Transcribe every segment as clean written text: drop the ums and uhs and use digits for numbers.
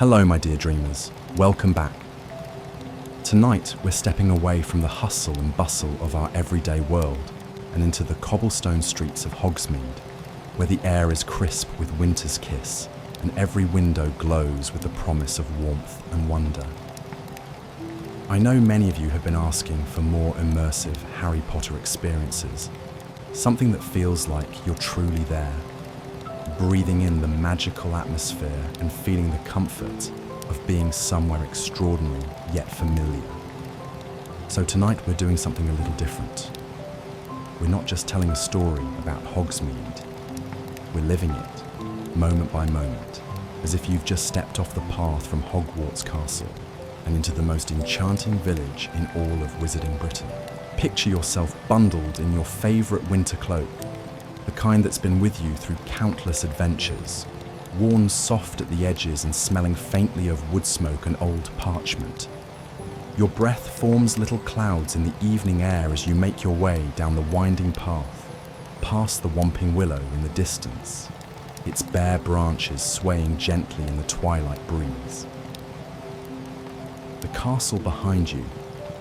Hello, my dear dreamers. Welcome back. Tonight, we're stepping away from the hustle and bustle of our everyday world and into the cobblestone streets of Hogsmeade, where the air is crisp with winter's kiss and every window glows with the promise of warmth and wonder. I know many of you have been asking for more immersive Harry Potter experiences, something that feels like you're truly there, breathing in the magical atmosphere and feeling the comfort of being somewhere extraordinary yet familiar. So tonight we're doing something a little different. We're not just telling a story about Hogsmeade, we're living it, moment by moment, as if you've just stepped off the path from Hogwarts Castle and into the most enchanting village in all of Wizarding Britain. Picture yourself bundled in your favourite winter cloak, the kind that's been with you through countless adventures, worn soft at the edges and smelling faintly of wood smoke and old parchment. Your breath forms little clouds in the evening air as you make your way down the winding path, past the Whomping Willow in the distance, its bare branches swaying gently in the twilight breeze. The castle behind you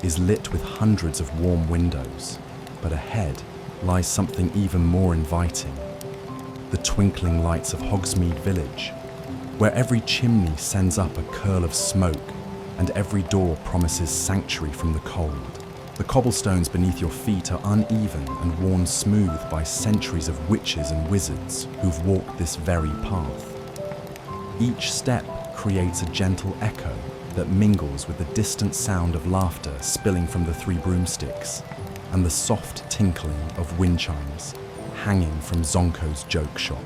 is lit with hundreds of warm windows, but ahead lies something even more inviting. The twinkling lights of Hogsmeade Village, where every chimney sends up a curl of smoke and every door promises sanctuary from the cold. The cobblestones beneath your feet are uneven and worn smooth by centuries of witches and wizards who've walked this very path. Each step creates a gentle echo that mingles with the distant sound of laughter spilling from the three broomsticks and the soft tinkling of wind chimes hanging from Zonko's joke shop.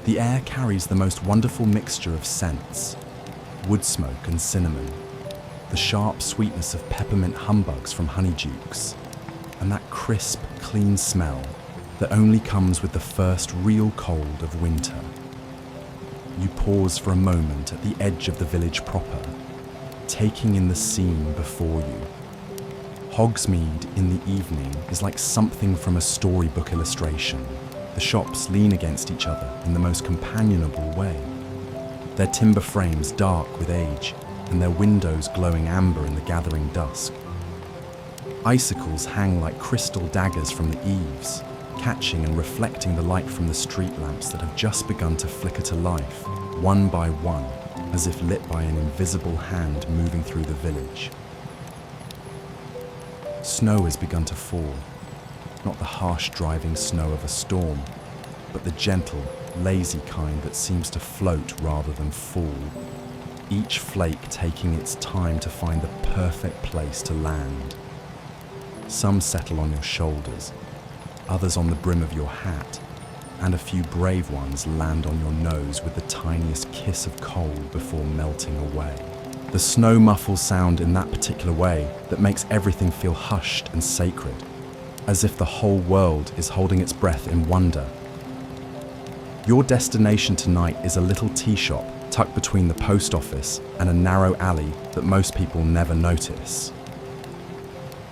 The air carries the most wonderful mixture of scents, wood smoke and cinnamon, the sharp sweetness of peppermint humbugs from honeydukes, and that crisp, clean smell that only comes with the first real cold of winter. You pause for a moment at the edge of the village proper, taking in the scene before you. Hogsmeade in the evening is like something from a storybook illustration. The shops lean against each other in the most companionable way, their timber frames dark with age and their windows glowing amber in the gathering dusk. Icicles hang like crystal daggers from the eaves, catching and reflecting the light from the street lamps that have just begun to flicker to life, one by one, as if lit by an invisible hand moving through the village. Snow has begun to fall, not the harsh driving snow of a storm, but the gentle, lazy kind that seems to float rather than fall, each flake taking its time to find the perfect place to land. Some settle on your shoulders, others on the brim of your hat, and a few brave ones land on your nose with the tiniest kiss of cold before melting away. The snow muffles sound in that particular way that makes everything feel hushed and sacred, as if the whole world is holding its breath in wonder. Your destination tonight is a little tea shop tucked between the post office and a narrow alley that most people never notice.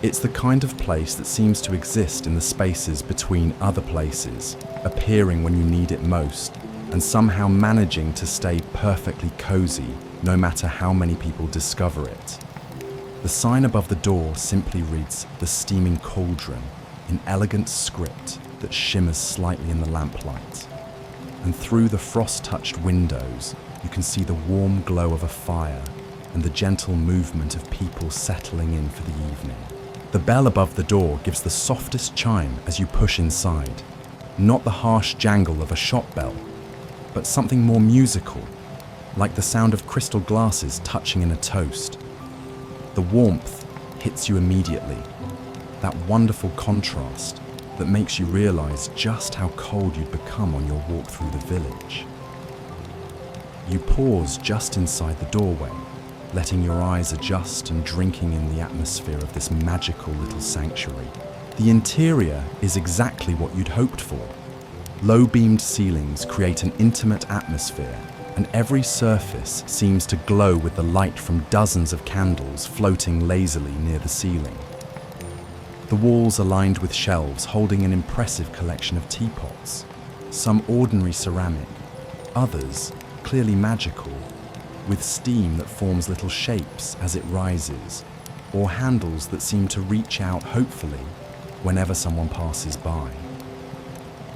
It's the kind of place that seems to exist in the spaces between other places, appearing when you need it most, and somehow managing to stay perfectly cozy no matter how many people discover it. The sign above the door simply reads "The Steaming Cauldron" in elegant script that shimmers slightly in the lamplight. And through the frost-touched windows, you can see the warm glow of a fire and the gentle movement of people settling in for the evening. The bell above the door gives the softest chime as you push inside, not the harsh jangle of a shop bell, but something more musical, like the sound of crystal glasses touching in a toast. The warmth hits you immediately, that wonderful contrast that makes you realize just how cold you'd become on your walk through the village. You pause just inside the doorway, letting your eyes adjust and drinking in the atmosphere of this magical little sanctuary. The interior is exactly what you'd hoped for. Low-beamed ceilings create an intimate atmosphere, and every surface seems to glow with the light from dozens of candles floating lazily near the ceiling. The walls are lined with shelves holding an impressive collection of teapots, some ordinary ceramic, others clearly magical, with steam that forms little shapes as it rises, or handles that seem to reach out hopefully whenever someone passes by.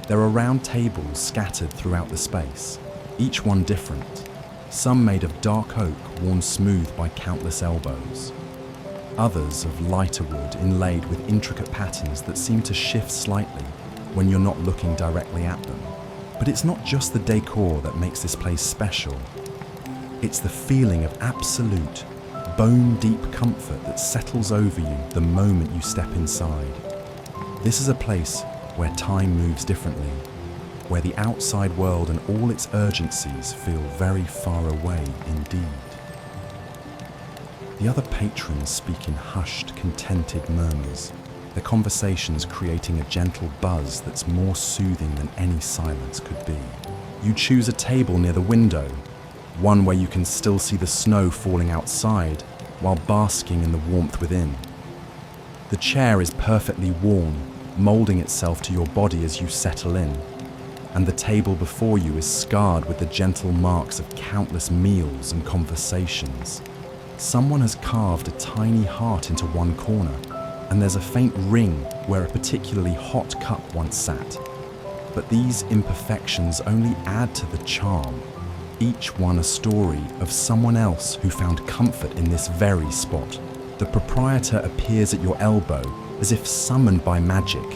There are round tables scattered throughout the space, each one different, some made of dark oak worn smooth by countless elbows, others of lighter wood inlaid with intricate patterns that seem to shift slightly when you're not looking directly at them. But it's not just the decor that makes this place special. It's the feeling of absolute, bone-deep comfort that settles over you the moment you step inside. This is a place where time moves differently, where the outside world and all its urgencies feel very far away indeed. The other patrons speak in hushed, contented murmurs, their conversations creating a gentle buzz that's more soothing than any silence could be. You choose a table near the window, one where you can still see the snow falling outside while basking in the warmth within. The chair is perfectly warm, moulding itself to your body as you settle in, and the table before you is scarred with the gentle marks of countless meals and conversations. Someone has carved a tiny heart into one corner, and there's a faint ring where a particularly hot cup once sat. But these imperfections only add to the charm, each one a story of someone else who found comfort in this very spot. The proprietor appears at your elbow as if summoned by magic,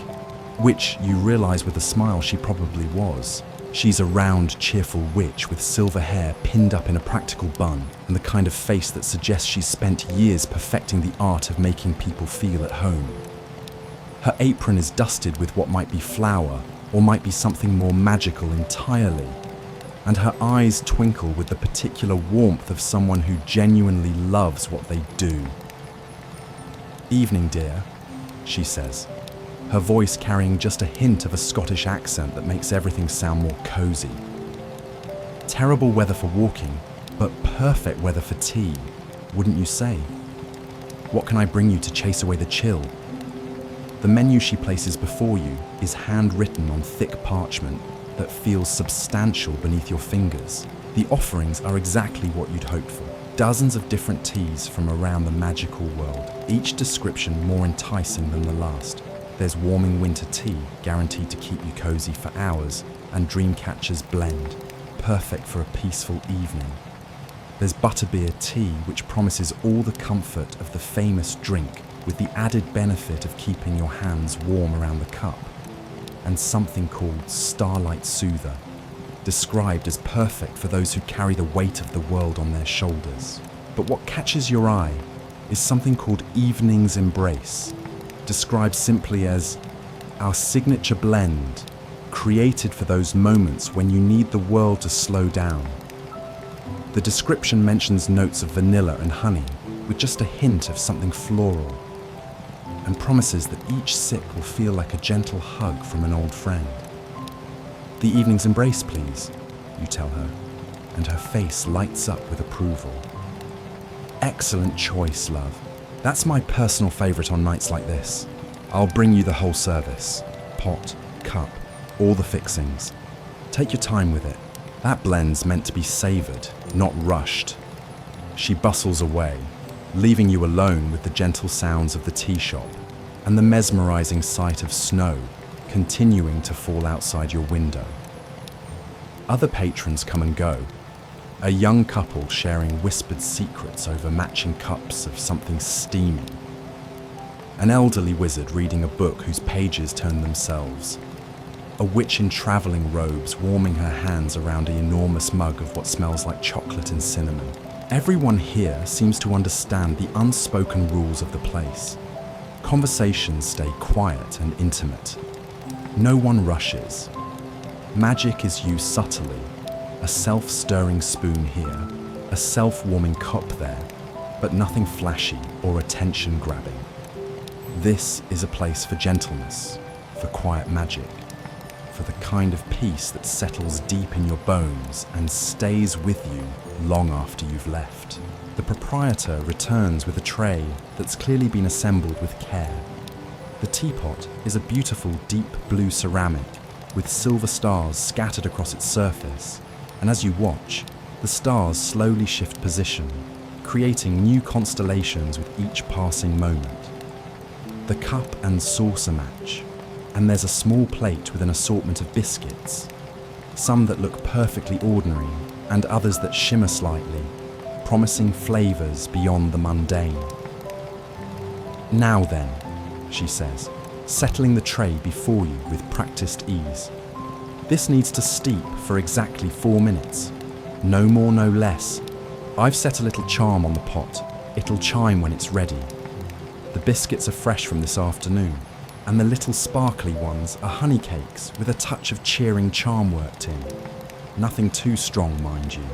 which you realize with a smile she probably was. She's a round, cheerful witch with silver hair pinned up in a practical bun and the kind of face that suggests she's spent years perfecting the art of making people feel at home. Her apron is dusted with what might be flour or might be something more magical entirely, and her eyes twinkle with the particular warmth of someone who genuinely loves what they do. "Evening, dear," she says, her voice carrying just a hint of a Scottish accent that makes everything sound more cozy. Terrible weather for walking, but perfect weather for tea, wouldn't you say? What can I bring you to chase away the chill? The menu she places before you is handwritten on thick parchment that feels substantial beneath your fingers. The offerings are exactly what you'd hoped for. Dozens of different teas from around the magical world, each description more enticing than the last. There's warming winter tea, guaranteed to keep you cozy for hours, and Dreamcatcher's blend, perfect for a peaceful evening. There's butterbeer tea, which promises all the comfort of the famous drink, with the added benefit of keeping your hands warm around the cup. And something called Starlight Soother, described as perfect for those who carry the weight of the world on their shoulders. But what catches your eye is something called Evening's Embrace, described simply as our signature blend, created for those moments when you need the world to slow down. The description mentions notes of vanilla and honey, with just a hint of something floral, and promises that each sip will feel like a gentle hug from an old friend. "The evening's embrace, please," you tell her, and her face lights up with approval. "Excellent choice, love. That's my personal favourite on nights like this. I'll bring you the whole service. Pot, cup, all the fixings. Take your time with it. That blend's meant to be savoured, not rushed." She bustles away, leaving you alone with the gentle sounds of the tea shop and the mesmerising sight of snow continuing to fall outside your window. Other patrons come and go, a young couple sharing whispered secrets over matching cups of something steamy, an elderly wizard reading a book whose pages turn themselves, a witch in travelling robes warming her hands around an enormous mug of what smells like chocolate and cinnamon. Everyone here seems to understand the unspoken rules of the place. Conversations stay quiet and intimate. No one rushes. Magic is used subtly, a self-stirring spoon here, a self-warming cup there, but nothing flashy or attention-grabbing. This is a place for gentleness, for quiet magic, for the kind of peace that settles deep in your bones and stays with you long after you've left. The proprietor returns with a tray that's clearly been assembled with care. The teapot is a beautiful deep blue ceramic with silver stars scattered across its surface, and as you watch, The stars slowly shift position, creating new constellations with each passing moment. The cup and saucer match, and there's a small plate with an assortment of biscuits, some that look perfectly ordinary and others that shimmer slightly, promising flavours beyond the mundane. "Now then," she says, settling the tray before you with practiced ease. "This needs to steep for exactly 4 minutes. No more, no less. I've set a little charm on the pot. It'll chime when it's ready. The biscuits are fresh from this afternoon, and the little sparkly ones are honey cakes with a touch of cheering charm worked in. Nothing too strong, mind you,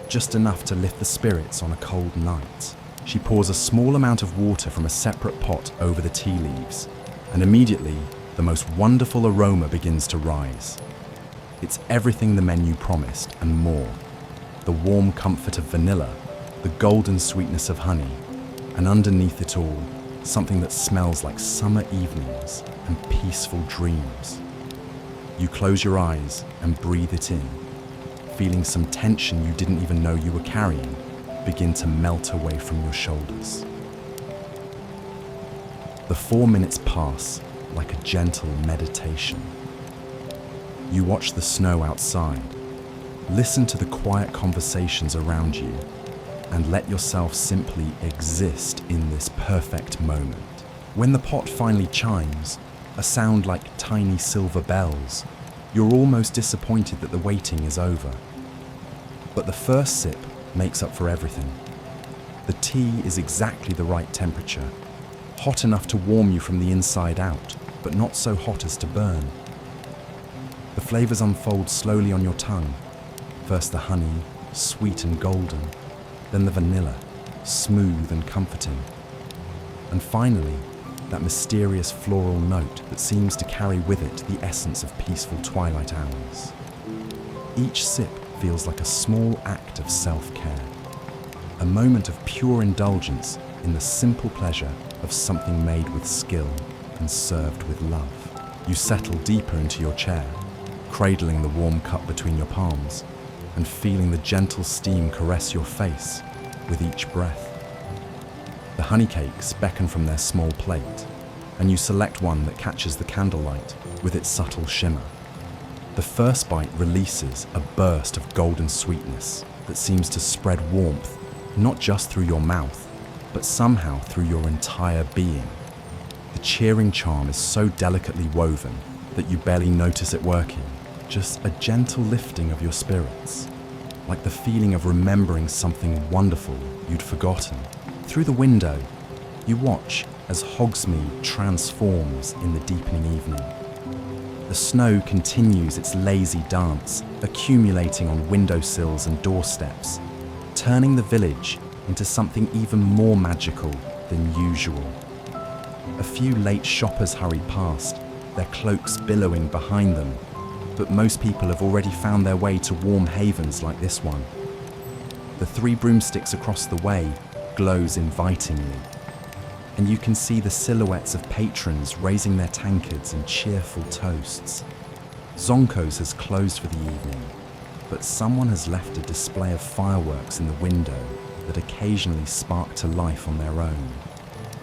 just enough to lift the spirits on a cold night." She pours a small amount of water from a separate pot over the tea leaves, and immediately the most wonderful aroma begins to rise. It's everything the menu promised and more. The warm comfort of vanilla, the golden sweetness of honey, and underneath it all, something that smells like summer evenings and peaceful dreams. You close your eyes and breathe it in, feeling some tension you didn't even know you were carrying begin to melt away from your shoulders. The 4 minutes pass like a gentle meditation. You watch the snow outside, listen to the quiet conversations around you, and let yourself simply exist in this perfect moment. When the pot finally chimes, a sound like tiny silver bells, you're almost disappointed that the waiting is over. But the first sip makes up for everything. The tea is exactly the right temperature, hot enough to warm you from the inside out, but not so hot as to burn. The flavours unfold slowly on your tongue. First the honey, sweet and golden, then the vanilla, smooth and comforting, and finally that mysterious floral note that seems to carry with it the essence of peaceful twilight hours. Each sip feels like a small act of self-care, a moment of pure indulgence in the simple pleasure of something made with skill and served with love. You settle deeper into your chair, cradling the warm cup between your palms and feeling the gentle steam caress your face with each breath. The honey cakes beckon from their small plate, and you select one that catches the candlelight with its subtle shimmer. The first bite releases a burst of golden sweetness that seems to spread warmth not just through your mouth, but somehow through your entire being. The cheering charm is so delicately woven that you barely notice it working, just a gentle lifting of your spirits, like the feeling of remembering something wonderful you'd forgotten. Through the window, you watch as Hogsmeade transforms in the deepening evening. The snow continues its lazy dance, accumulating on windowsills and doorsteps, turning the village into something even more magical than usual. A few late shoppers hurry past, their cloaks billowing behind them, but most people have already found their way to warm havens like this one. The 3 broomsticks across the way glows invitingly, and you can see the silhouettes of patrons raising their tankards in cheerful toasts. Zonko's has closed for the evening, but someone has left a display of fireworks in the window that occasionally spark to life on their own,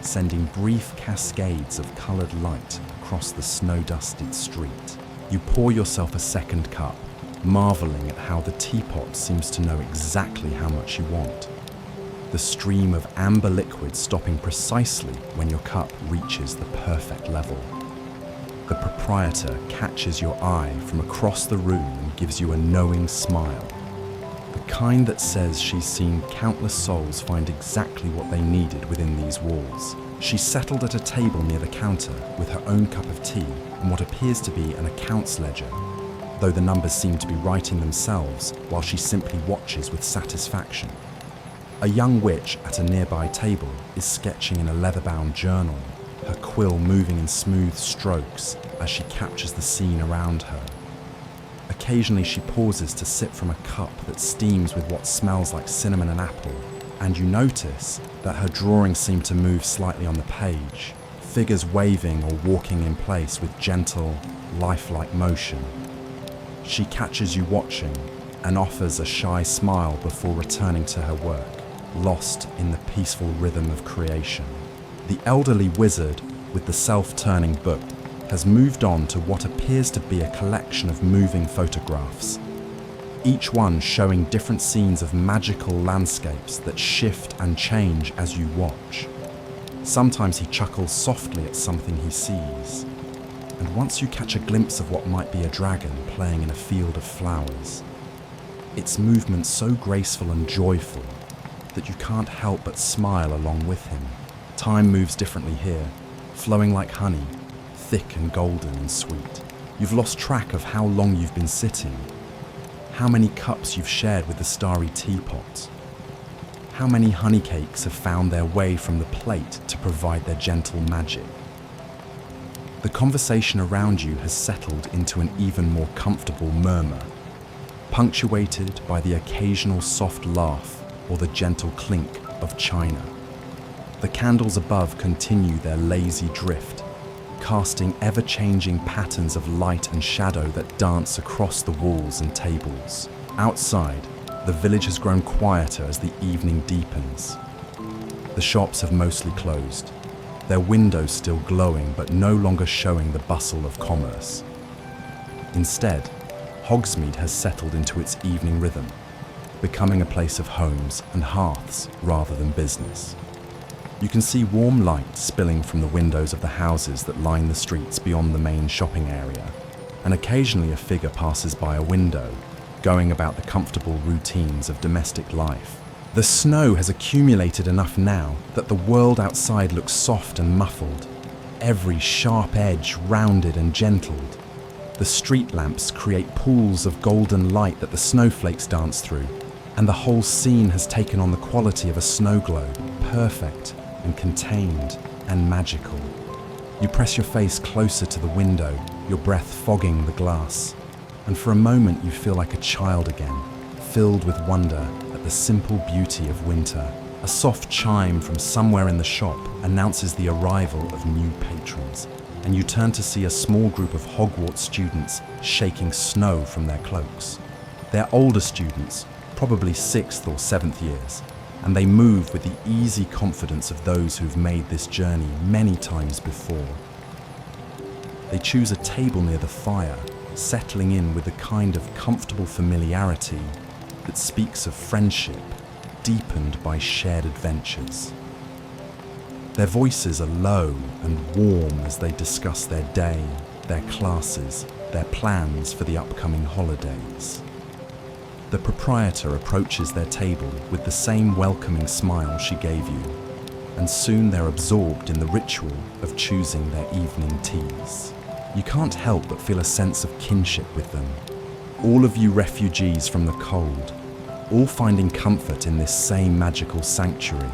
sending brief cascades of coloured light across the snow-dusted street. You pour yourself a second cup, marvelling at how the teapot seems to know exactly how much you want. The stream of amber liquid stopping precisely when your cup reaches the perfect level. The proprietor catches your eye from across the room and gives you a knowing smile, the kind that says she's seen countless souls find exactly what they needed within these walls. She's settled at a table near the counter with her own cup of tea and what appears to be an accounts ledger, though the numbers seem to be writing themselves while she simply watches with satisfaction. A young witch at a nearby table is sketching in a leather-bound journal, her quill moving in smooth strokes as she captures the scene around her. Occasionally she pauses to sip from a cup that steams with what smells like cinnamon and apple, and you notice that her drawings seem to move slightly on the page, figures waving or walking in place with gentle, lifelike motion. She catches you watching, and offers a shy smile before returning to her work, lost in the peaceful rhythm of creation. The elderly wizard with the self-turning book has moved on to what appears to be a collection of moving photographs, each one showing different scenes of magical landscapes that shift and change as you watch. Sometimes he chuckles softly at something he sees, and once you catch a glimpse of what might be a dragon playing in a field of flowers, its movement so graceful and joyful that you can't help but smile along with him. Time moves differently here, flowing like honey, thick and golden and sweet. You've lost track of how long you've been sitting, how many cups you've shared with the starry teapot, how many honey cakes have found their way from the plate to provide their gentle magic. The conversation around you has settled into an even more comfortable murmur, punctuated by the occasional soft laugh or the gentle clink of china. The candles above continue their lazy drift, casting ever-changing patterns of light and shadow that dance across the walls and tables. Outside, the village has grown quieter as the evening deepens. The shops have mostly closed, their windows still glowing but no longer showing the bustle of commerce. Instead, Hogsmeade has settled into its evening rhythm, becoming a place of homes and hearths rather than business. You can see warm light spilling from the windows of the houses that line the streets beyond the main shopping area, and occasionally a figure passes by a window, going about the comfortable routines of domestic life. The snow has accumulated enough now that the world outside looks soft and muffled, every sharp edge rounded and gentled. The street lamps create pools of golden light that the snowflakes dance through, and the whole scene has taken on the quality of a snow globe, perfect and contained and magical. You press your face closer to the window, your breath fogging the glass, and for a moment you feel like a child again, filled with wonder at the simple beauty of winter. A soft chime from somewhere in the shop announces the arrival of new patrons, and you turn to see a small group of Hogwarts students shaking snow from their cloaks. They're older students, probably 6th or 7th years, and they move with the easy confidence of those who've made this journey many times before. They choose a table near the fire, settling in with a kind of comfortable familiarity that speaks of friendship deepened by shared adventures. Their voices are low and warm as they discuss their day, their classes, their plans for the upcoming holidays. The proprietor approaches their table with the same welcoming smile she gave you, and soon they're absorbed in the ritual of choosing their evening teas. You can't help but feel a sense of kinship with them, all of you refugees from the cold, all finding comfort in this same magical sanctuary.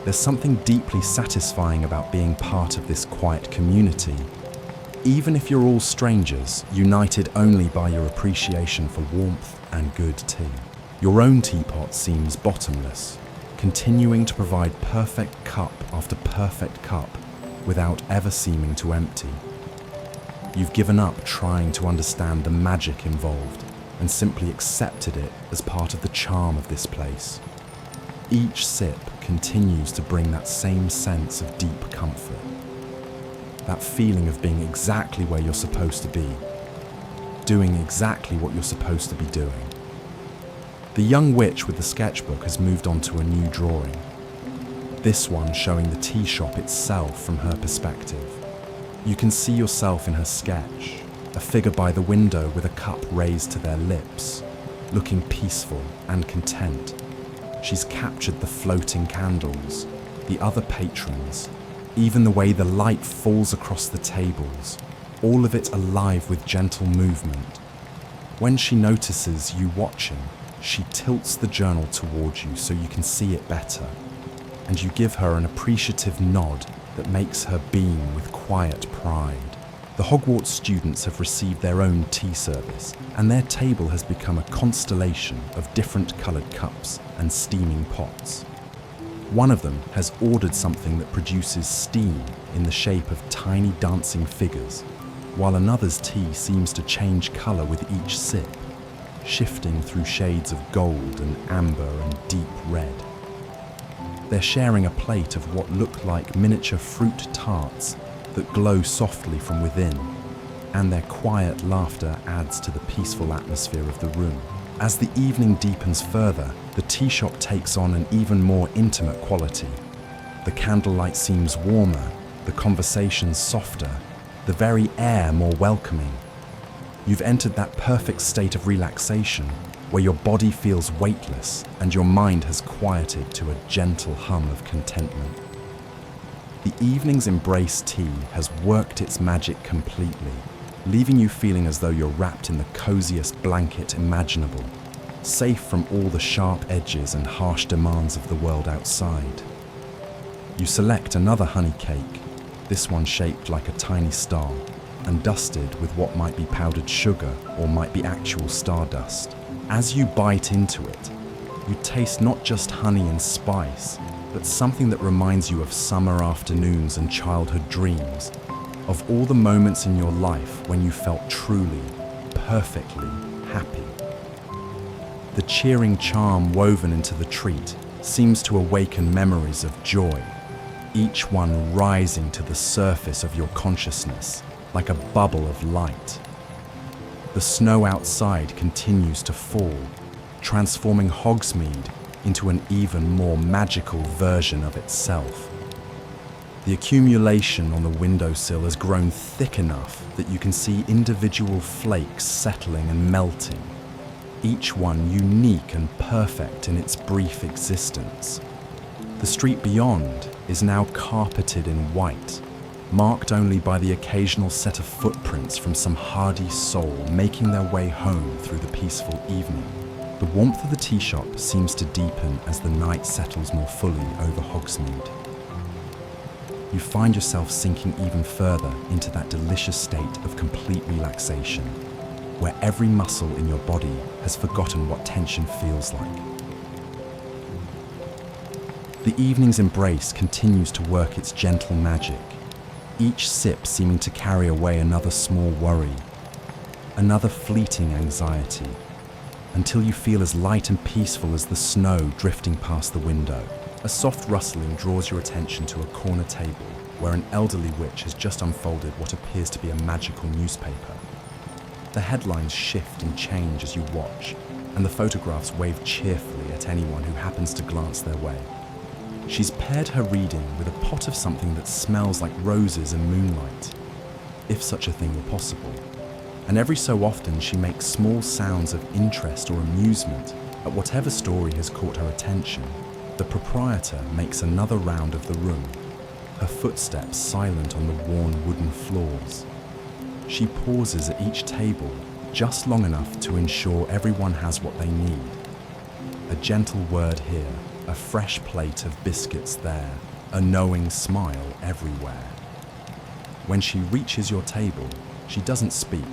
There's something deeply satisfying about being part of this quiet community, even if you're all strangers, united only by your appreciation for warmth and good tea. Your own teapot seems bottomless, continuing to provide perfect cup after perfect cup without ever seeming to empty. You've given up trying to understand the magic involved and simply accepted it as part of the charm of this place. Each sip continues to bring that same sense of deep comfort, that feeling of being exactly where you're supposed to be, doing exactly what you're supposed to be doing. The young witch with the sketchbook has moved on to a new drawing, this one showing the tea shop itself from her perspective. You can see yourself in her sketch, a figure by the window with a cup raised to their lips, looking peaceful and content. She's captured the floating candles, the other patrons, even the way the light falls across the tables, all of it alive with gentle movement. When she notices you watching, she tilts the journal towards you so you can see it better, and you give her an appreciative nod that makes her beam with quiet pride. The Hogwarts students have received their own tea service, and their table has become a constellation of different coloured cups and steaming pots. One of them has ordered something that produces steam in the shape of tiny dancing figures, while another's tea seems to change colour with each sip, shifting through shades of gold and amber and deep red. They're sharing a plate of what look like miniature fruit tarts that glow softly from within, and their quiet laughter adds to the peaceful atmosphere of the room. As the evening deepens further, the tea shop takes on an even more intimate quality. The candlelight seems warmer, the conversations softer, the very air more welcoming. You've entered that perfect state of relaxation where your body feels weightless and your mind has quieted to a gentle hum of contentment. The evening's embrace tea has worked its magic completely, leaving you feeling as though you're wrapped in the coziest blanket imaginable, safe from all the sharp edges and harsh demands of the world outside. You select another honey cake, this one shaped like a tiny star, and dusted with what might be powdered sugar or might be actual stardust. As you bite into it, you taste not just honey and spice, but something that reminds you of summer afternoons and childhood dreams, of all the moments in your life when you felt truly, perfectly happy. The cheering charm woven into the treat seems to awaken memories of joy, each one rising to the surface of your consciousness like a bubble of light. The snow outside continues to fall, transforming Hogsmeade into an even more magical version of itself. The accumulation on the windowsill has grown thick enough that you can see individual flakes settling and melting, each one unique and perfect in its brief existence. The street beyond is now carpeted in white, marked only by the occasional set of footprints from some hardy soul making their way home through the peaceful evening. The warmth of the tea shop seems to deepen as the night settles more fully over Hogsmeade. You find yourself sinking even further into that delicious state of complete relaxation, where every muscle in your body has forgotten what tension feels like. The evening's embrace continues to work its gentle magic, each sip seeming to carry away another small worry, another fleeting anxiety, until you feel as light and peaceful as the snow drifting past the window. A soft rustling draws your attention to a corner table where an elderly witch has just unfolded what appears to be a magical newspaper. The headlines shift and change as you watch, and the photographs wave cheerfully at anyone who happens to glance their way. She's paired her reading with a pot of something that smells like roses and moonlight, if such a thing were possible. And every so often she makes small sounds of interest or amusement at whatever story has caught her attention. The proprietor makes another round of the room, her footsteps silent on the worn wooden floors. She pauses at each table just long enough to ensure everyone has what they need. A gentle word here, a fresh plate of biscuits there, a knowing smile everywhere. When she reaches your table, she doesn't speak,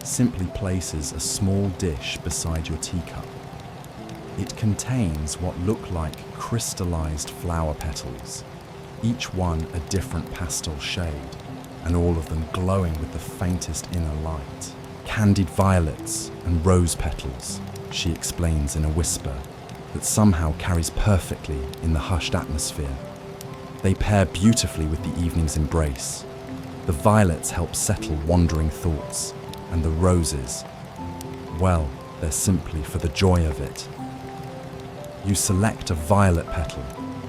simply places a small dish beside your teacup. It contains what look like crystallized flower petals, each one a different pastel shade, and all of them glowing with the faintest inner light. Candied violets and rose petals, she explains in a whisper that somehow carries perfectly in the hushed atmosphere. They pair beautifully with the evening's embrace. The violets help settle wandering thoughts, and the roses, well, they're simply for the joy of it. You select a violet petal,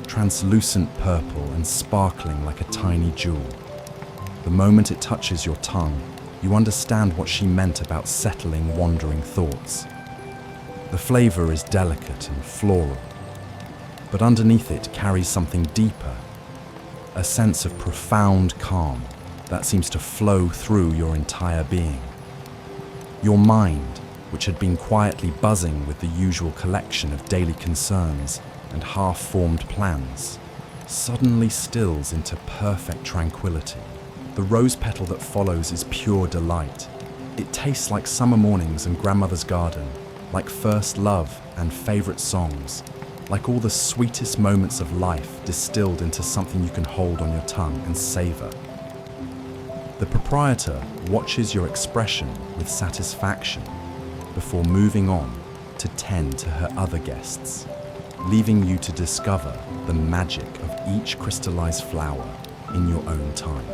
translucent purple and sparkling like a tiny jewel. The moment it touches your tongue, you understand what she meant about settling wandering thoughts. The flavor is delicate and floral, but underneath it carries something deeper, a sense of profound calm that seems to flow through your entire being. Your mind, which had been quietly buzzing with the usual collection of daily concerns and half-formed plans, suddenly stills into perfect tranquility. The rose petal that follows is pure delight. It tastes like summer mornings and grandmother's garden, like first love and favorite songs, like all the sweetest moments of life distilled into something you can hold on your tongue and savor. The proprietor watches your expression with satisfaction, before moving on to tend to her other guests, leaving you to discover the magic of each crystallized flower in your own time.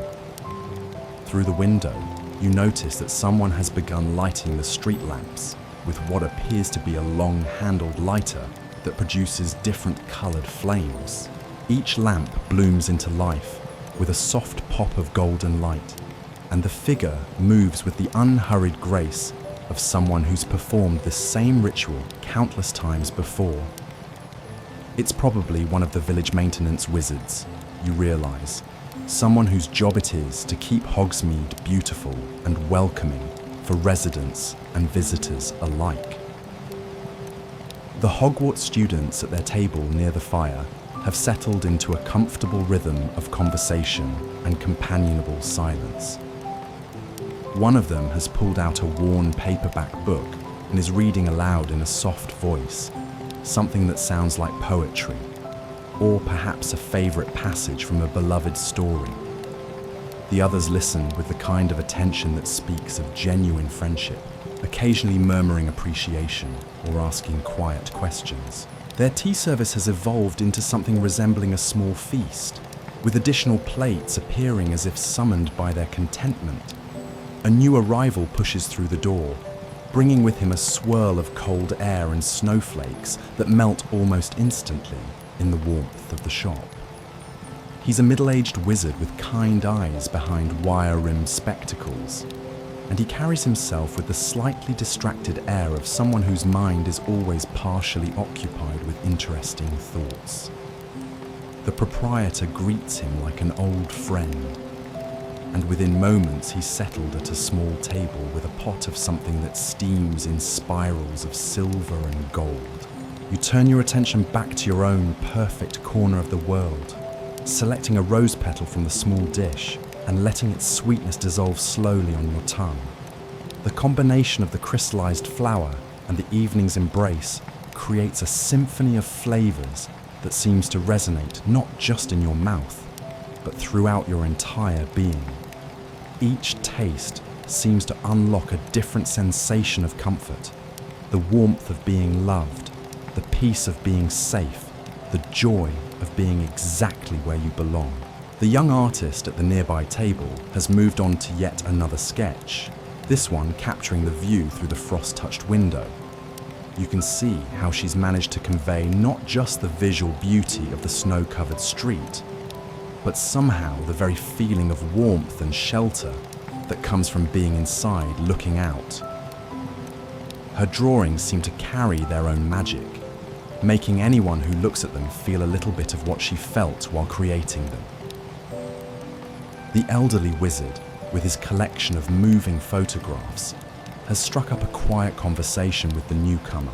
Through the window, you notice that someone has begun lighting the street lamps with what appears to be a long-handled lighter that produces different colored flames. Each lamp blooms into life with a soft pop of golden light, and the figure moves with the unhurried grace of someone who's performed this same ritual countless times before. It's probably one of the village maintenance wizards, you realize, someone whose job it is to keep Hogsmeade beautiful and welcoming for residents and visitors alike. The Hogwarts students at their table near the fire have settled into a comfortable rhythm of conversation and companionable silence. One of them has pulled out a worn paperback book and is reading aloud in a soft voice, something that sounds like poetry, or perhaps a favorite passage from a beloved story. The others listen with the kind of attention that speaks of genuine friendship, occasionally murmuring appreciation or asking quiet questions. Their tea service has evolved into something resembling a small feast, with additional plates appearing as if summoned by their contentment. A new arrival pushes through the door, bringing with him a swirl of cold air and snowflakes that melt almost instantly in the warmth of the shop. He's a middle-aged wizard with kind eyes behind wire-rimmed spectacles, and he carries himself with the slightly distracted air of someone whose mind is always partially occupied with interesting thoughts. The proprietor greets him like an old friend, and within moments he's settled at a small table with a pot of something that steams in spirals of silver and gold. You turn your attention back to your own perfect corner of the world, selecting a rose petal from the small dish and letting its sweetness dissolve slowly on your tongue. The combination of the crystallized flower and the evening's embrace creates a symphony of flavors that seems to resonate not just in your mouth, but throughout your entire being. Each taste seems to unlock a different sensation of comfort, the warmth of being loved, the peace of being safe, the joy of being exactly where you belong. The young artist at the nearby table has moved on to yet another sketch, this one capturing the view through the frost-touched window. You can see how she's managed to convey not just the visual beauty of the snow-covered street, but somehow the very feeling of warmth and shelter that comes from being inside looking out. Her drawings seem to carry their own magic, making anyone who looks at them feel a little bit of what she felt while creating them. The elderly wizard, with his collection of moving photographs, has struck up a quiet conversation with the newcomer,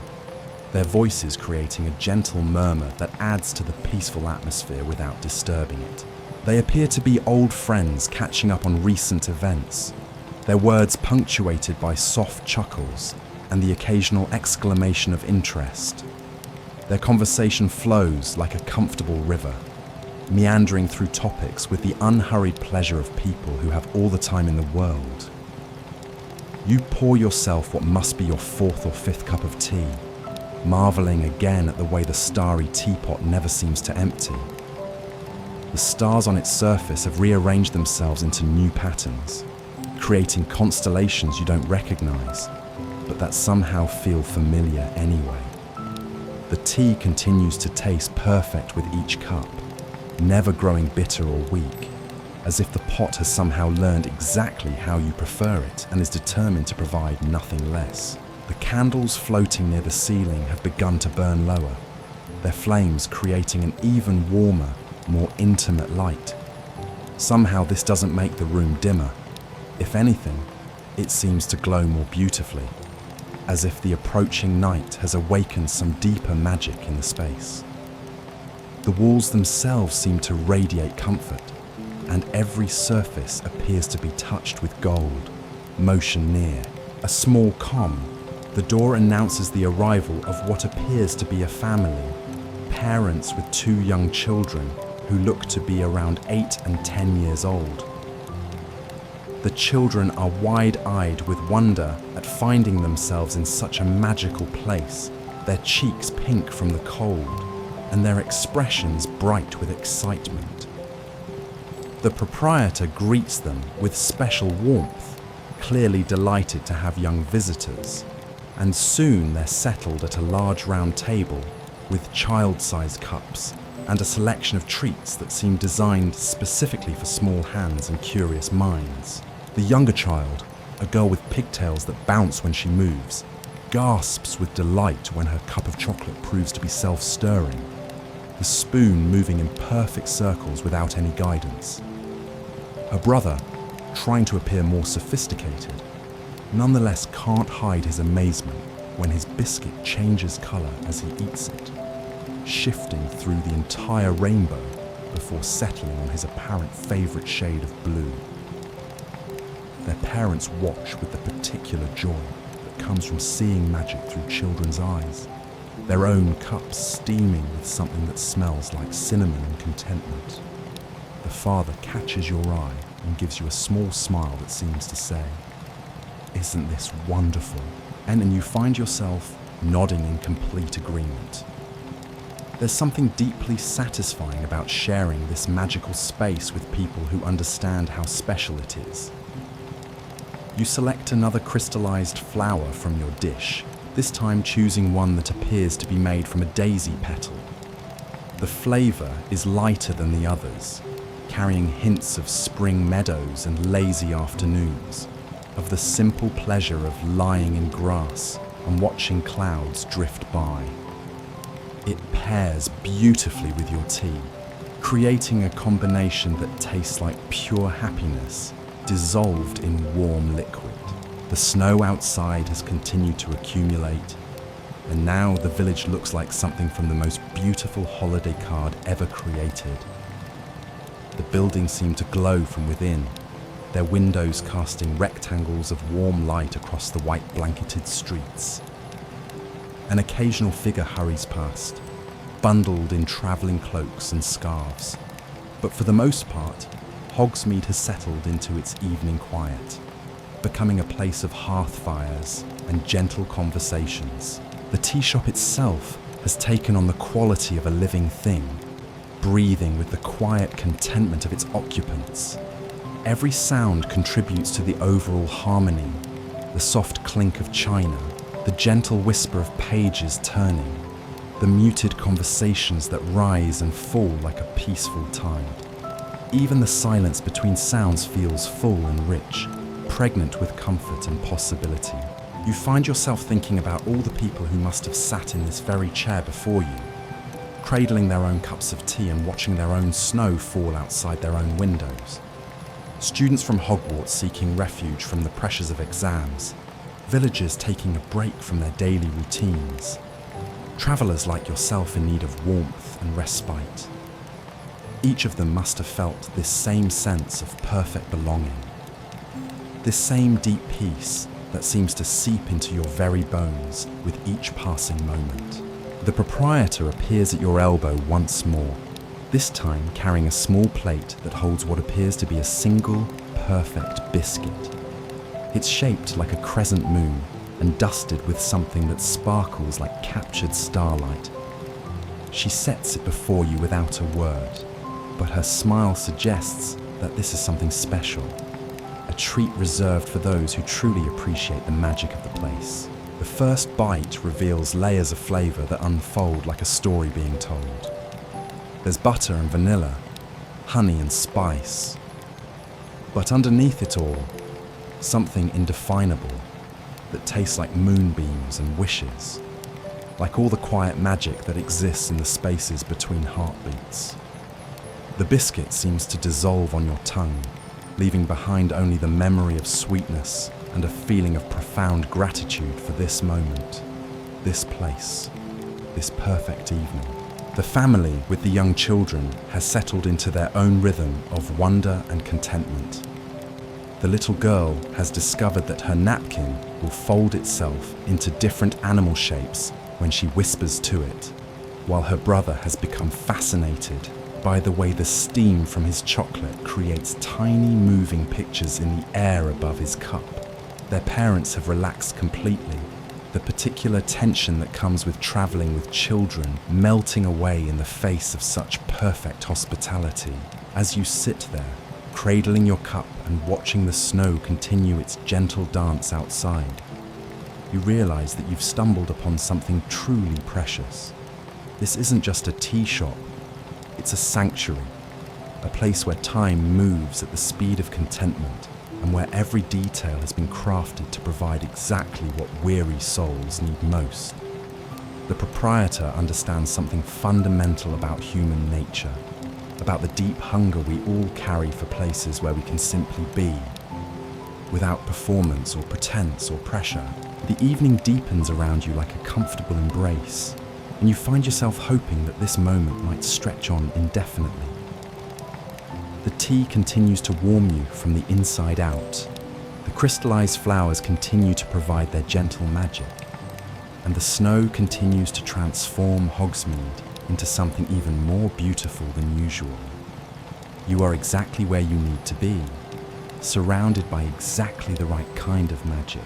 their voices creating a gentle murmur that adds to the peaceful atmosphere without disturbing it. They appear to be old friends catching up on recent events, their words punctuated by soft chuckles and the occasional exclamation of interest. Their conversation flows like a comfortable river, meandering through topics with the unhurried pleasure of people who have all the time in the world. You pour yourself what must be your fourth or fifth cup of tea, marveling again at the way the starry teapot never seems to empty. The stars on its surface have rearranged themselves into new patterns, creating constellations you don't recognize, but that somehow feel familiar anyway. The tea continues to taste perfect with each cup, never growing bitter or weak, as if the pot has somehow learned exactly how you prefer it and is determined to provide nothing less. The candles floating near the ceiling have begun to burn lower, their flames creating an even warmer, more intimate light. Somehow this doesn't make the room dimmer. If anything, it seems to glow more beautifully, as if the approaching night has awakened some deeper magic in the space. The walls themselves seem to radiate comfort, and every surface appears to be touched with gold. Motion near. A small comm. The door announces the arrival of what appears to be a family, parents with 2 young children who look to be around 8 and 10 years old. The children are wide-eyed with wonder at finding themselves in such a magical place, their cheeks pink from the cold, and their expressions bright with excitement. The proprietor greets them with special warmth, clearly delighted to have young visitors, and soon they're settled at a large round table with child-sized cups and a selection of treats that seem designed specifically for small hands and curious minds. The younger child, a girl with pigtails that bounce when she moves, gasps with delight when her cup of chocolate proves to be self-stirring, the spoon moving in perfect circles without any guidance. Her brother, trying to appear more sophisticated, nonetheless can't hide his amazement when his biscuit changes colour as he eats it, shifting through the entire rainbow before settling on his apparent favourite shade of blue. Their parents watch with the particular joy that comes from seeing magic through children's eyes, their own cups steaming with something that smells like cinnamon and contentment. The father catches your eye and gives you a small smile that seems to say, "Isn't this wonderful?" And you find yourself nodding in complete agreement. There's something deeply satisfying about sharing this magical space with people who understand how special it is. You select another crystallized flower from your dish, this time choosing one that appears to be made from a daisy petal. The flavor is lighter than the others, carrying hints of spring meadows and lazy afternoons, of the simple pleasure of lying in grass and watching clouds drift by. It pairs beautifully with your tea, creating a combination that tastes like pure happiness dissolved in warm liquid. The snow outside has continued to accumulate, and now the village looks like something from the most beautiful holiday card ever created. The buildings seem to glow from within, their windows casting rectangles of warm light across the white blanketed streets. An occasional figure hurries past, bundled in travelling cloaks and scarves, but for the most part, Hogsmeade has settled into its evening quiet, becoming a place of hearth fires and gentle conversations. The tea shop itself has taken on the quality of a living thing, breathing with the quiet contentment of its occupants. Every sound contributes to the overall harmony, the soft clink of china, the gentle whisper of pages turning, the muted conversations that rise and fall like a peaceful tide. Even the silence between sounds feels full and rich, pregnant with comfort and possibility. You find yourself thinking about all the people who must have sat in this very chair before you, cradling their own cups of tea and watching their own snow fall outside their own windows. Students from Hogwarts seeking refuge from the pressures of exams, villagers taking a break from their daily routines, travellers like yourself in need of warmth and respite. Each of them must have felt this same sense of perfect belonging, this same deep peace that seems to seep into your very bones with each passing moment. The proprietor appears at your elbow once more, this time carrying a small plate that holds what appears to be a single, perfect biscuit. It's shaped like a crescent moon and dusted with something that sparkles like captured starlight. She sets it before you without a word, but her smile suggests that this is something special, a treat reserved for those who truly appreciate the magic of the place. The first bite reveals layers of flavour that unfold like a story being told. There's butter and vanilla, honey and spice. But underneath it all, something indefinable that tastes like moonbeams and wishes, like all the quiet magic that exists in the spaces between heartbeats. The biscuit seems to dissolve on your tongue, leaving behind only the memory of sweetness and a feeling of profound gratitude for this moment, this place, this perfect evening. The family with the young children has settled into their own rhythm of wonder and contentment. The little girl has discovered that her napkin will fold itself into different animal shapes when she whispers to it, while her brother has become fascinated by the way the steam from his chocolate creates tiny moving pictures in the air above his cup. Their parents have relaxed completely, the particular tension that comes with traveling with children melting away in the face of such perfect hospitality. As you sit there, cradling your cup and watching the snow continue its gentle dance outside, you realize that you've stumbled upon something truly precious. This isn't just a tea shop, it's a sanctuary, a place where time moves at the speed of contentment and where every detail has been crafted to provide exactly what weary souls need most. The proprietor understands something fundamental about human nature, about the deep hunger we all carry for places where we can simply be, without performance or pretense or pressure. The evening deepens around you like a comfortable embrace, and you find yourself hoping that this moment might stretch on indefinitely. The tea continues to warm you from the inside out. The crystallized flowers continue to provide their gentle magic, and the snow continues to transform Hogsmeade into something even more beautiful than usual. You are exactly where you need to be, surrounded by exactly the right kind of magic,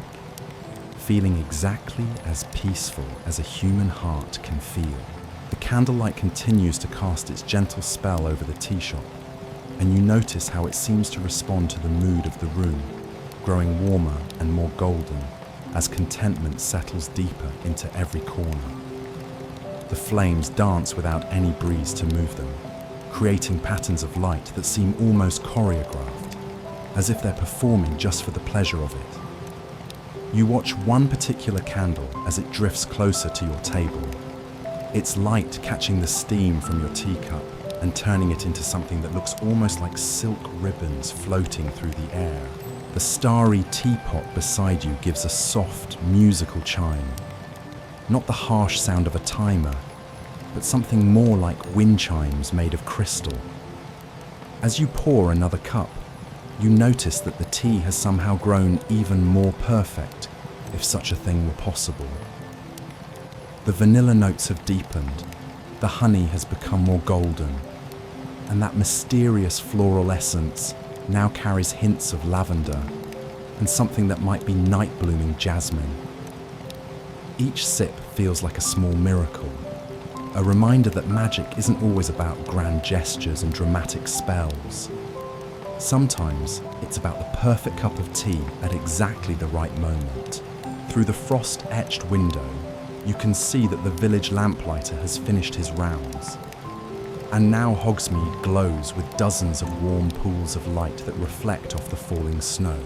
feeling exactly as peaceful as a human heart can feel. The candlelight continues to cast its gentle spell over the tea shop, and you notice how it seems to respond to the mood of the room, growing warmer and more golden as contentment settles deeper into every corner. The flames dance without any breeze to move them, creating patterns of light that seem almost choreographed, as if they're performing just for the pleasure of it. You watch one particular candle as it drifts closer to your table, its light catching the steam from your teacup and turning it into something that looks almost like silk ribbons floating through the air. The starry teapot beside you gives a soft, musical chime. Not the harsh sound of a timer, but something more like wind chimes made of crystal. As you pour another cup, you notice that the tea has somehow grown even more perfect, if such a thing were possible. The vanilla notes have deepened, the honey has become more golden, and that mysterious floral essence now carries hints of lavender and something that might be night-blooming jasmine. Each sip feels like a small miracle, a reminder that magic isn't always about grand gestures and dramatic spells. Sometimes it's about the perfect cup of tea at exactly the right moment. Through the frost-etched window, you can see that the village lamplighter has finished his rounds. And now Hogsmeade glows with dozens of warm pools of light that reflect off the falling snow.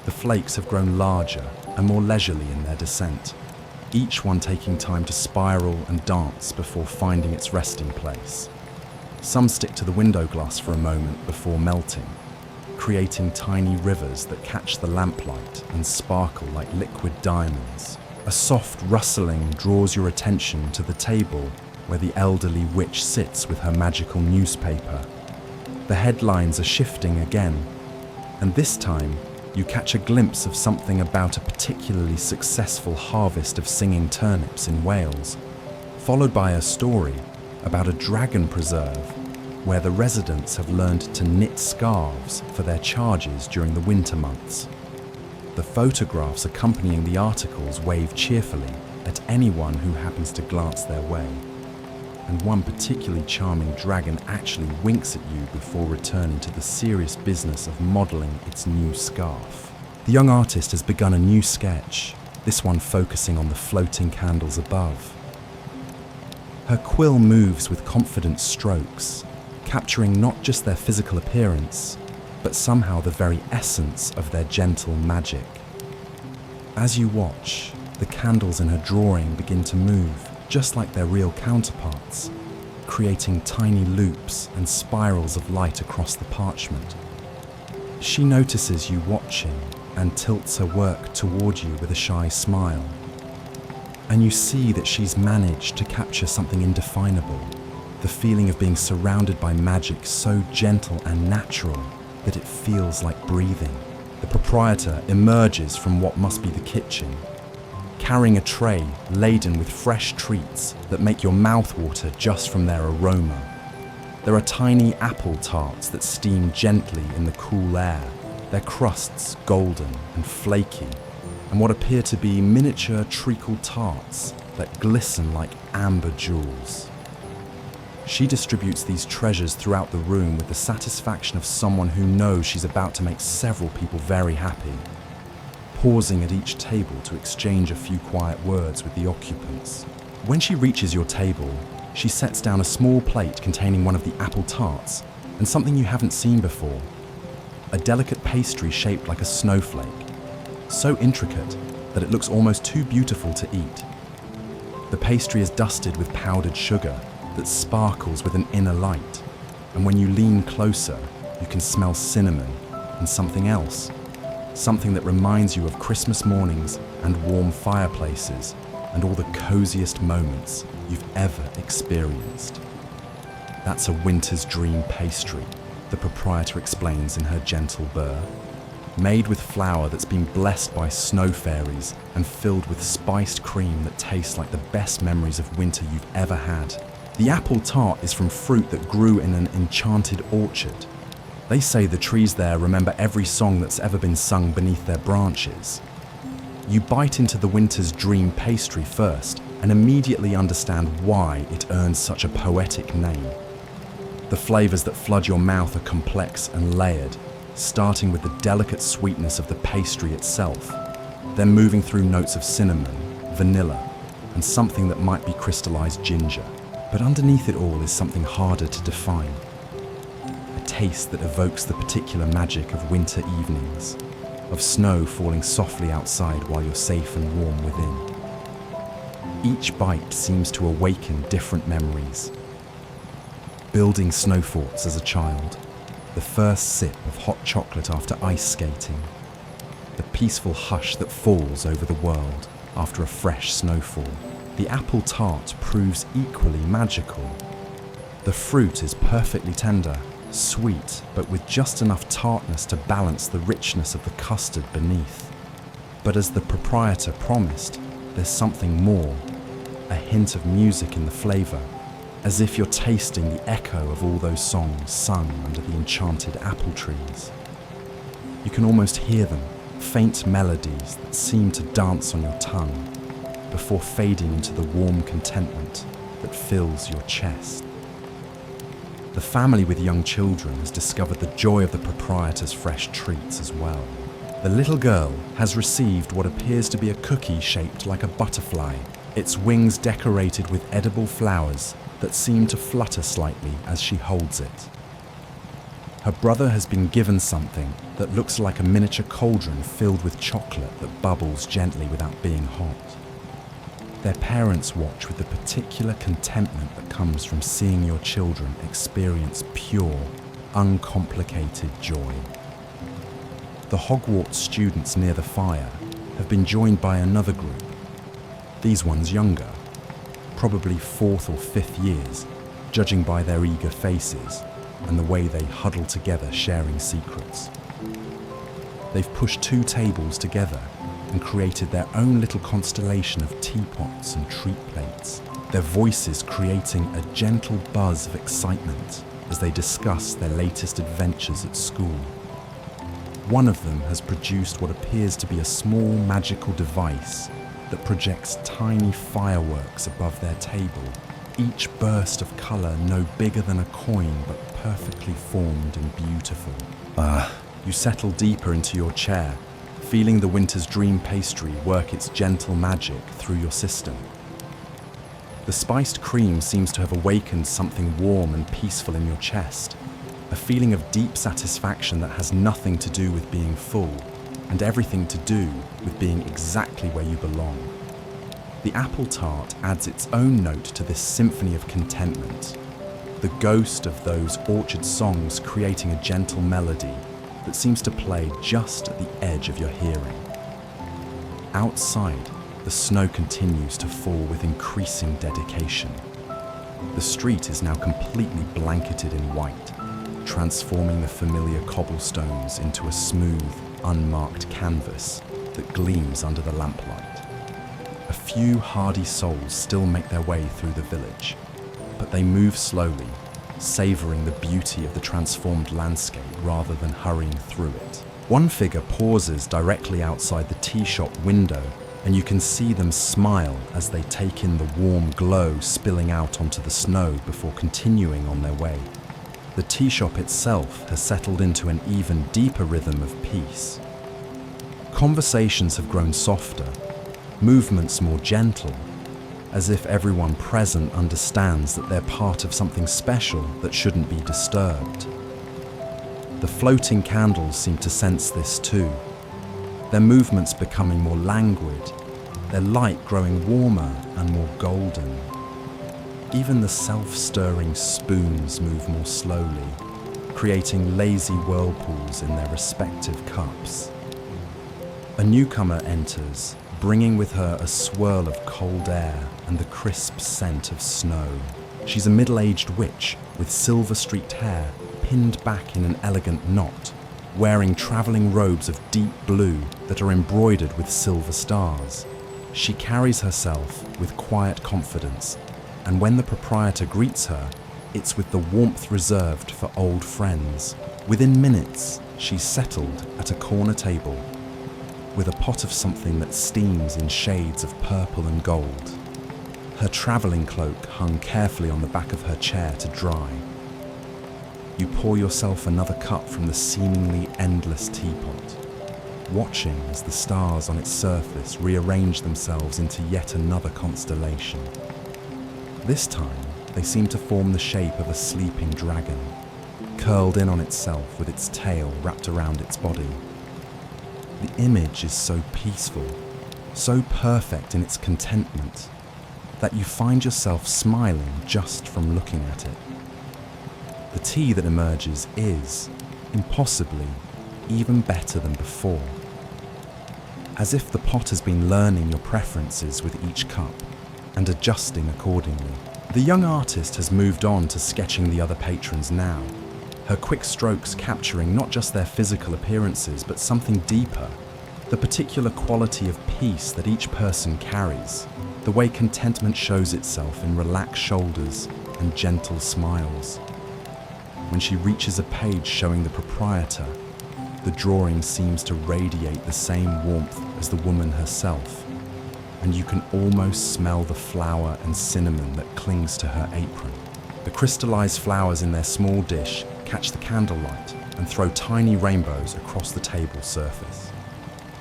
The flakes have grown larger and more leisurely in their descent, each one taking time to spiral and dance before finding its resting place. Some stick to the window glass for a moment before melting, creating tiny rivers that catch the lamplight and sparkle like liquid diamonds. A soft rustling draws your attention to the table where the elderly witch sits with her magical newspaper. The headlines are shifting again, and this time you catch a glimpse of something about a particularly successful harvest of singing turnips in Wales, followed by a story about a dragon preserve where the residents have learned to knit scarves for their charges during the winter months. The photographs accompanying the articles wave cheerfully at anyone who happens to glance their way, and one particularly charming dragon actually winks at you before returning to the serious business of modelling its new scarf. The young artist has begun a new sketch, this one focusing on the floating candles above. Her quill moves with confident strokes, capturing not just their physical appearance, but somehow the very essence of their gentle magic. As you watch, the candles in her drawing begin to move, just like their real counterparts, creating tiny loops and spirals of light across the parchment. She notices you watching and tilts her work toward you with a shy smile. And you see that she's managed to capture something indefinable, the feeling of being surrounded by magic so gentle and natural that it feels like breathing. The proprietor emerges from what must be the kitchen, carrying a tray laden with fresh treats that make your mouth water just from their aroma. There are tiny apple tarts that steam gently in the cool air, their crusts golden and flaky, and what appear to be miniature treacle tarts that glisten like amber jewels. She distributes these treasures throughout the room with the satisfaction of someone who knows she's about to make several people very happy, pausing at each table to exchange a few quiet words with the occupants. When she reaches your table, she sets down a small plate containing one of the apple tarts and something you haven't seen before, a delicate pastry shaped like a snowflake, so intricate that it looks almost too beautiful to eat. The pastry is dusted with powdered sugar that sparkles with an inner light, and when you lean closer, you can smell cinnamon and something else, something that reminds you of Christmas mornings and warm fireplaces and all the coziest moments you've ever experienced. That's a winter's dream pastry, the proprietor explains in her gentle burr, made with flour that's been blessed by snow fairies and filled with spiced cream that tastes like the best memories of winter you've ever had. The apple tart is from fruit that grew in an enchanted orchard. They say the trees there remember every song that's ever been sung beneath their branches. You bite into the winter's dream pastry first and immediately understand why it earns such a poetic name. The flavors that flood your mouth are complex and layered, starting with the delicate sweetness of the pastry itself, then moving through notes of cinnamon, vanilla, and something that might be crystallized ginger. But underneath it all is something harder to define. A taste that evokes the particular magic of winter evenings, of snow falling softly outside while you're safe and warm within. Each bite seems to awaken different memories. Building snow forts as a child, the first sip of hot chocolate after ice skating, the peaceful hush that falls over the world after a fresh snowfall. The apple tart proves equally magical. The fruit is perfectly tender, sweet, but with just enough tartness to balance the richness of the custard beneath. But as the proprietor promised, there's something more, a hint of music in the flavor, as if you're tasting the echo of all those songs sung under the enchanted apple trees. You can almost hear them, faint melodies that seem to dance on your tongue, before fading into the warm contentment that fills your chest. The family with young children has discovered the joy of the proprietor's fresh treats as well. The little girl has received what appears to be a cookie shaped like a butterfly, its wings decorated with edible flowers that seem to flutter slightly as she holds it. Her brother has been given something that looks like a miniature cauldron filled with chocolate that bubbles gently without being hot. Their parents watch with the particular contentment that comes from seeing your children experience pure, uncomplicated joy. The Hogwarts students near the fire have been joined by another group, these ones younger, probably 4th or 5th years, judging by their eager faces and the way they huddle together sharing secrets. They've pushed 2 tables together and created their own little constellation of teapots and treat plates, their voices creating a gentle buzz of excitement as they discuss their latest adventures at school. One of them has produced what appears to be a small magical device that projects tiny fireworks above their table, each burst of colour no bigger than a coin but perfectly formed and beautiful. You settle deeper into your chair, feeling the winter's dream pastry work its gentle magic through your system. The spiced cream seems to have awakened something warm and peaceful in your chest, a feeling of deep satisfaction that has nothing to do with being full, and everything to do with being exactly where you belong. The apple tart adds its own note to this symphony of contentment, the ghost of those orchard songs creating a gentle melody that seems to play just at the edge of your hearing. Outside, the snow continues to fall with increasing dedication. The street is now completely blanketed in white, transforming the familiar cobblestones into a smooth, unmarked canvas that gleams under the lamplight. A few hardy souls still make their way through the village, but they move slowly, savoring the beauty of the transformed landscape rather than hurrying through it. One figure pauses directly outside the tea shop window, and you can see them smile as they take in the warm glow spilling out onto the snow before continuing on their way. The tea shop itself has settled into an even deeper rhythm of peace. Conversations have grown softer, movements more gentle, as if everyone present understands that they're part of something special that shouldn't be disturbed. The floating candles seem to sense this too, their movements becoming more languid, their light growing warmer and more golden. Even the self-stirring spoons move more slowly, creating lazy whirlpools in their respective cups. A newcomer enters, bringing with her a swirl of cold air and the crisp scent of snow. She's a middle-aged witch with silver-streaked hair pinned back in an elegant knot, wearing travelling robes of deep blue that are embroidered with silver stars. She carries herself with quiet confidence, and when the proprietor greets her, it's with the warmth reserved for old friends. Within minutes, she's settled at a corner table, with a pot of something that steams in shades of purple and gold. Her travelling cloak hung carefully on the back of her chair to dry. You pour yourself another cup from the seemingly endless teapot, watching as the stars on its surface rearrange themselves into yet another constellation. This time, they seem to form the shape of a sleeping dragon, curled in on itself with its tail wrapped around its body. The image is so peaceful, so perfect in its contentment, that you find yourself smiling just from looking at it. The tea that emerges is, impossibly, even better than before. As if the pot has been learning your preferences with each cup and adjusting accordingly. The young artist has moved on to sketching the other patrons now, her quick strokes capturing not just their physical appearances but something deeper, the particular quality of peace that each person carries, the way contentment shows itself in relaxed shoulders and gentle smiles. When she reaches a page showing the proprietor, the drawing seems to radiate the same warmth as the woman herself, and you can almost smell the flour and cinnamon that clings to her apron. The crystallized flowers in their small dish catch the candlelight and throw tiny rainbows across the table surface.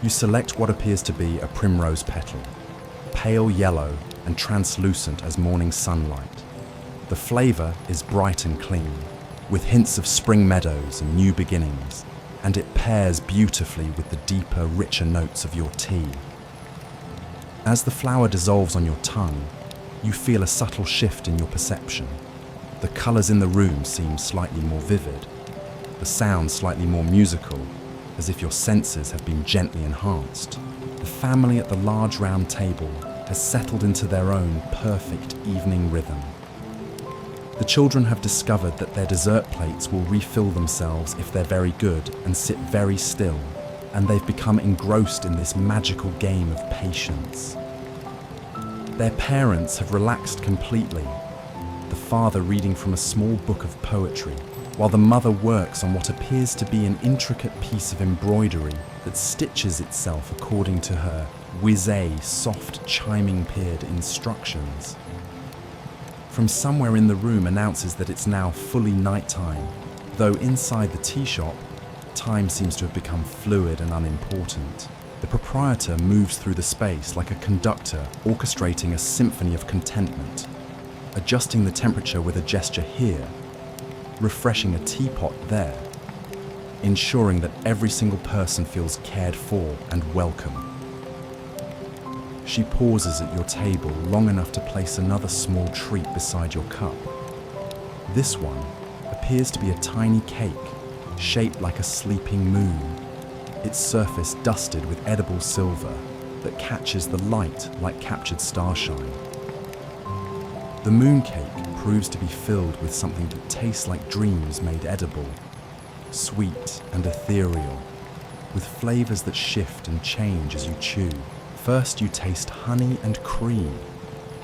You select what appears to be a primrose petal, pale yellow and translucent as morning sunlight. The flavor is bright and clean, with hints of spring meadows and new beginnings, and it pairs beautifully with the deeper, richer notes of your tea. As the flower dissolves on your tongue, you feel a subtle shift in your perception. The colors in the room seem slightly more vivid, the sound slightly more musical, as if your senses have been gently enhanced. The family at the large round table has settled into their own perfect evening rhythm. The children have discovered that their dessert plates will refill themselves if they're very good and sit very still, and they've become engrossed in this magical game of patience. Their parents have relaxed completely, the father reading from a small book of poetry, while the mother works on what appears to be an intricate piece of embroidery that stitches itself according to her whiz-a, soft chiming period instructions. From somewhere in the room announces that it's now fully nighttime, though inside the tea shop, time seems to have become fluid and unimportant. The proprietor moves through the space like a conductor orchestrating a symphony of contentment, adjusting the temperature with a gesture here, refreshing a teapot there, ensuring that every single person feels cared for and welcome. She pauses at your table long enough to place another small treat beside your cup. This one appears to be a tiny cake, shaped like a sleeping moon, its surface dusted with edible silver that catches the light like captured starshine. The mooncake proves to be filled with something that tastes like dreams made edible, sweet and ethereal, with flavors that shift and change as you chew. First you taste honey and cream,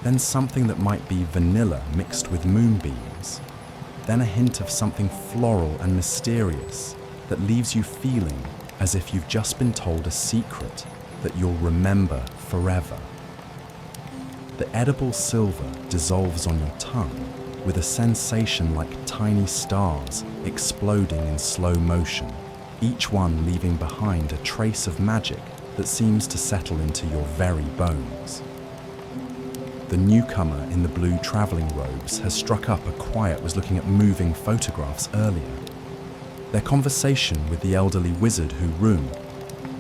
then something that might be vanilla mixed with moonbeams. then a hint of something floral and mysterious that leaves you feeling as if you've just been told a secret that you'll remember forever. The edible silver dissolves on your tongue with a sensation like tiny stars exploding in slow motion, each one leaving behind a trace of magic that seems to settle into your very bones. The newcomer in the blue travelling robes has struck up a quiet was looking at moving photographs earlier. Their conversation with the elderly wizard who room,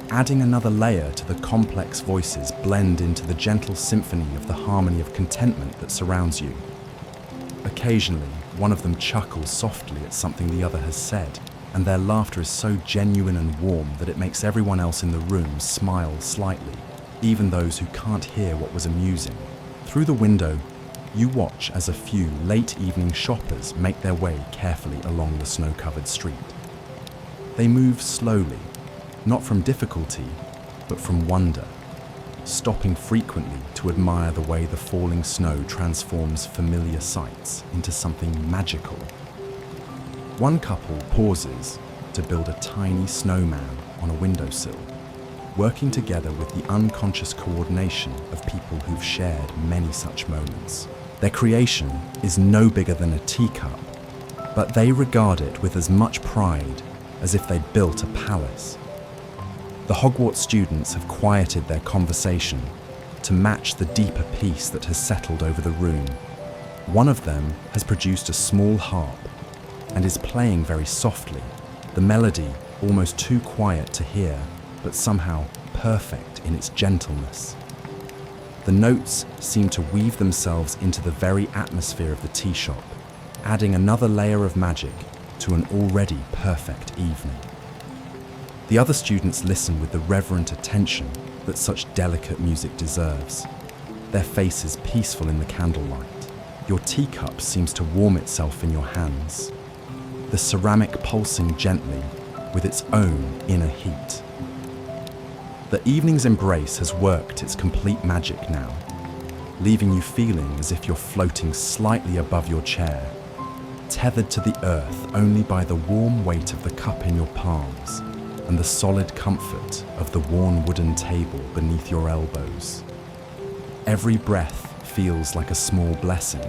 adding another layer to the complex voices blend into the gentle symphony of the harmony of contentment that surrounds you. Occasionally, one of them chuckles softly at something the other has said, and their laughter is so genuine and warm that it makes everyone else in the room smile slightly, even those who can't hear what was amusing. Through the window, you watch as a few late evening shoppers make their way carefully along the snow-covered street. They move slowly, not from difficulty, but from wonder, stopping frequently to admire the way the falling snow transforms familiar sights into something magical. One couple pauses to build a tiny snowman on a windowsill, working together with the unconscious coordination of people who've shared many such moments. Their creation is no bigger than a teacup, but they regard it with as much pride as if they'd built a palace. The Hogwarts students have quieted their conversation to match the deeper peace that has settled over the room. One of them has produced a small harp and is playing very softly, the melody almost too quiet to hear, but somehow perfect in its gentleness. The notes seem to weave themselves into the very atmosphere of the tea shop, adding another layer of magic to an already perfect evening. The other students listen with the reverent attention that such delicate music deserves, their faces peaceful in the candlelight. Your teacup seems to warm itself in your hands, the ceramic pulsing gently with its own inner heat. The evening's embrace has worked its complete magic now, leaving you feeling as if you're floating slightly above your chair, tethered to the earth only by the warm weight of the cup in your palms and the solid comfort of the worn wooden table beneath your elbows. Every breath feels like a small blessing,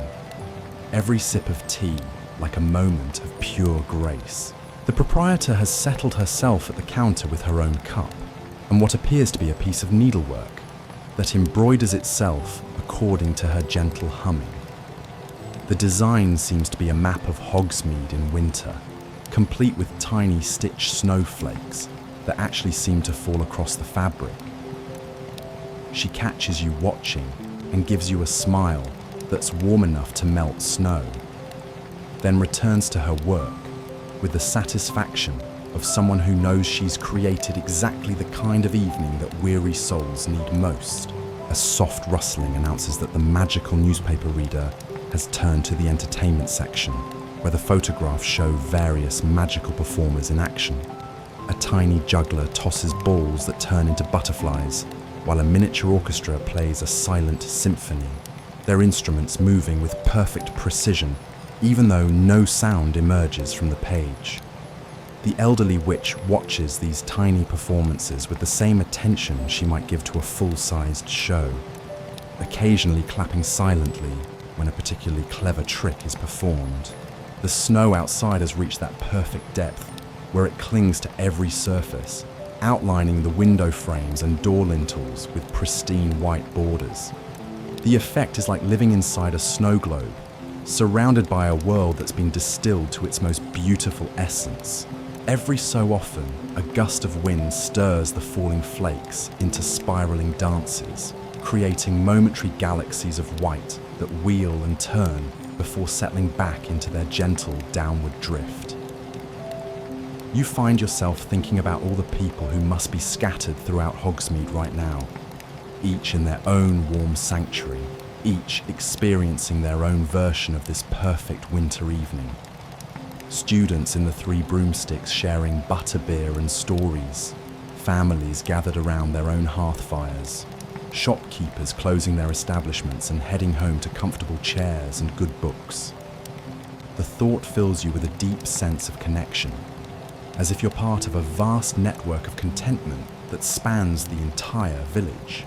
every sip of tea like a moment of pure grace. The proprietor has settled herself at the counter with her own cup and what appears to be a piece of needlework that embroiders itself according to her gentle humming. The design seems to be a map of Hogsmeade in winter, complete with tiny stitched snowflakes that actually seem to fall across the fabric. She catches you watching and gives you a smile that's warm enough to melt snow, then returns to her work with the satisfaction of someone who knows she's created exactly the kind of evening that weary souls need most. A soft rustling announces that the magical newspaper reader has turned to the entertainment section, where the photographs show various magical performers in action. A tiny juggler tosses balls that turn into butterflies, while a miniature orchestra plays a silent symphony, their instruments moving with perfect precision, even though no sound emerges from the page. The elderly witch watches these tiny performances with the same attention she might give to a full-sized show, occasionally clapping silently when a particularly clever trick is performed. The snow outside has reached that perfect depth where it clings to every surface, outlining the window frames and door lintels with pristine white borders. The effect is like living inside a snow globe, surrounded by a world that's been distilled to its most beautiful essence. Every so often, a gust of wind stirs the falling flakes into spiraling dances, creating momentary galaxies of white that wheel and turn before settling back into their gentle downward drift. You find yourself thinking about all the people who must be scattered throughout Hogsmeade right now, each in their own warm sanctuary, each experiencing their own version of this perfect winter evening. Students in the Three Broomsticks sharing butterbeer and stories, families gathered around their own hearth fires, shopkeepers closing their establishments and heading home to comfortable chairs and good books. the thought fills you with a deep sense of connection, as if you're part of a vast network of contentment that spans the entire village.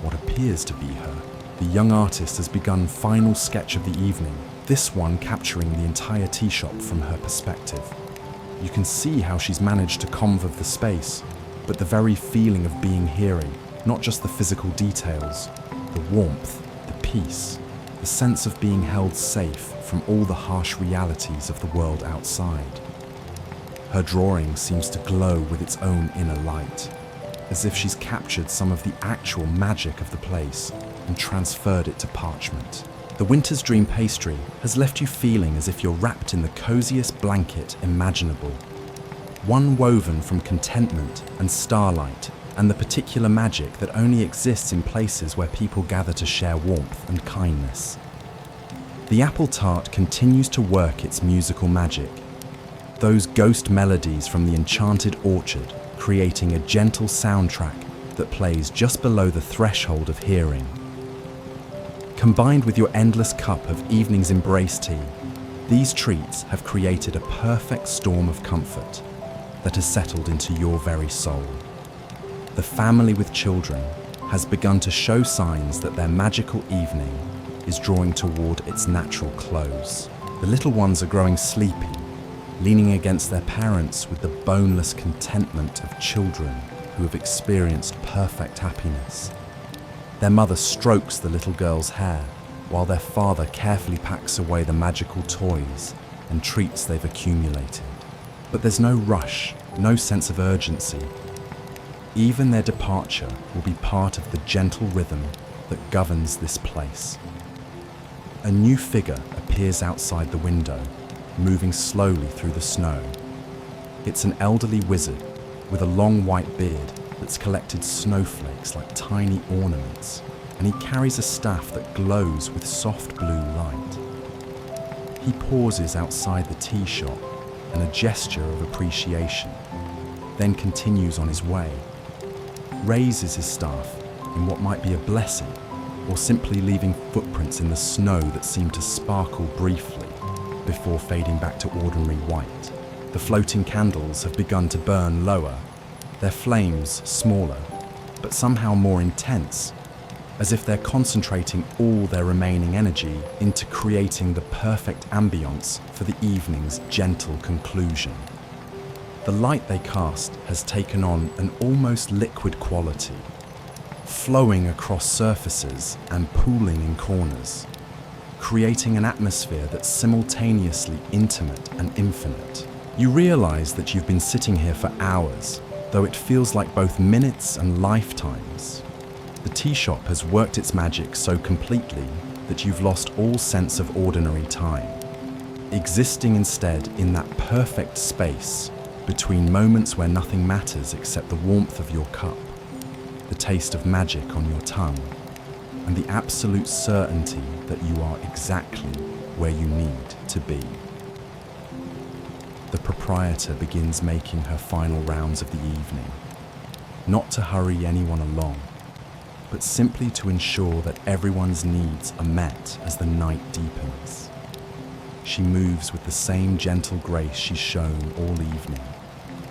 What appears to be her, the young artist has begun final sketch of the evening, this one capturing the entire tea shop from her perspective. You can see how she's managed to convey the space, but the very feeling of being here, not just the physical details, the warmth, the peace, the sense of being held safe from all the harsh realities of the world outside. Her drawing seems to glow with its own inner light, as if she's captured some of the actual magic of the place and transferred it to parchment. The Winter's Dream pastry has left you feeling as if you're wrapped in the coziest blanket imaginable. One woven from contentment and starlight and the particular magic that only exists in places where people gather to share warmth and kindness. The apple tart continues to work its musical magic, those ghost melodies from the enchanted orchard creating a gentle soundtrack that plays just below the threshold of hearing. Combined with your endless cup of evening's embrace tea, these treats have created a perfect storm of comfort that has settled into your very soul. The family with children has begun to show signs that their magical evening is drawing toward its natural close. The little ones are growing sleepy, leaning against their parents with the boneless contentment of children who have experienced perfect happiness. Their mother strokes the little girl's hair, while their father carefully packs away the magical toys and treats they've accumulated. But there's no rush, no sense of urgency. Even their departure will be part of the gentle rhythm that governs this place. A new figure appears outside the window, moving slowly through the snow. It's an elderly wizard with a long white beard that's collected snowflakes like tiny ornaments, and he carries a staff that glows with soft blue light. He pauses outside the tea shop in a gesture of appreciation, then continues on his way, raises his staff in what might be a blessing, or simply leaving footprints in the snow that seem to sparkle briefly before fading back to ordinary white. The floating candles have begun to burn lower, their flames smaller, but somehow more intense, as if they're concentrating all their remaining energy into creating the perfect ambience for the evening's gentle conclusion. The light they cast has taken on an almost liquid quality, flowing across surfaces and pooling in corners, creating an atmosphere that's simultaneously intimate and infinite. You realize that you've been sitting here for hours, though it feels like both minutes and lifetimes. The tea shop has worked its magic so completely that you've lost all sense of ordinary time, existing instead in that perfect space between moments where nothing matters except the warmth of your cup, the taste of magic on your tongue, and the absolute certainty that you are exactly where you need to be. The proprietor begins making her final rounds of the evening, not to hurry anyone along, but simply to ensure that everyone's needs are met as the night deepens. She moves with the same gentle grace she's shown all evening,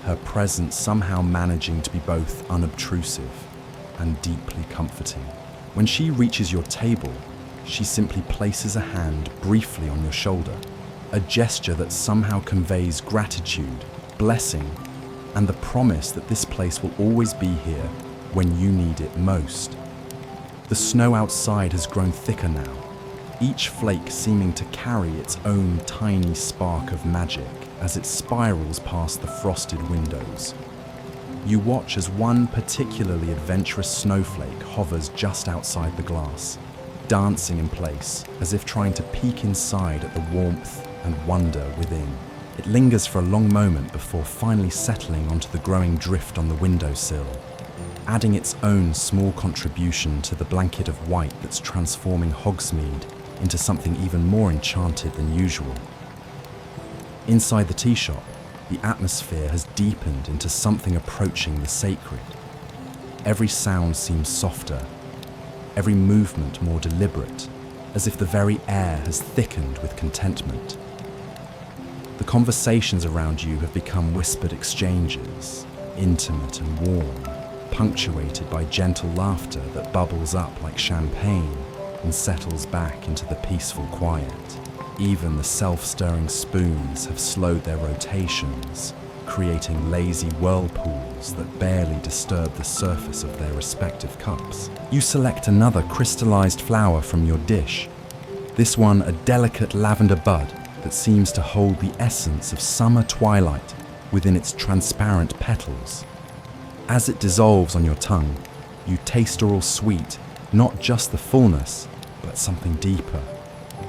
her presence somehow managing to be both unobtrusive and deeply comforting. When she reaches your table, she simply places a hand briefly on your shoulder, a gesture that somehow conveys gratitude, blessing, and the promise that this place will always be here when you need it most. The snow outside has grown thicker now, each flake seeming to carry its own tiny spark of magic as it spirals past the frosted windows. You watch as one particularly adventurous snowflake hovers just outside the glass, dancing in place as if trying to peek inside at the warmth and wonder within. It lingers for a long moment before finally settling onto the growing drift on the windowsill, adding its own small contribution to the blanket of white that's transforming Hogsmeade into something even more enchanted than usual. Inside the tea shop, the atmosphere has deepened into something approaching the sacred. Every sound seems softer, every movement more deliberate, as if the very air has thickened with contentment. conversations around you have become whispered exchanges, intimate and warm, punctuated by gentle laughter that bubbles up like champagne and settles back into the peaceful quiet. Even the self-stirring spoons have slowed their rotations, creating lazy whirlpools that barely disturb the surface of their respective cups. You select another crystallized flower from your dish, this one a delicate lavender bud that seems to hold the essence of summer twilight within its transparent petals. As it dissolves on your tongue, you taste oral sweet, not just the fullness, but something deeper.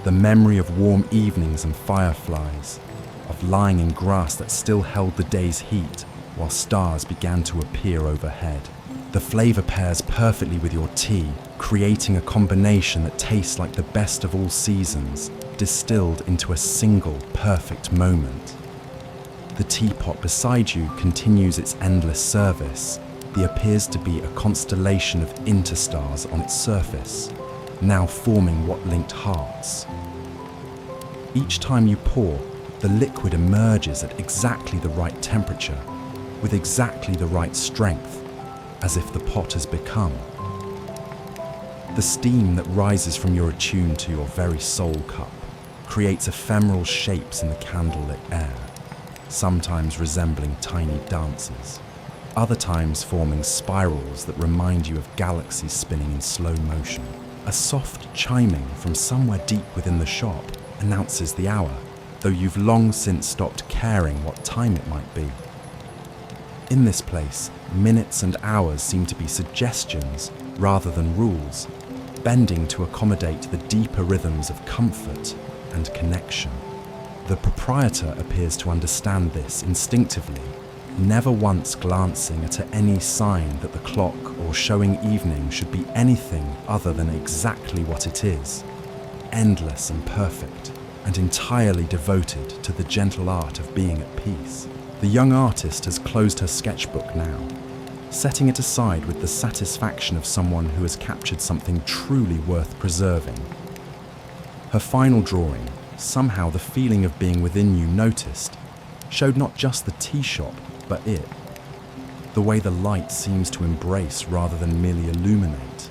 The memory of warm evenings and fireflies, of lying in grass that still held the day's heat while stars began to appear overhead. The flavor pairs perfectly with your tea, creating a combination that tastes like the best of all seasons, distilled into a single perfect moment. The teapot beside you continues its endless service. There appears to be a constellation of interstars on its surface, now forming what linked hearts. Each time you pour, the liquid emerges at exactly the right temperature, with exactly the right strength, as if the pot has become. The steam that rises from your attune to your very soul cup creates ephemeral shapes in the candlelit air, sometimes resembling tiny dances, other times forming spirals that remind you of galaxies spinning in slow motion. A soft chiming from somewhere deep within the shop announces the hour, though you've long since stopped caring what time it might be. In this place, minutes and hours seem to be suggestions rather than rules, bending to accommodate the deeper rhythms of comfort and connection. The proprietor appears to understand this instinctively, never once glancing at any sign that the clock or showing evening should be anything other than exactly what it is, endless and perfect, and entirely devoted to the gentle art of being at peace. The young artist has closed her sketchbook now, setting it aside with the satisfaction of someone who has captured something truly worth preserving. Her final drawing, somehow the feeling of being within you noticed, showed not just the tea shop, but it. The way the light seems to embrace rather than merely illuminate.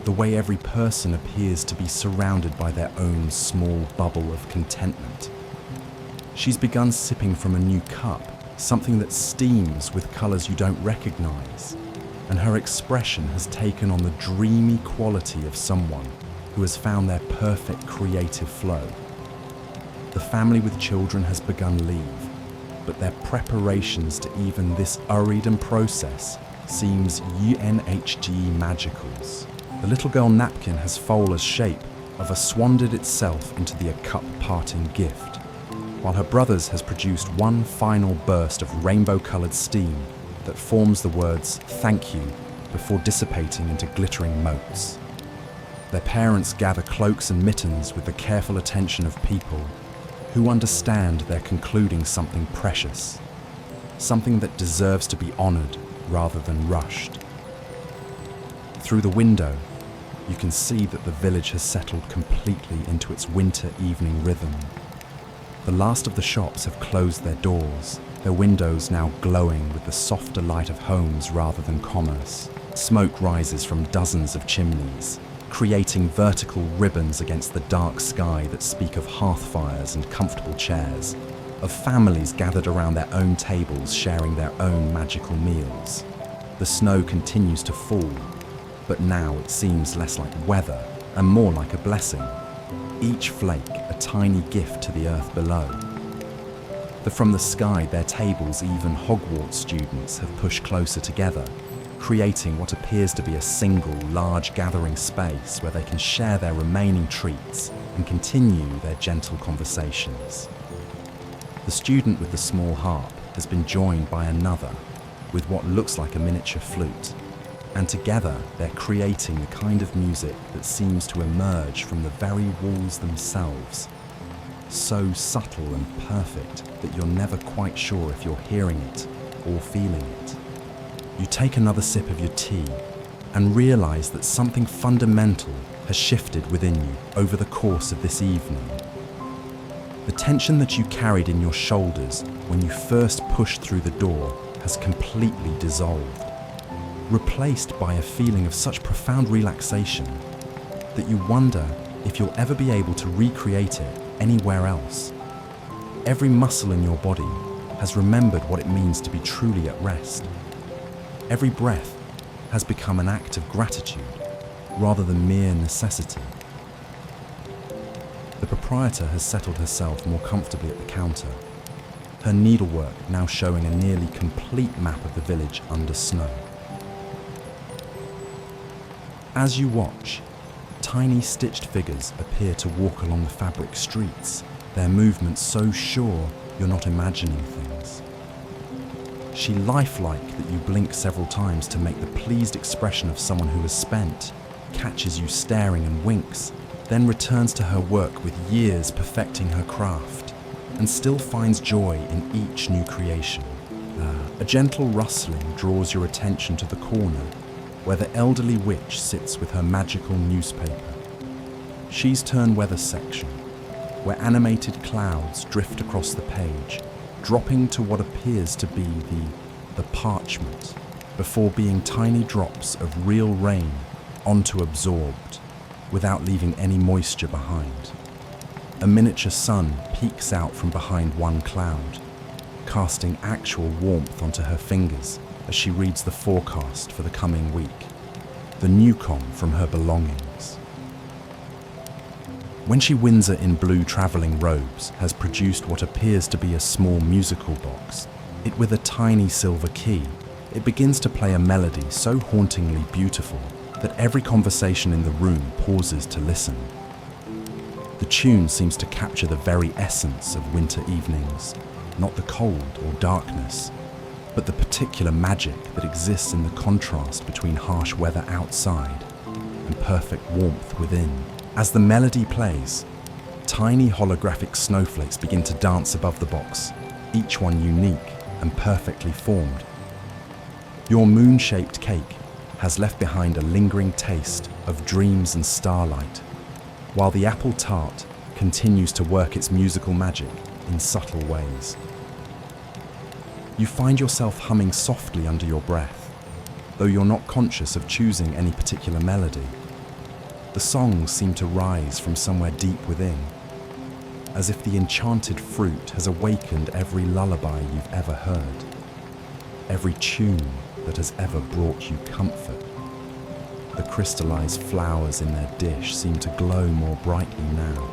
The way every person appears to be surrounded by their own small bubble of contentment. She's begun sipping from a new cup, something that steams with colours you don't recognise, and her expression has taken on the dreamy quality of someone who has found their perfect creative flow. The family with children has begun leave, but their preparations to even this hurried process seems UNHG magicals. The little girl napkin has Fowler's shape of a swandered itself into the cup parting gift, while her brother's has produced one final burst of rainbow-coloured steam that forms the words "thank you" before dissipating into glittering motes. Their parents gather cloaks and mittens with the careful attention of people who understand they're concluding something precious, something that deserves to be honoured rather than rushed. Through the window, you can see that the village has settled completely into its winter evening rhythm. The last of the shops have closed their doors, their windows now glowing with the softer light of homes rather than commerce. Smoke rises from dozens of chimneys, creating vertical ribbons against the dark sky that speak of hearth fires and comfortable chairs, of families gathered around their own tables sharing their own magical meals. The snow continues to fall, but now it seems less like weather and more like a blessing, each flake a tiny gift to the earth below. From the sky, their tables, even Hogwarts students, have pushed closer together, creating what appears to be a single, large gathering space where they can share their remaining treats and continue their gentle conversations. The student with the small harp has been joined by another with what looks like a miniature flute, and together they're creating the kind of music that seems to emerge from the very walls themselves, so subtle and perfect that you're never quite sure if you're hearing it or feeling it. You take another sip of your tea and realise that something fundamental has shifted within you over the course of this evening. The tension that you carried in your shoulders when you first pushed through the door has completely dissolved, replaced by a feeling of such profound relaxation that you wonder if you'll ever be able to recreate it anywhere else. Every muscle in your body has remembered what it means to be truly at rest. Every breath has become an act of gratitude rather than mere necessity. The proprietor has settled herself more comfortably at the counter, her needlework now showing a nearly complete map of the village under snow. As you watch, tiny stitched figures appear to walk along the fabric streets, their movements so sure you're not imagining things. She lifelike that you blink several times to make the pleased expression of someone who has spent, catches you staring and winks, then returns to her work with years perfecting her craft, and still finds joy in each new creation. A gentle rustling draws your attention to the corner where the elderly witch sits with her magical newspaper. She's turned weather section, where animated clouds drift across the page, dropping to what appears to be the parchment, before being tiny drops of real rain onto absorbed, without leaving any moisture behind. A miniature sun peeks out from behind one cloud, casting actual warmth onto her fingers as she reads the forecast for the coming week, the newcom from her belongings. When she Windsor in blue travelling robes has produced what appears to be a small musical box, it with a tiny silver key, it begins to play a melody so hauntingly beautiful that every conversation in the room pauses to listen. The tune seems to capture the very essence of winter evenings, not the cold or darkness, but the particular magic that exists in the contrast between harsh weather outside and perfect warmth within. As the melody plays, tiny holographic snowflakes begin to dance above the box, each one unique and perfectly formed. Your moon-shaped cake has left behind a lingering taste of dreams and starlight, while the apple tart continues to work its musical magic in subtle ways. You find yourself humming softly under your breath, though you're not conscious of choosing any particular melody. The songs seem to rise from somewhere deep within, as if the enchanted fruit has awakened every lullaby you've ever heard, every tune that has ever brought you comfort. The crystallized flowers in their dish seem to glow more brightly now,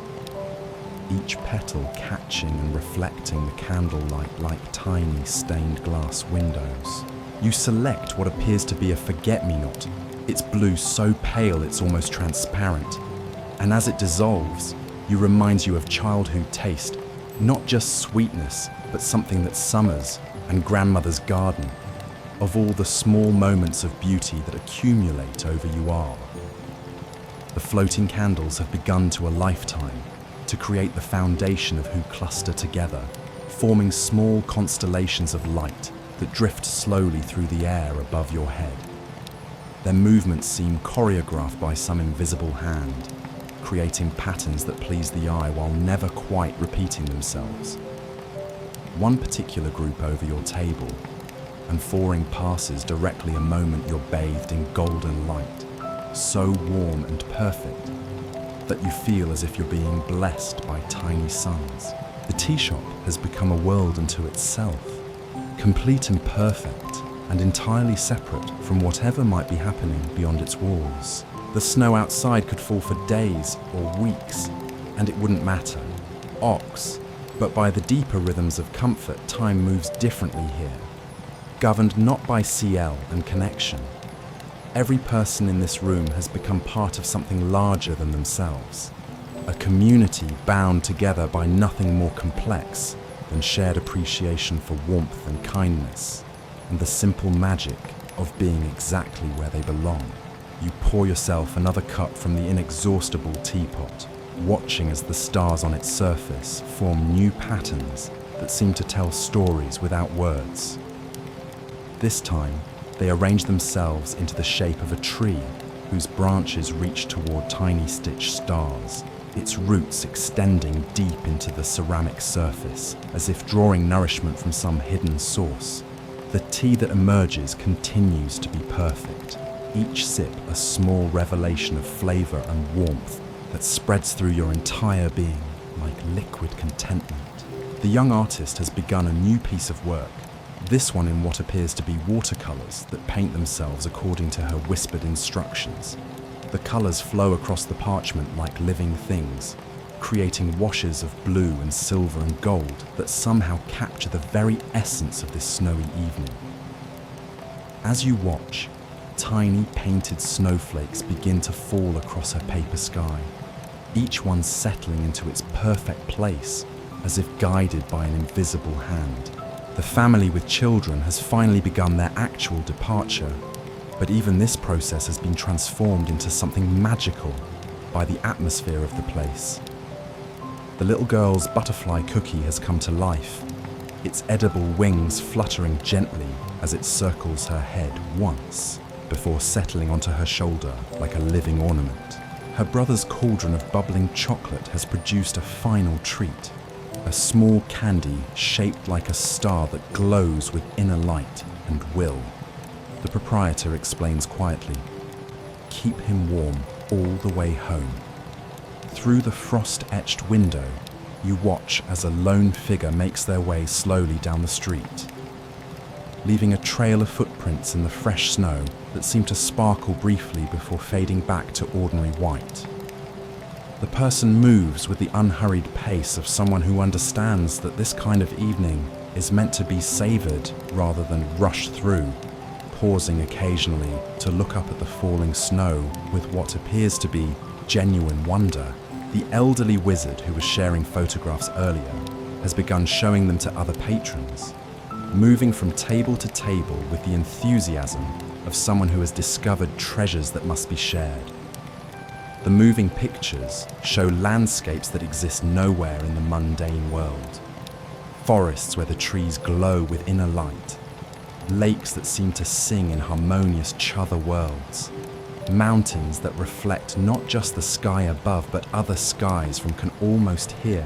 each petal catching and reflecting the candlelight like tiny stained glass windows. You select what appears to be a forget-me-not, its blue so pale it's almost transparent, and as it dissolves, you reminds you of childhood taste, not just sweetness, but something that summers and grandmother's garden, of all the small moments of beauty that accumulate over you all. The floating candles have begun to a lifetime to create the foundation of who cluster together, forming small constellations of light that drift slowly through the air above your head. Their movements seem choreographed by some invisible hand, creating patterns that please the eye while never quite repeating themselves. One particular group over your table, and foring passes directly a moment you're bathed in golden light, so warm and perfect that you feel as if you're being blessed by tiny suns. The tea shop has become a world unto itself, complete and perfect, and entirely separate from whatever might be happening beyond its walls. The snow outside could fall for days or weeks, and it wouldn't matter. Ox, but by the deeper rhythms of comfort, time moves differently here, governed not by CL and connection. Every person in this room has become part of something larger than themselves, a community bound together by nothing more complex than shared appreciation for warmth and kindness, and the simple magic of being exactly where they belong. You pour yourself another cup from the inexhaustible teapot, watching as the stars on its surface form new patterns that seem to tell stories without words. This time, they arrange themselves into the shape of a tree whose branches reach toward tiny stitched stars, its roots extending deep into the ceramic surface, as if drawing nourishment from some hidden source. The tea that emerges continues to be perfect, each sip a small revelation of flavor and warmth that spreads through your entire being like liquid contentment. The young artist has begun a new piece of work, this one in what appears to be watercolors that paint themselves according to her whispered instructions. The colors flow across the parchment like living things, creating washes of blue and silver and gold that somehow capture the very essence of this snowy evening. As you watch, tiny painted snowflakes begin to fall across her paper sky, each one settling into its perfect place as if guided by an invisible hand. The family with children has finally begun their actual departure, but even this process has been transformed into something magical by the atmosphere of the place. The little girl's butterfly cookie has come to life, its edible wings fluttering gently as it circles her head once, before settling onto her shoulder like a living ornament. Her brother's cauldron of bubbling chocolate has produced a final treat, a small candy shaped like a star that glows with inner light and will. The proprietor explains quietly, "Keep him warm all the way home." Through the frost-etched window, you watch as a lone figure makes their way slowly down the street, leaving a trail of footprints in the fresh snow that seem to sparkle briefly before fading back to ordinary white. The person moves with the unhurried pace of someone who understands that this kind of evening is meant to be savoured rather than rushed through, pausing occasionally to look up at the falling snow with what appears to be genuine wonder. The elderly wizard who was sharing photographs earlier has begun showing them to other patrons, moving from table to table with the enthusiasm of someone who has discovered treasures that must be shared. The moving pictures show landscapes that exist nowhere in the mundane world. Forests where the trees glow with inner light, lakes that seem to sing in harmonious chother worlds, mountains that reflect not just the sky above but other skies from can almost hear,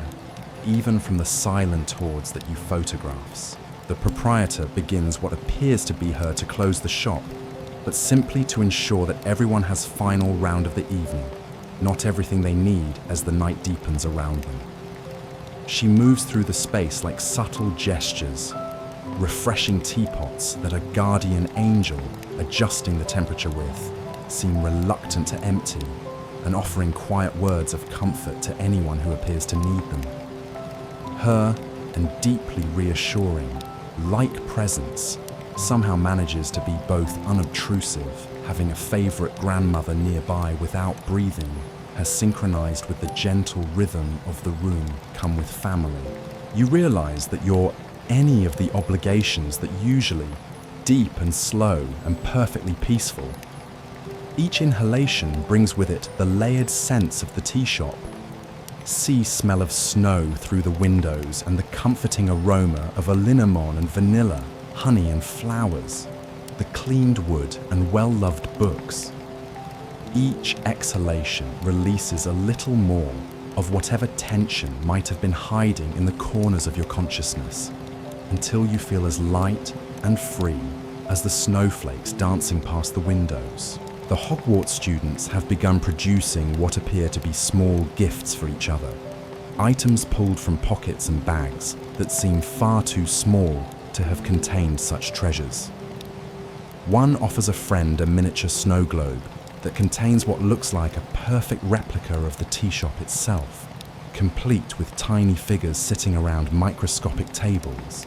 even from the silent hordes that you photographs. The proprietor begins what appears to be her to close the shop, but simply to ensure that everyone has final round of the evening, not everything they need as the night deepens around them. She moves through the space like subtle gestures, refreshing teapots that a guardian angel, adjusting the temperature with, seem reluctant to empty, and offering quiet words of comfort to anyone who appears to need them. Her, and deeply reassuring, like presence, somehow manages to be both unobtrusive, having a favourite grandmother nearby without breathing, has synchronized with the gentle rhythm of the room come with family. You realize that you're any of the obligations that usually, deep and slow and perfectly peaceful. Each inhalation brings with it the layered sense of the tea shop, sea smell of snow through the windows and the comforting aroma of a cinnamon and vanilla, honey and flowers, the cleaned wood and well-loved books. Each exhalation releases a little more of whatever tension might have been hiding in the corners of your consciousness, until you feel as light and free as the snowflakes dancing past the windows. The Hogwarts students have begun producing what appear to be small gifts for each other, items pulled from pockets and bags that seem far too small to have contained such treasures. One offers a friend a miniature snow globe that contains what looks like a perfect replica of the tea shop itself, complete with tiny figures sitting around microscopic tables.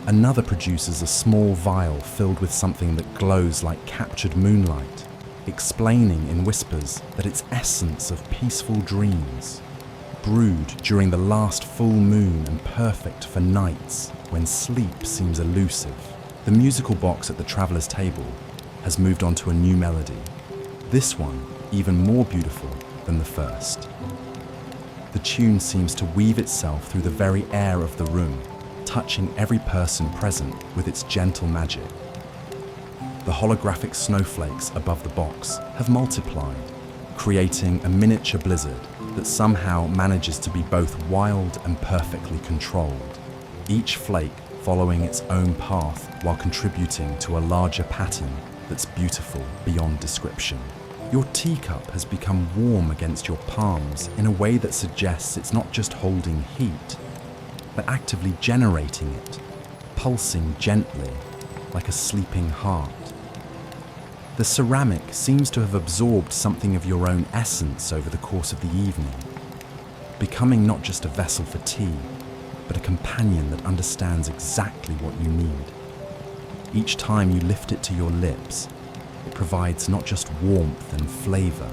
Another produces a small vial filled with something that glows like captured moonlight, explaining in whispers that its essence of peaceful dreams, brewed during the last full moon and perfect for nights when sleep seems elusive. The musical box at the traveller's table has moved on to a new melody, this one even more beautiful than the first. The tune seems to weave itself through the very air of the room, touching every person present with its gentle magic. The holographic snowflakes above the box have multiplied, creating a miniature blizzard that somehow manages to be both wild and perfectly controlled, each flake following its own path while contributing to a larger pattern that's beautiful beyond description. Your teacup has become warm against your palms in a way that suggests it's not just holding heat, but actively generating it, pulsing gently like a sleeping heart. The ceramic seems to have absorbed something of your own essence over the course of the evening, becoming not just a vessel for tea, but a companion that understands exactly what you need. Each time you lift it to your lips, it provides not just warmth and flavor,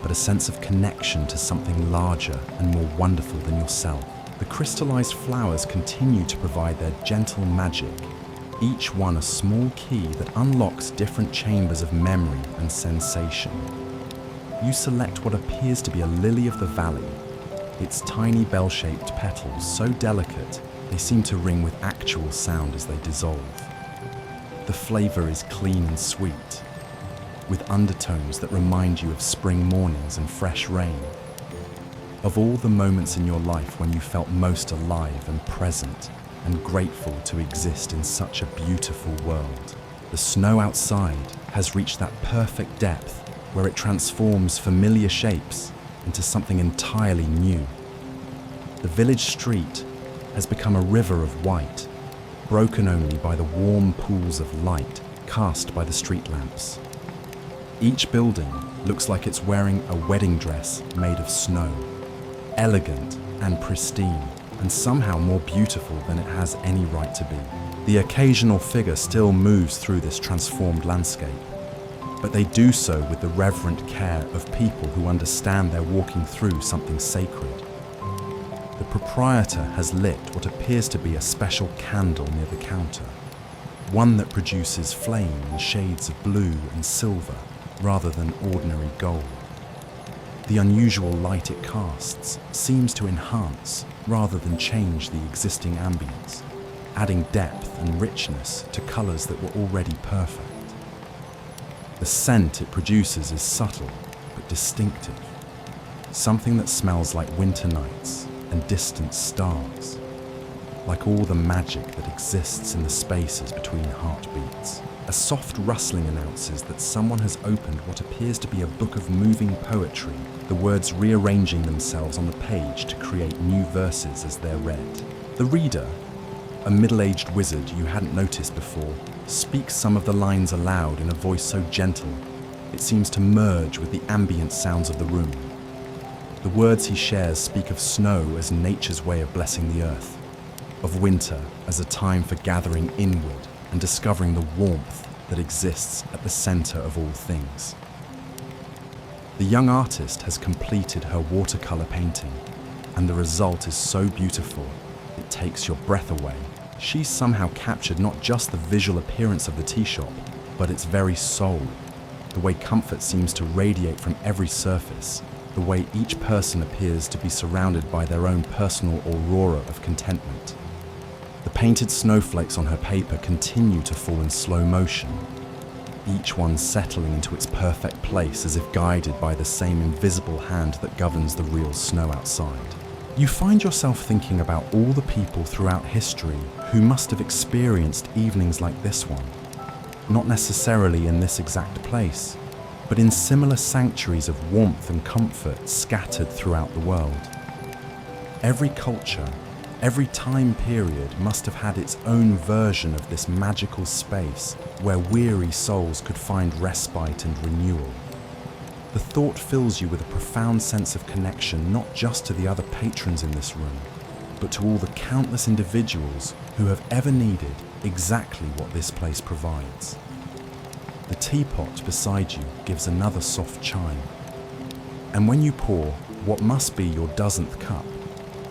but a sense of connection to something larger and more wonderful than yourself. The crystallized flowers continue to provide their gentle magic, each one a small key that unlocks different chambers of memory and sensation. You select what appears to be a lily of the valley, its tiny bell-shaped petals so delicate they seem to ring with actual sound as they dissolve. The flavor is clean and sweet, with undertones that remind you of spring mornings and fresh rain. Of all the moments in your life when you felt most alive and present and grateful to exist in such a beautiful world, the snow outside has reached that perfect depth where it transforms familiar shapes into something entirely new. The village street has become a river of white, broken only by the warm pools of light cast by the street lamps. Each building looks like it's wearing a wedding dress made of snow, elegant and pristine, and somehow more beautiful than it has any right to be. The occasional figure still moves through this transformed landscape, but they do so with the reverent care of people who understand they're walking through something sacred. The proprietor has lit what appears to be a special candle near the counter, one that produces flame in shades of blue and silver rather than ordinary gold. The unusual light it casts seems to enhance rather than change the existing ambience, adding depth and richness to colours that were already perfect. The scent it produces is subtle but distinctive, something that smells like winter nights and distant stars, like all the magic that exists in the spaces between heartbeats. A soft rustling announces that someone has opened what appears to be a book of moving poetry, the words rearranging themselves on the page to create new verses as they're read. The reader, a middle-aged wizard you hadn't noticed before, speaks some of the lines aloud in a voice so gentle it seems to merge with the ambient sounds of the room. The words he shares speak of snow as nature's way of blessing the earth, of winter as a time for gathering inward and discovering the warmth that exists at the center of all things. The young artist has completed her watercolor painting, and the result is so beautiful it takes your breath away. She's somehow captured not just the visual appearance of the tea shop, but its very soul, the way comfort seems to radiate from every surface, the way each person appears to be surrounded by their own personal aurora of contentment. The painted snowflakes on her paper continue to fall in slow motion, each one settling into its perfect place as if guided by the same invisible hand that governs the real snow outside. You find yourself thinking about all the people throughout history who must have experienced evenings like this one, not necessarily in this exact place, but in similar sanctuaries of warmth and comfort scattered throughout the world. Every culture, every time period must have had its own version of this magical space where weary souls could find respite and renewal. The thought fills you with a profound sense of connection not just to the other patrons in this room, but to all the countless individuals who have ever needed exactly what this place provides. The teapot beside you gives another soft chime, and when you pour what must be your dozenth cup,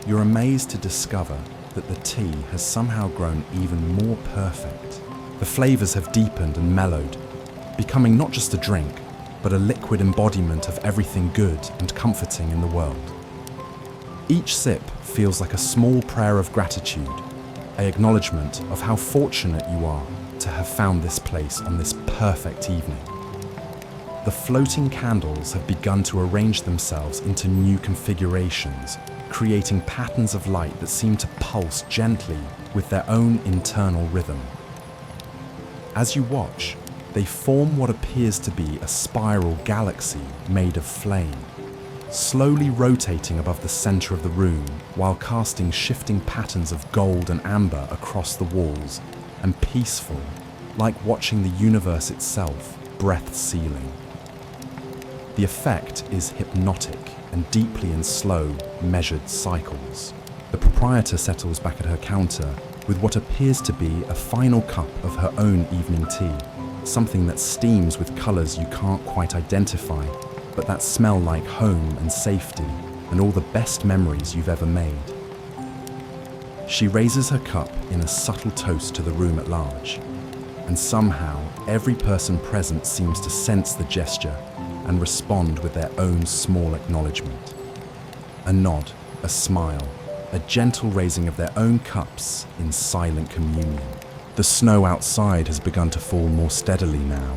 you're amazed to discover that the tea has somehow grown even more perfect. The flavors have deepened and mellowed, becoming not just a drink, but a liquid embodiment of everything good and comforting in the world. Each sip feels like a small prayer of gratitude, an acknowledgement of how fortunate you are to have found this place on this perfect evening. The floating candles have begun to arrange themselves into new configurations, creating patterns of light that seem to pulse gently with their own internal rhythm. As you watch, they form what appears to be a spiral galaxy made of flame, slowly rotating above the center of the room while casting shifting patterns of gold and amber across the walls, and peaceful, like watching the universe itself, breath-sealing. The effect is hypnotic and deeply in slow, measured cycles. The proprietor settles back at her counter with what appears to be a final cup of her own evening tea, something that steams with colours you can't quite identify, but that smell like home and safety and all the best memories you've ever made. She raises her cup in a subtle toast to the room at large, and somehow every person present seems to sense the gesture and respond with their own small acknowledgement. A nod, a smile, a gentle raising of their own cups in silent communion. The snow outside has begun to fall more steadily now,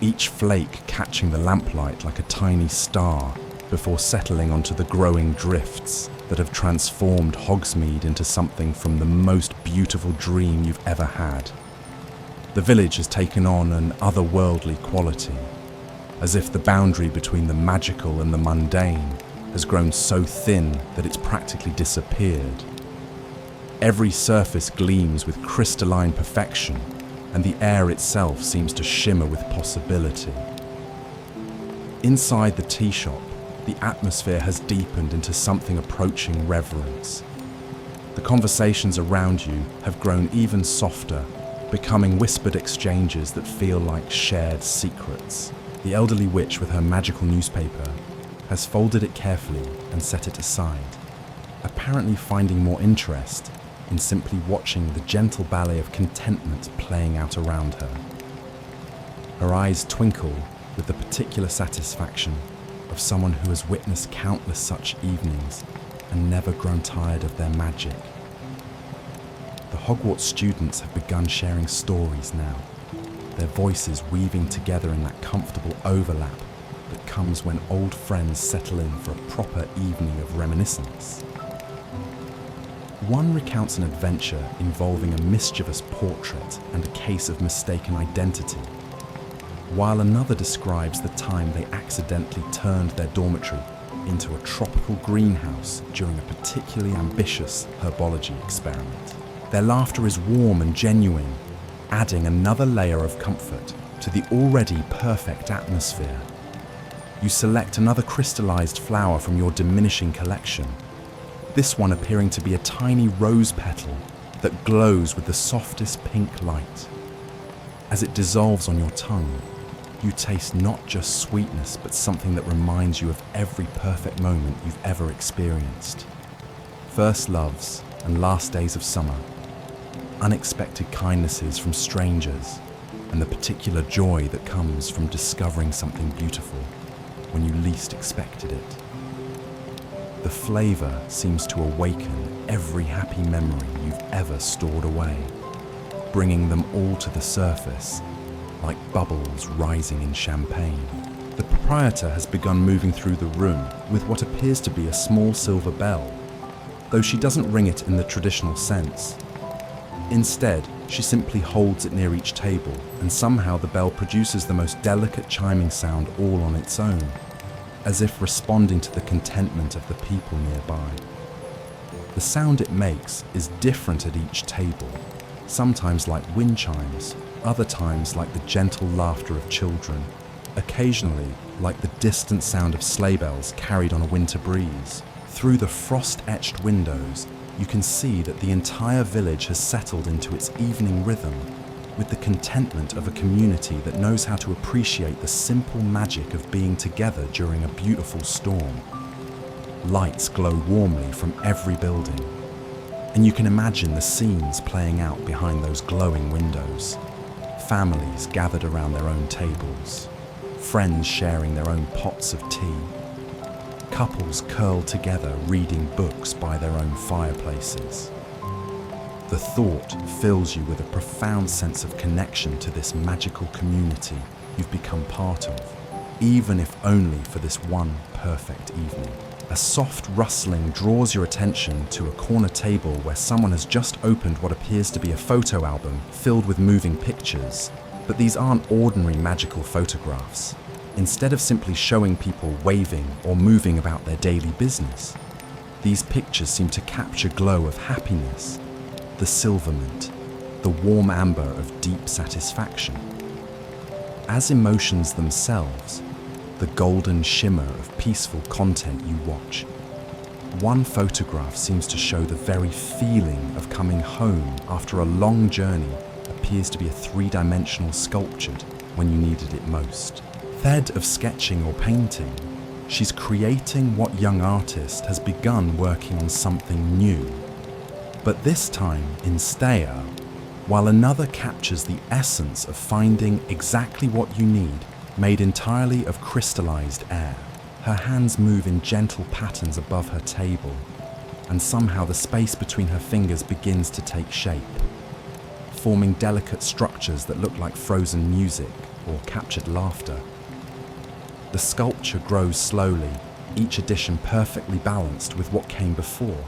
each flake catching the lamplight like a tiny star before settling onto the growing drifts that have transformed Hogsmeade into something from the most beautiful dream you've ever had. The village has taken on an otherworldly quality, as if the boundary between the magical and the mundane has grown so thin that it's practically disappeared. Every surface gleams with crystalline perfection, and the air itself seems to shimmer with possibility. Inside the tea shop, the atmosphere has deepened into something approaching reverence. The conversations around you have grown even softer, becoming whispered exchanges that feel like shared secrets. The elderly witch with her magical newspaper has folded it carefully and set it aside, apparently finding more interest in simply watching the gentle ballet of contentment playing out around her. Her eyes twinkle with the particular satisfaction of someone who has witnessed countless such evenings and never grown tired of their magic. The Hogwarts students have begun sharing stories now, their voices weaving together in that comfortable overlap that comes when old friends settle in for a proper evening of reminiscence. One recounts an adventure involving a mischievous portrait and a case of mistaken identity, while another describes the time they accidentally turned their dormitory into a tropical greenhouse during a particularly ambitious herbology experiment. Their laughter is warm and genuine, adding another layer of comfort to the already perfect atmosphere. You select another crystallized flower from your diminishing collection, this one appearing to be a tiny rose petal that glows with the softest pink light. As it dissolves on your tongue, you taste not just sweetness, but something that reminds you of every perfect moment you've ever experienced. First loves and last days of summer, unexpected kindnesses from strangers, and the particular joy that comes from discovering something beautiful when you least expected it. The flavor seems to awaken every happy memory you've ever stored away, bringing them all to the surface like bubbles rising in champagne. The proprietor has begun moving through the room with what appears to be a small silver bell, though she doesn't ring it in the traditional sense. Instead, she simply holds it near each table, and somehow the bell produces the most delicate chiming sound all on its own, as if responding to the contentment of the people nearby. The sound it makes is different at each table, sometimes like wind chimes, other times like the gentle laughter of children, occasionally like the distant sound of sleigh bells carried on a winter breeze. Through the frost-etched windows, you can see that the entire village has settled into its evening rhythm, with the contentment of a community that knows how to appreciate the simple magic of being together during a beautiful storm. Lights glow warmly from every building, and you can imagine the scenes playing out behind those glowing windows. Families gathered around their own tables, friends sharing their own pots of tea, couples curled together reading books by their own fireplaces. The thought fills you with a profound sense of connection to this magical community you've become part of. even if only for this one perfect evening. A soft rustling draws your attention to a corner table where someone has just opened what appears to be a photo album filled with moving pictures. But these aren't ordinary magical photographs. Instead of simply showing people waving or moving about their daily business, these pictures seem to capture glow of happiness, the silverment, the warm amber of deep satisfaction. As emotions themselves, the golden shimmer of peaceful content you watch. One photograph seems to show the very feeling of coming home after a long journey appears to be a three-dimensional sculptured when you needed it most. Instead of sketching or painting, she's creating what young artist has begun working on something new. But this time in Staya, while another captures the essence of finding exactly what you need, made entirely of crystallized air. Her hands move in gentle patterns above her table, and somehow the space between her fingers begins to take shape, forming delicate structures that look like frozen music or captured laughter. The sculpture grows slowly, each edition perfectly balanced with what came before,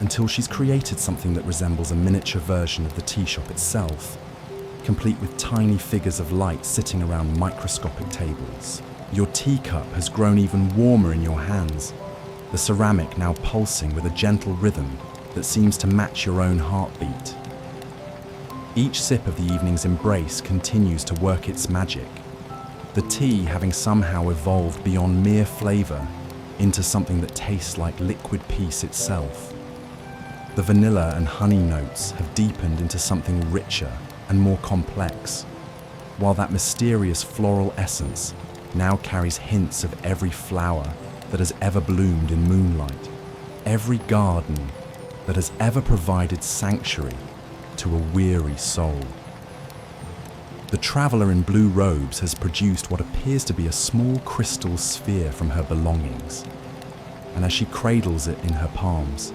until she's created something that resembles a miniature version of the tea shop itself, complete with tiny figures of light sitting around microscopic tables. Your teacup has grown even warmer in your hands, the ceramic now pulsing with a gentle rhythm that seems to match your own heartbeat. Each sip of the evening's embrace continues to work its magic, the tea having somehow evolved beyond mere flavor into something that tastes like liquid peace itself. The vanilla and honey notes have deepened into something richer and more complex, while that mysterious floral essence now carries hints of every flower that has ever bloomed in moonlight, every garden that has ever provided sanctuary to a weary soul. The traveller in blue robes has produced what appears to be a small crystal sphere from her belongings, and as she cradles it in her palms,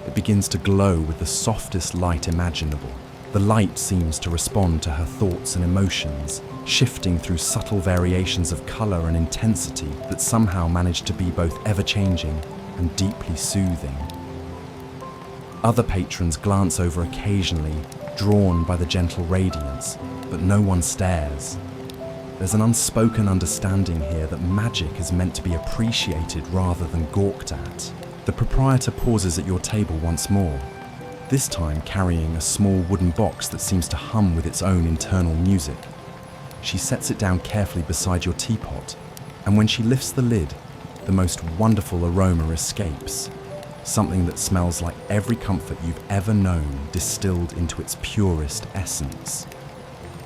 it begins to glow with the softest light imaginable. The light seems to respond to her thoughts and emotions, shifting through subtle variations of colour and intensity that somehow manage to be both ever-changing and deeply soothing. Other patrons glance over occasionally, drawn by the gentle radiance, but no one stares. There's an unspoken understanding here that magic is meant to be appreciated rather than gawked at. The proprietor pauses at your table once more, this time carrying a small wooden box that seems to hum with its own internal music. She sets it down carefully beside your teapot, and when she lifts the lid, the most wonderful aroma escapes, something that smells like every comfort you've ever known distilled into its purest essence.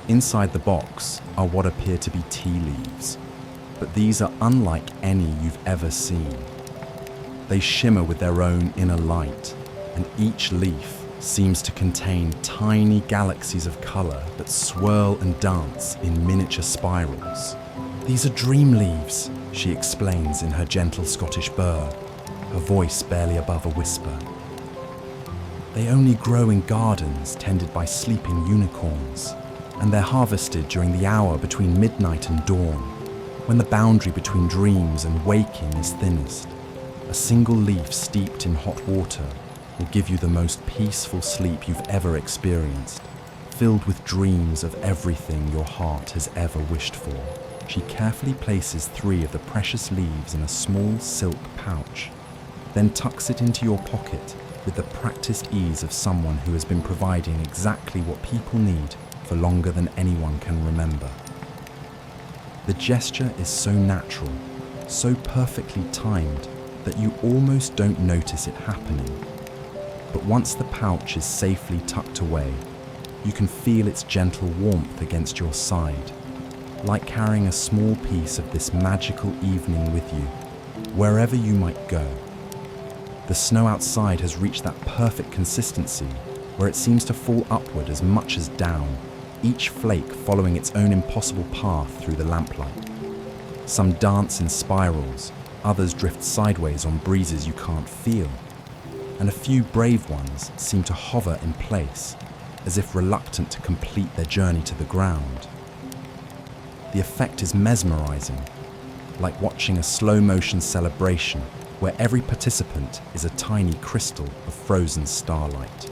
Inside the box are what appear to be tea leaves, but these are unlike any you've ever seen. They shimmer with their own inner light, and each leaf seems to contain tiny galaxies of colour that swirl and dance in miniature spirals. "These are dream leaves," she explains in her gentle Scottish burr, her voice barely above a whisper. "They only grow in gardens tended by sleeping unicorns, and they're harvested during the hour between midnight and dawn, when the boundary between dreams and waking is thinnest. A single leaf steeped in hot water will give you the most peaceful sleep you've ever experienced, filled with dreams of everything your heart has ever wished for." She carefully places 3 of the precious leaves in a small silk pouch, then tucks it into your pocket with the practiced ease of someone who has been providing exactly what people need for longer than anyone can remember. The gesture is so natural, so perfectly timed, that you almost don't notice it happening. But once the pouch is safely tucked away, you can feel its gentle warmth against your side, like carrying a small piece of this magical evening with you, wherever you might go. The snow outside has reached that perfect consistency where it seems to fall upward as much as down, each flake following its own impossible path through the lamplight. Some dance in spirals, others drift sideways on breezes you can't feel, and a few brave ones seem to hover in place, as if reluctant to complete their journey to the ground. the effect is mesmerizing, like watching a slow-motion celebration where every participant is a tiny crystal of frozen starlight.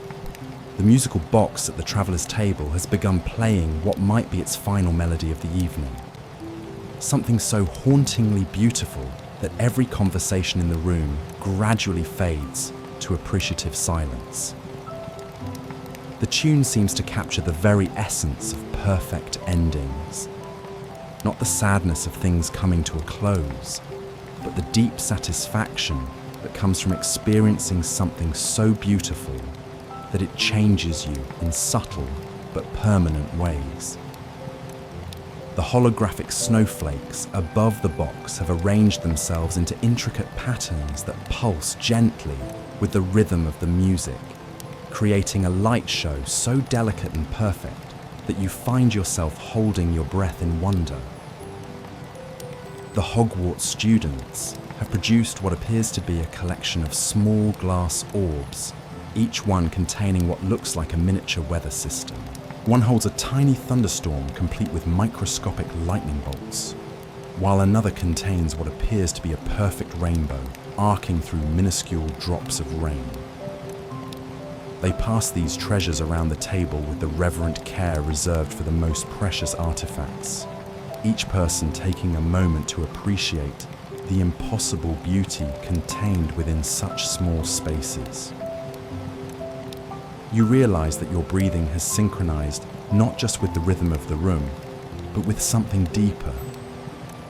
The musical box at the traveller's table has begun playing what might be its final melody of the evening. Something so hauntingly beautiful that every conversation in the room gradually fades to appreciative silence. The tune seems to capture the very essence of perfect endings. Not the sadness of things coming to a close, but the deep satisfaction that comes from experiencing something so beautiful that it changes you in subtle but permanent ways. The holographic snowflakes above the box have arranged themselves into intricate patterns that pulse gently with the rhythm of the music, creating a light show so delicate and perfect that you find yourself holding your breath in wonder. The Hogwarts students have produced what appears to be a collection of small glass orbs, each one containing what looks like a miniature weather system. One holds a tiny thunderstorm complete with microscopic lightning bolts, while another contains what appears to be a perfect rainbow arcing through minuscule drops of rain. They pass these treasures around the table with the reverent care reserved for the most precious artifacts, each person taking a moment to appreciate the impossible beauty contained within such small spaces. You realize that your breathing has synchronized not just with the rhythm of the room, but with something deeper,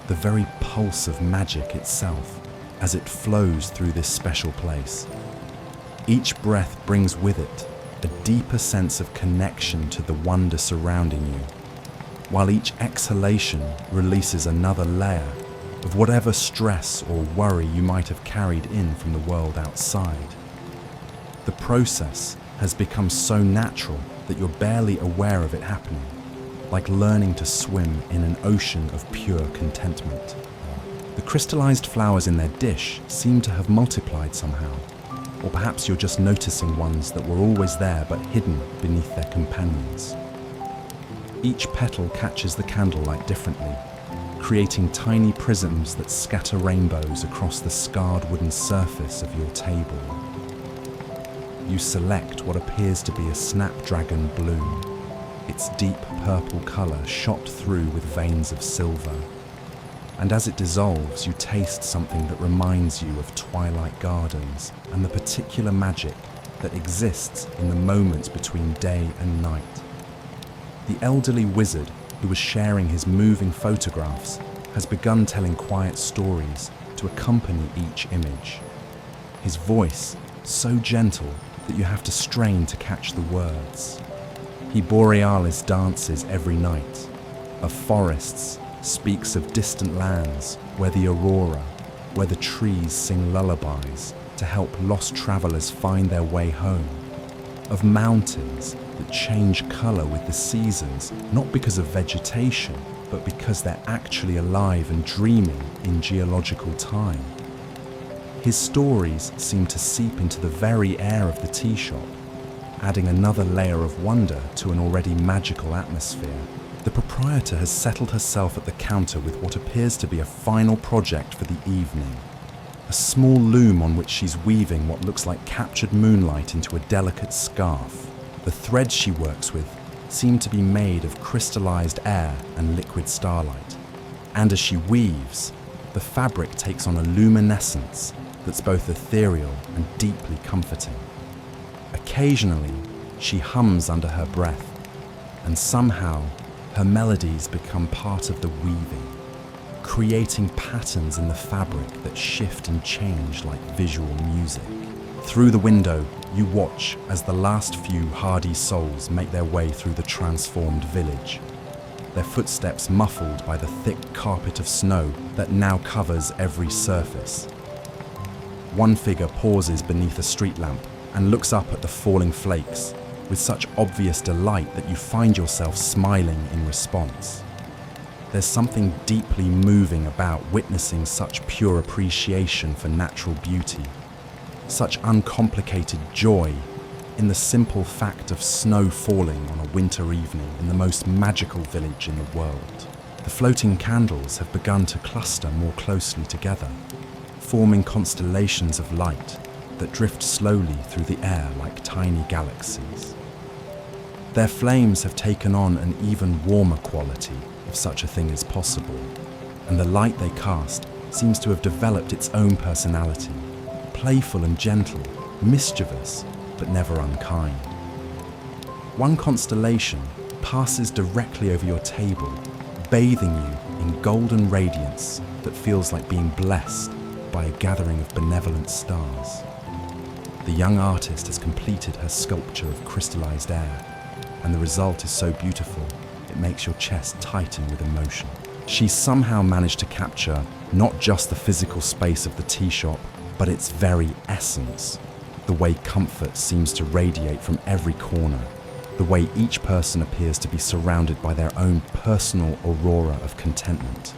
the very pulse of magic itself as it flows through this special place. Each breath brings with it a deeper sense of connection to the wonder surrounding you, while each exhalation releases another layer of whatever stress or worry you might have carried in from the world outside. The process has become so natural that you're barely aware of it happening, like learning to swim in an ocean of pure contentment. The crystallized flowers in their dish seem to have multiplied somehow, or perhaps you're just noticing ones that were always there but hidden beneath their companions. Each petal catches the candlelight differently, creating tiny prisms that scatter rainbows across the scarred wooden surface of your table. You select what appears to be a snapdragon bloom, its deep purple colour shot through with veins of silver. And as it dissolves, you taste something that reminds you of twilight gardens and the particular magic that exists in the moments between day and night. The elderly wizard who was sharing his moving photographs has begun telling quiet stories to accompany each image. His voice so gentle that you have to strain to catch the words. He borealis dances every night, of forests, speaks of distant lands where the aurora, where the trees sing lullabies to help lost travelers find their way home, of mountains that change color with the seasons, not because of vegetation, but because they're actually alive and dreaming in geological time. His stories seem to seep into the very air of the tea shop, adding another layer of wonder to an already magical atmosphere. The proprietor has settled herself at the counter with what appears to be a final project for the evening. A small loom on which she's weaving what looks like captured moonlight into a delicate scarf. The threads she works with seem to be made of crystallized air and liquid starlight. And as she weaves, the fabric takes on a luminescence that's both ethereal and deeply comforting. Occasionally, she hums under her breath, and somehow her melodies become part of the weaving, creating patterns in the fabric that shift and change like visual music. Through the window, you watch as the last few hardy souls make their way through the transformed village, their footsteps muffled by the thick carpet of snow that now covers every surface. One figure pauses beneath a street lamp and looks up at the falling flakes with such obvious delight that you find yourself smiling in response. There's something deeply moving about witnessing such pure appreciation for natural beauty, such uncomplicated joy in the simple fact of snow falling on a winter evening in the most magical village in the world. The floating candles have begun to cluster more closely together, forming constellations of light that drift slowly through the air like tiny galaxies. Their flames have taken on an even warmer quality, if such a thing is possible, and the light they cast seems to have developed its own personality, playful and gentle, mischievous, but never unkind. One constellation passes directly over your table, bathing you in golden radiance that feels like being blessed by a gathering of benevolent stars. The young artist has completed her sculpture of crystallized air, and the result is so beautiful it makes your chest tighten with emotion. She's somehow managed to capture not just the physical space of the tea shop, but its very essence. The way comfort seems to radiate from every corner, the way each person appears to be surrounded by their own personal aurora of contentment.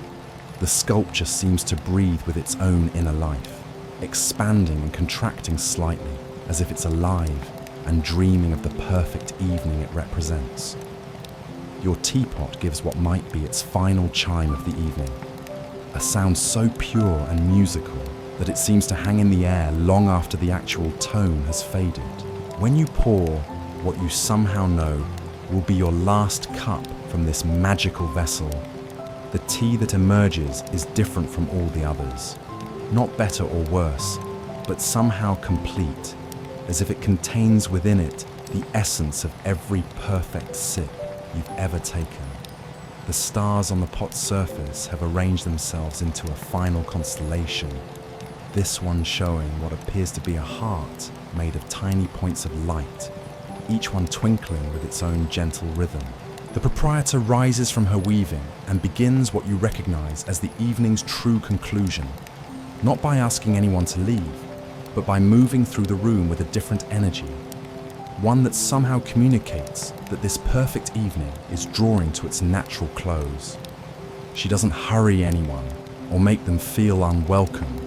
The sculpture seems to breathe with its own inner life, expanding and contracting slightly as if it's alive and dreaming of the perfect evening it represents. Your teapot gives what might be its final chime of the evening, a sound so pure and musical that it seems to hang in the air long after the actual tone has faded. When you pour what you somehow know will be your last cup from this magical vessel, the tea that emerges is different from all the others. Not better or worse, but somehow complete, as if it contains within it the essence of every perfect sip you've ever taken. The stars on the pot's surface have arranged themselves into a final constellation, this one showing what appears to be a heart made of tiny points of light, each one twinkling with its own gentle rhythm. The proprietor rises from her weaving and begins what you recognize as the evening's true conclusion, not by asking anyone to leave, but by moving through the room with a different energy, one that somehow communicates that this perfect evening is drawing to its natural close. She doesn't hurry anyone or make them feel unwelcome.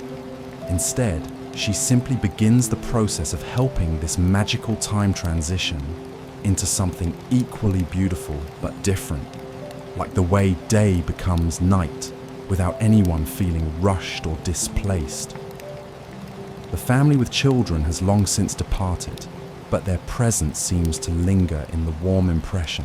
Instead, she simply begins the process of helping this magical time transition into something equally beautiful but different, like the way day becomes night without anyone feeling rushed or displaced. The family with children has long since departed, but their presence seems to linger in the warm impression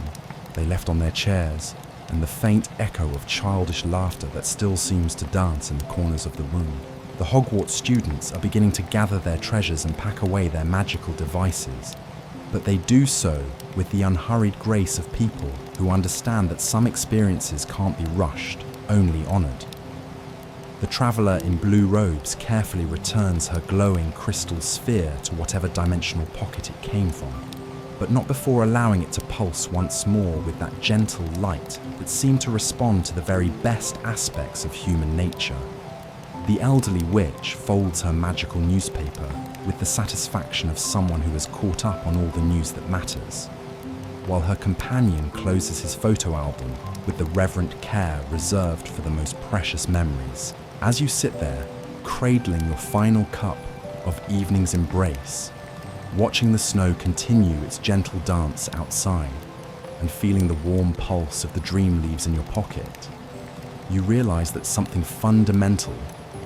they left on their chairs and the faint echo of childish laughter that still seems to dance in the corners of the room. The Hogwarts students are beginning to gather their treasures and pack away their magical devices, but they do so with the unhurried grace of people who understand that some experiences can't be rushed, only honoured. The traveller in blue robes carefully returns her glowing crystal sphere to whatever dimensional pocket it came from, but not before allowing it to pulse once more with that gentle light that seemed to respond to the very best aspects of human nature. The elderly witch folds her magical newspaper with the satisfaction of someone who has caught up on all the news that matters, while her companion closes his photo album with the reverent care reserved for the most precious memories. As you sit there, cradling your final cup of evening's embrace, watching the snow continue its gentle dance outside, and feeling the warm pulse of the dream leaves in your pocket, you realize that something fundamental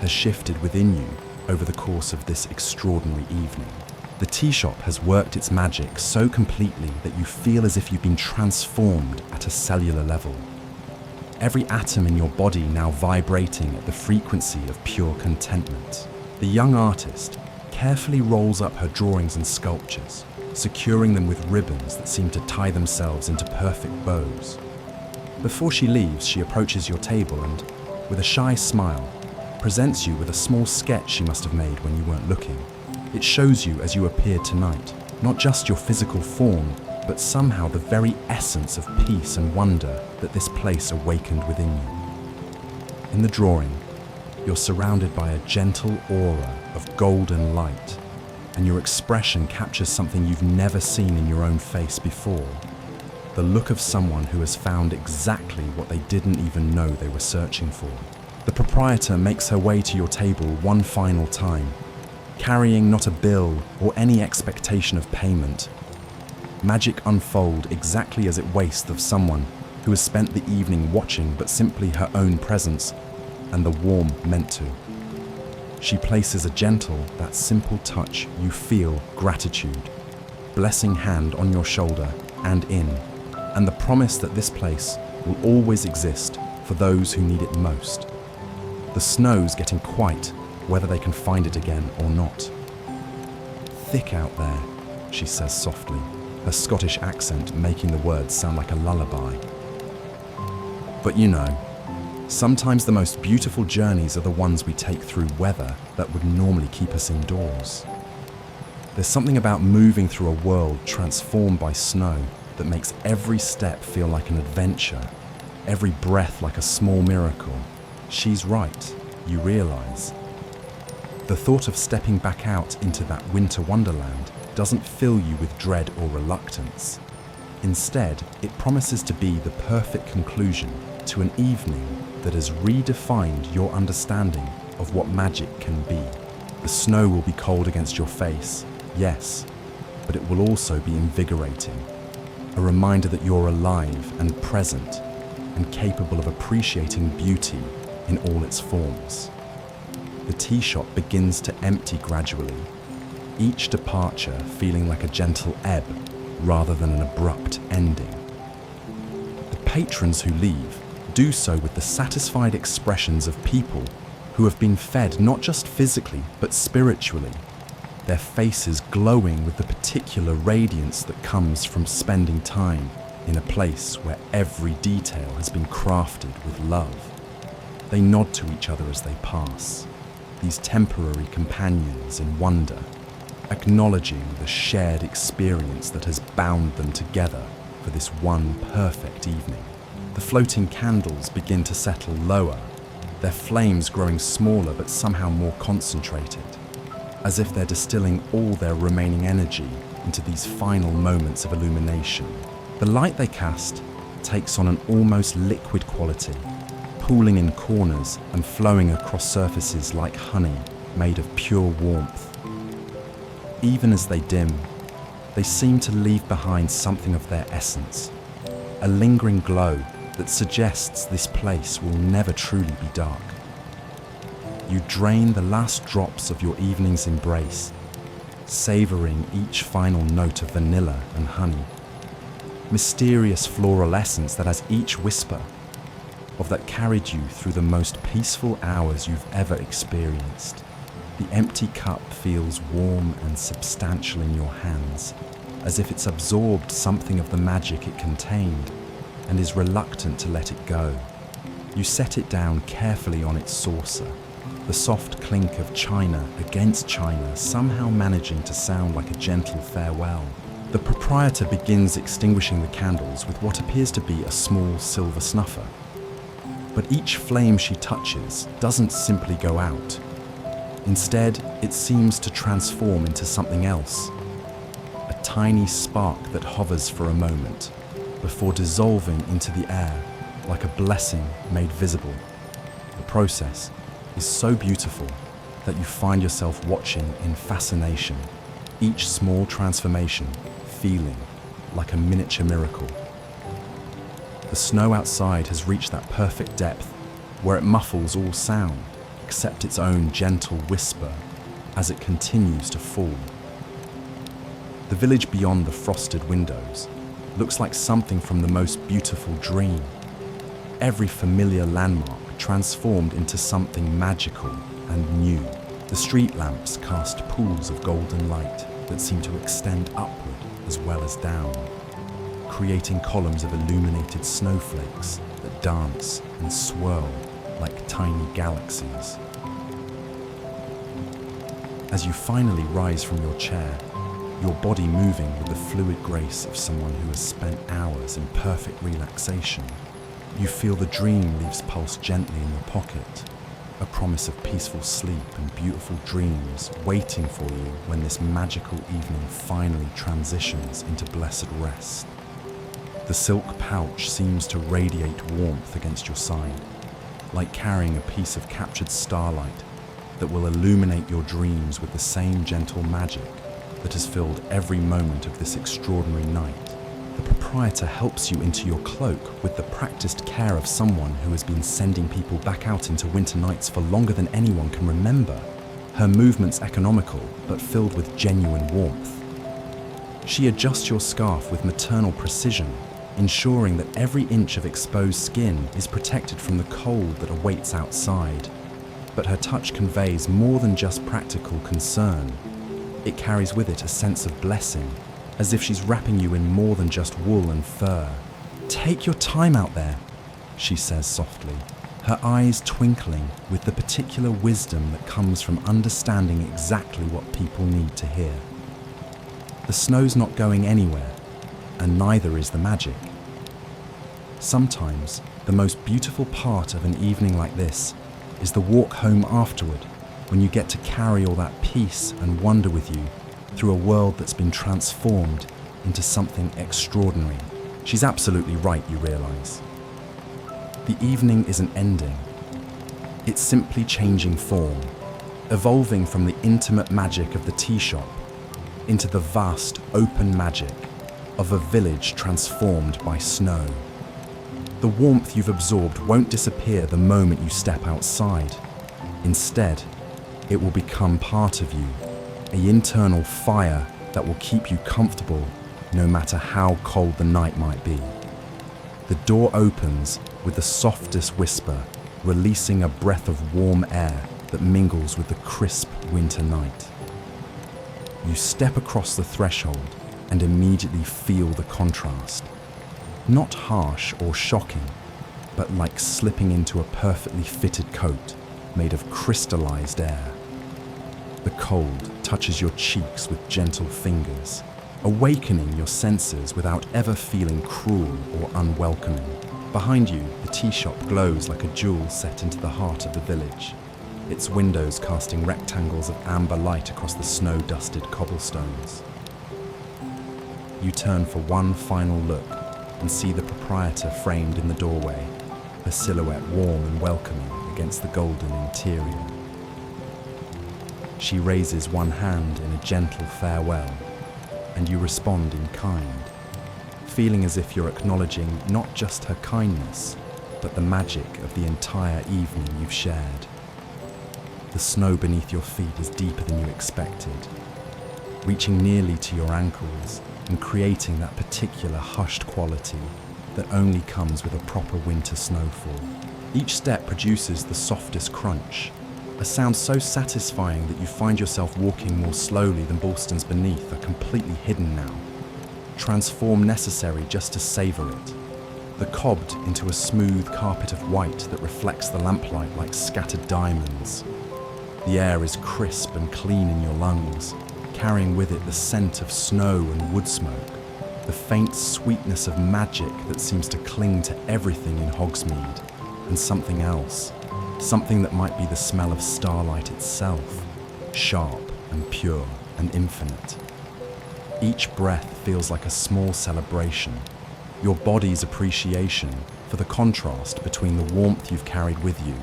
has shifted within you over the course of this extraordinary evening. The tea shop has worked its magic so completely that you feel as if you've been transformed at a cellular level. Every atom in your body now vibrating at the frequency of pure contentment. The young artist carefully rolls up her drawings and sculptures, securing them with ribbons that seem to tie themselves into perfect bows. Before she leaves, she approaches your table and, with a shy smile, presents you with a small sketch she must have made when you weren't looking. It shows you as you appeared tonight, not just your physical form, but somehow the very essence of peace and wonder that this place awakened within you. In the drawing, you're surrounded by a gentle aura of golden light, and your expression captures something you've never seen in your own face before. The look of someone who has found exactly what they didn't even know they were searching for. The proprietor makes her way to your table one final time, carrying not a bill or any expectation of payment. Magic unfold exactly as it wastes of someone who has spent the evening watching but simply her own presence, and the warm meant to. She places a gentle, that simple touch you feel gratitude, blessing hand on your shoulder and in, and the promise that this place will always exist for those who need it most. The snow's getting quite, whether they can find it again or not. Thick out there, she says softly, her Scottish accent making the words sound like a lullaby. But you know, sometimes the most beautiful journeys are the ones we take through weather that would normally keep us indoors. There's something about moving through a world transformed by snow that makes every step feel like an adventure, every breath like a small miracle. She's right, you realise. The thought of stepping back out into that winter wonderland doesn't fill you with dread or reluctance. Instead, it promises to be the perfect conclusion to an evening that has redefined your understanding of what magic can be. The snow will be cold against your face, yes, but it will also be invigorating. A reminder that you're alive and present and capable of appreciating beauty in all its forms. The tea shop begins to empty gradually, each departure feeling like a gentle ebb rather than an abrupt ending. The patrons who leave do so with the satisfied expressions of people who have been fed not just physically but spiritually, their faces glowing with the particular radiance that comes from spending time in a place where every detail has been crafted with love. They nod to each other as they pass, these temporary companions in wonder, acknowledging the shared experience that has bound them together for this one perfect evening. The floating candles begin to settle lower, their flames growing smaller but somehow more concentrated, as if they're distilling all their remaining energy into these final moments of illumination. The light they cast takes on an almost liquid quality, pooling in corners and flowing across surfaces like honey made of pure warmth. Even as they dim, they seem to leave behind something of their essence, a lingering glow that suggests this place will never truly be dark. You drain the last drops of your evening's embrace, savouring each final note of vanilla and honey, mysterious floral essence that has each whisper of that carried you through the most peaceful hours you've ever experienced. The empty cup feels warm and substantial in your hands, as if it's absorbed something of the magic it contained and is reluctant to let it go. You set it down carefully on its saucer, the soft clink of china against china somehow managing to sound like a gentle farewell. The proprietor begins extinguishing the candles with what appears to be a small silver snuffer. But each flame she touches doesn't simply go out. Instead, it seems to transform into something else, a tiny spark that hovers for a moment before dissolving into the air like a blessing made visible. The process is so beautiful that you find yourself watching in fascination, each small transformation feeling like a miniature miracle. The snow outside has reached that perfect depth where it muffles all sound except its own gentle whisper as it continues to fall. The village beyond the frosted windows looks like something from the most beautiful dream. Every familiar landmark transformed into something magical and new. The street lamps cast pools of golden light that seem to extend upward as well as down, creating columns of illuminated snowflakes that dance and swirl like tiny galaxies. As you finally rise from your chair, your body moving with the fluid grace of someone who has spent hours in perfect relaxation, you feel the dream leaves pulse gently in your pocket, a promise of peaceful sleep and beautiful dreams waiting for you when this magical evening finally transitions into blessed rest. The silk pouch seems to radiate warmth against your side, like carrying a piece of captured starlight that will illuminate your dreams with the same gentle magic that has filled every moment of this extraordinary night. The proprietor helps you into your cloak with the practiced care of someone who has been sending people back out into winter nights for longer than anyone can remember, her movements economical but filled with genuine warmth. She adjusts your scarf with maternal precision, ensuring that every inch of exposed skin is protected from the cold that awaits outside. But her touch conveys more than just practical concern. It carries with it a sense of blessing, as if she's wrapping you in more than just wool and fur. "Take your time out there," she says softly, her eyes twinkling with the particular wisdom that comes from understanding exactly what people need to hear. The snow's not going anywhere, and neither is the magic. Sometimes, the most beautiful part of an evening like this is the walk home afterward, when you get to carry all that peace and wonder with you through a world that's been transformed into something extraordinary. She's absolutely right, you realise. The evening isn't ending. It's simply changing form, evolving from the intimate magic of the tea shop into the vast, open magic of a village transformed by snow. The warmth you've absorbed won't disappear the moment you step outside. Instead, it will become part of you, an internal fire that will keep you comfortable no matter how cold the night might be. The door opens with the softest whisper, releasing a breath of warm air that mingles with the crisp winter night. You step across the threshold and immediately feel the contrast. Not harsh or shocking, but like slipping into a perfectly fitted coat made of crystallized air. The cold touches your cheeks with gentle fingers, awakening your senses without ever feeling cruel or unwelcoming. Behind you, the tea shop glows like a jewel set into the heart of the village, its windows casting rectangles of amber light across the snow-dusted cobblestones. You turn for one final look and see the proprietor framed in the doorway, her silhouette warm and welcoming against the golden interior. She raises one hand in a gentle farewell, and you respond in kind, feeling as if you're acknowledging not just her kindness, but the magic of the entire evening you've shared. The snow beneath your feet is deeper than you expected, reaching nearly to your ankles and creating that particular hushed quality that only comes with a proper winter snowfall. Each step produces the softest crunch, a sound so satisfying that you find yourself walking more slowly than Ballston's beneath are completely hidden now, transform necessary just to savour it. The cobbed into a smooth carpet of white that reflects the lamplight like scattered diamonds. The air is crisp and clean in your lungs, carrying with it the scent of snow and wood smoke, the faint sweetness of magic that seems to cling to everything in Hogsmeade, and something else, something that might be the smell of starlight itself, sharp and pure and infinite. Each breath feels like a small celebration, your body's appreciation for the contrast between the warmth you've carried with you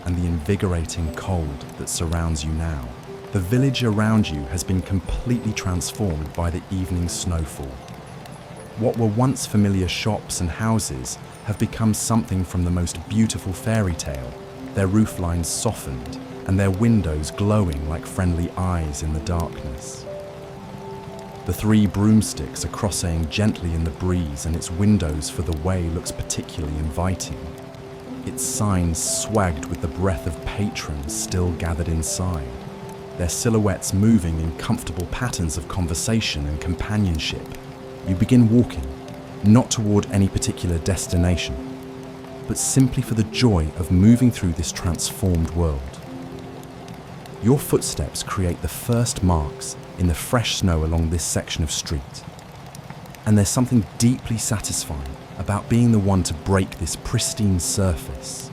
and the invigorating cold that surrounds you now. The village around you has been completely transformed by the evening snowfall. What were once familiar shops and houses have become something from the most beautiful fairy tale, their rooflines softened and their windows glowing like friendly eyes in the darkness. The three broomsticks are crossing gently in the breeze, and its windows for the way looks particularly inviting. Its signs swagged with the breath of patrons still gathered inside, their silhouettes moving in comfortable patterns of conversation and companionship. You begin walking, not toward any particular destination, but simply for the joy of moving through this transformed world. Your footsteps create the first marks in the fresh snow along this section of street. And there's something deeply satisfying about being the one to break this pristine surface,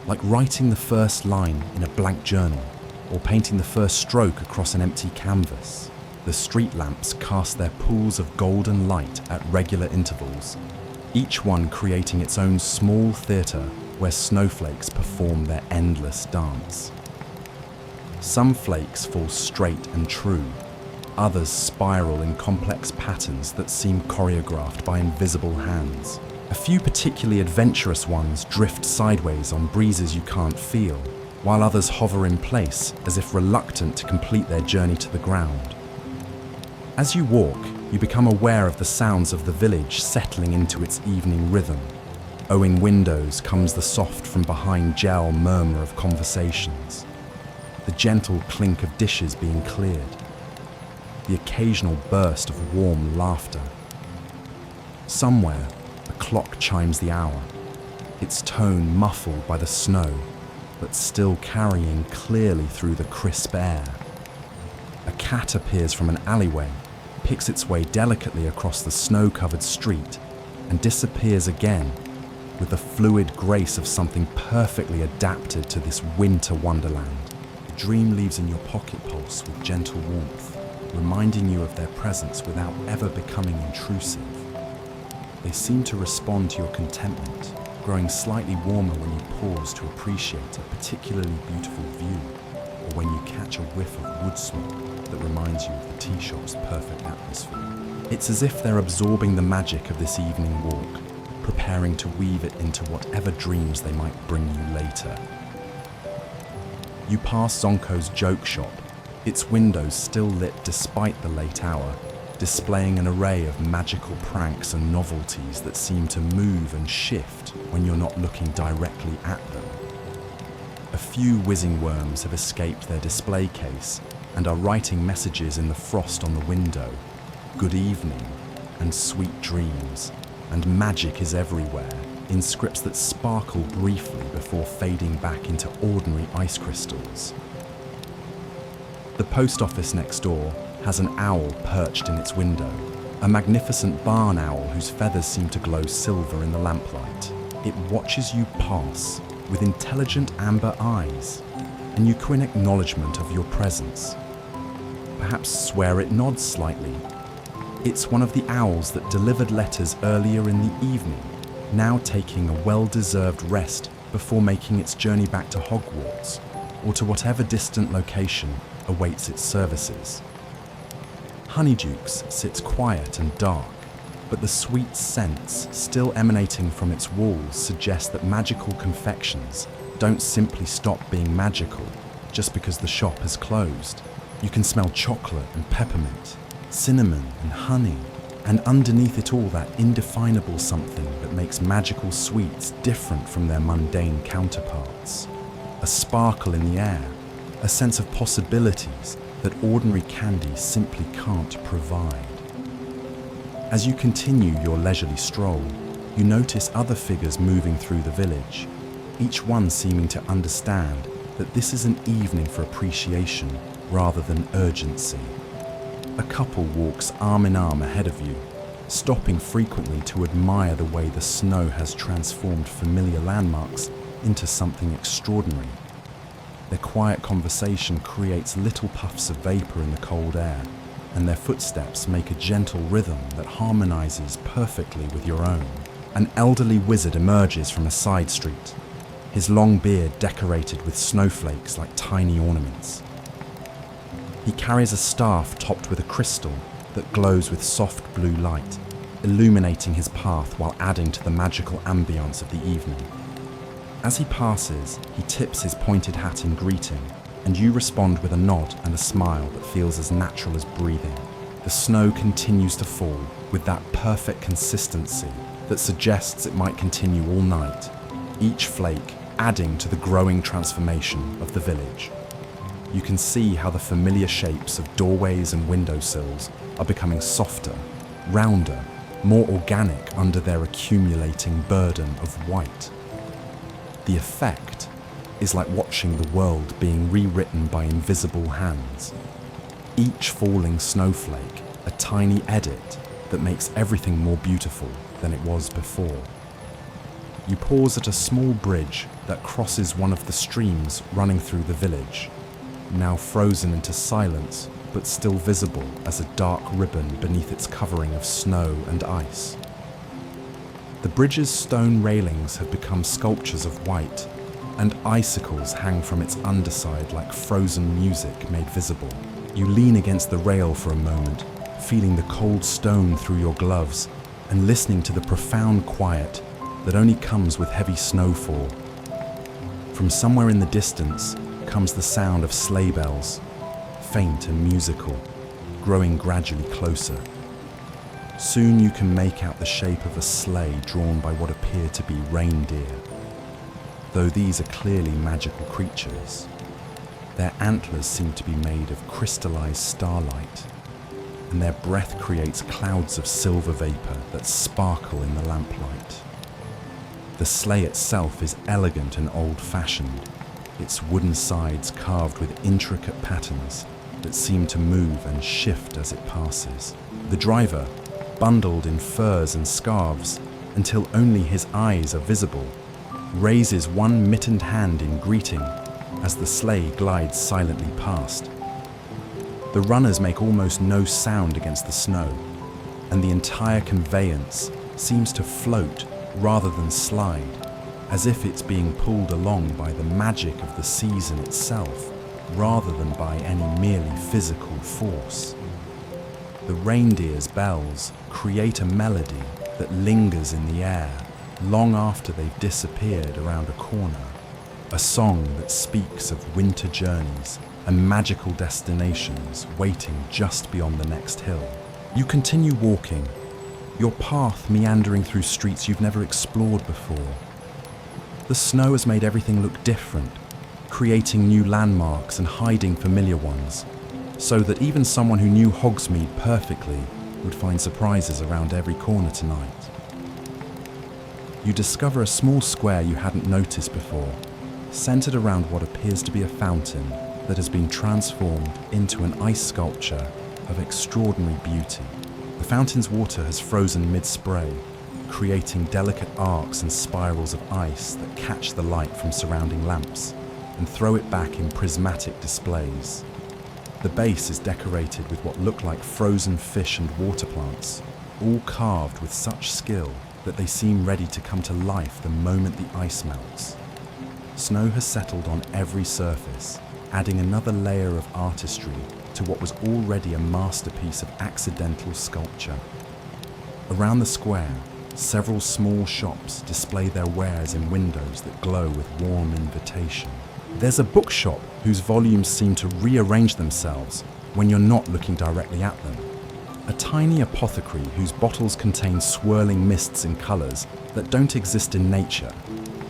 like writing the first line in a blank journal or painting the first stroke across an empty canvas. The street lamps cast their pools of golden light at regular intervals, each one creating its own small theatre where snowflakes perform their endless dance. Some flakes fall straight and true, Others spiral in complex patterns that seem choreographed by invisible hands. A few particularly adventurous ones drift sideways on breezes you can't feel, while others hover in place as if reluctant to complete their journey to the ground. As you walk, you become aware of the sounds of the village settling into its evening rhythm. Owing windows comes the soft from behind gel murmur of conversations, the gentle clink of dishes being cleared, the occasional burst of warm laughter. Somewhere, a clock chimes the hour, its tone muffled by the snow, but still carrying clearly through the crisp air. A cat appears from an alleyway, picks its way delicately across the snow-covered street, and disappears again with the fluid grace of something perfectly adapted to this winter wonderland. The dream leaves in your pocket pulse with gentle warmth, reminding you of their presence without ever becoming intrusive. They seem to respond to your contentment, growing slightly warmer when you pause to appreciate a particularly beautiful view, or when you catch a whiff of wood smoke that reminds you of the tea shop's perfect atmosphere. It's as if they're absorbing the magic of this evening walk, preparing to weave it into whatever dreams they might bring you later. You pass Zonko's joke shop, its windows still lit despite the late hour, displaying an array of magical pranks and novelties that seem to move and shift when you're not looking directly at them. A few whizzing worms have escaped their display case and are writing messages in the frost on the window, good evening and sweet dreams, and magic is everywhere, in scripts that sparkle briefly before fading back into ordinary ice crystals. The post office next door has an owl perched in its window, a magnificent barn owl whose feathers seem to glow silver in the lamplight. It watches you pass with intelligent amber eyes, and you coo in acknowledgement of your presence. Perhaps swear it nods slightly. It's one of the owls that delivered letters earlier in the evening, now taking a well-deserved rest before making its journey back to Hogwarts, or to whatever distant location awaits its services. Honeydukes sits quiet and dark, but the sweet scents still emanating from its walls suggest that magical confections don't simply stop being magical just because the shop has closed. You can smell chocolate and peppermint, cinnamon and honey, and underneath it all that indefinable something that makes magical sweets different from their mundane counterparts. A sparkle in the air, a sense of possibilities that ordinary candy simply can't provide. As you continue your leisurely stroll, you notice other figures moving through the village, each one seeming to understand that this is an evening for appreciation rather than urgency. A couple walks arm in arm ahead of you, stopping frequently to admire the way the snow has transformed familiar landmarks into something extraordinary. Their quiet conversation creates little puffs of vapor in the cold air, and their footsteps make a gentle rhythm that harmonizes perfectly with your own. An elderly wizard emerges from a side street, his long beard decorated with snowflakes like tiny ornaments. He carries a staff topped with a crystal that glows with soft blue light, illuminating his path while adding to the magical ambience of the evening. As he passes, he tips his pointed hat in greeting, and you respond with a nod and a smile that feels as natural as breathing. The snow continues to fall with that perfect consistency that suggests it might continue all night, each flake adding to the growing transformation of the village. You can see how the familiar shapes of doorways and windowsills are becoming softer, rounder, more organic under their accumulating burden of white. The effect is like watching the world being rewritten by invisible hands. Each falling snowflake, a tiny edit that makes everything more beautiful than it was before. You pause at a small bridge that crosses one of the streams running through the village, now frozen into silence but still visible as a dark ribbon beneath its covering of snow and ice. The bridge's stone railings have become sculptures of white, and icicles hang from its underside like frozen music made visible. You lean against the rail for a moment, feeling the cold stone through your gloves and listening to the profound quiet that only comes with heavy snowfall. From somewhere in the distance comes the sound of sleigh bells, faint and musical, growing gradually closer. Soon you can make out the shape of a sleigh drawn by what appear to be reindeer, though these are clearly magical creatures. Their antlers seem to be made of crystallized starlight, and their breath creates clouds of silver vapor that sparkle in the lamplight. The sleigh itself is elegant and old-fashioned, its wooden sides carved with intricate patterns that seem to move and shift as it passes. The driver, bundled in furs and scarves until only his eyes are visible, raises one mittened hand in greeting as the sleigh glides silently past. The runners make almost no sound against the snow, and the entire conveyance seems to float rather than slide, as if it's being pulled along by the magic of the season itself, rather than by any merely physical force. The reindeer's bells create a melody that lingers in the air long after they've disappeared around a corner, a song that speaks of winter journeys and magical destinations waiting just beyond the next hill. You continue walking, your path meandering through streets you've never explored before. The snow has made everything look different, creating new landmarks and hiding familiar ones, so that even someone who knew Hogsmeade perfectly would find surprises around every corner tonight. You discover a small square you hadn't noticed before, centered around what appears to be a fountain that has been transformed into an ice sculpture of extraordinary beauty. The fountain's water has frozen mid-spray, creating delicate arcs and spirals of ice that catch the light from surrounding lamps and throw it back in prismatic displays. The base is decorated with what look like frozen fish and water plants, all carved with such skill that they seem ready to come to life the moment the ice melts. Snow has settled on every surface, adding another layer of artistry to what was already a masterpiece of accidental sculpture. Around the square, several small shops display their wares in windows that glow with warm invitation. There's a bookshop whose volumes seem to rearrange themselves when you're not looking directly at them. A tiny apothecary whose bottles contain swirling mists and colours that don't exist in nature,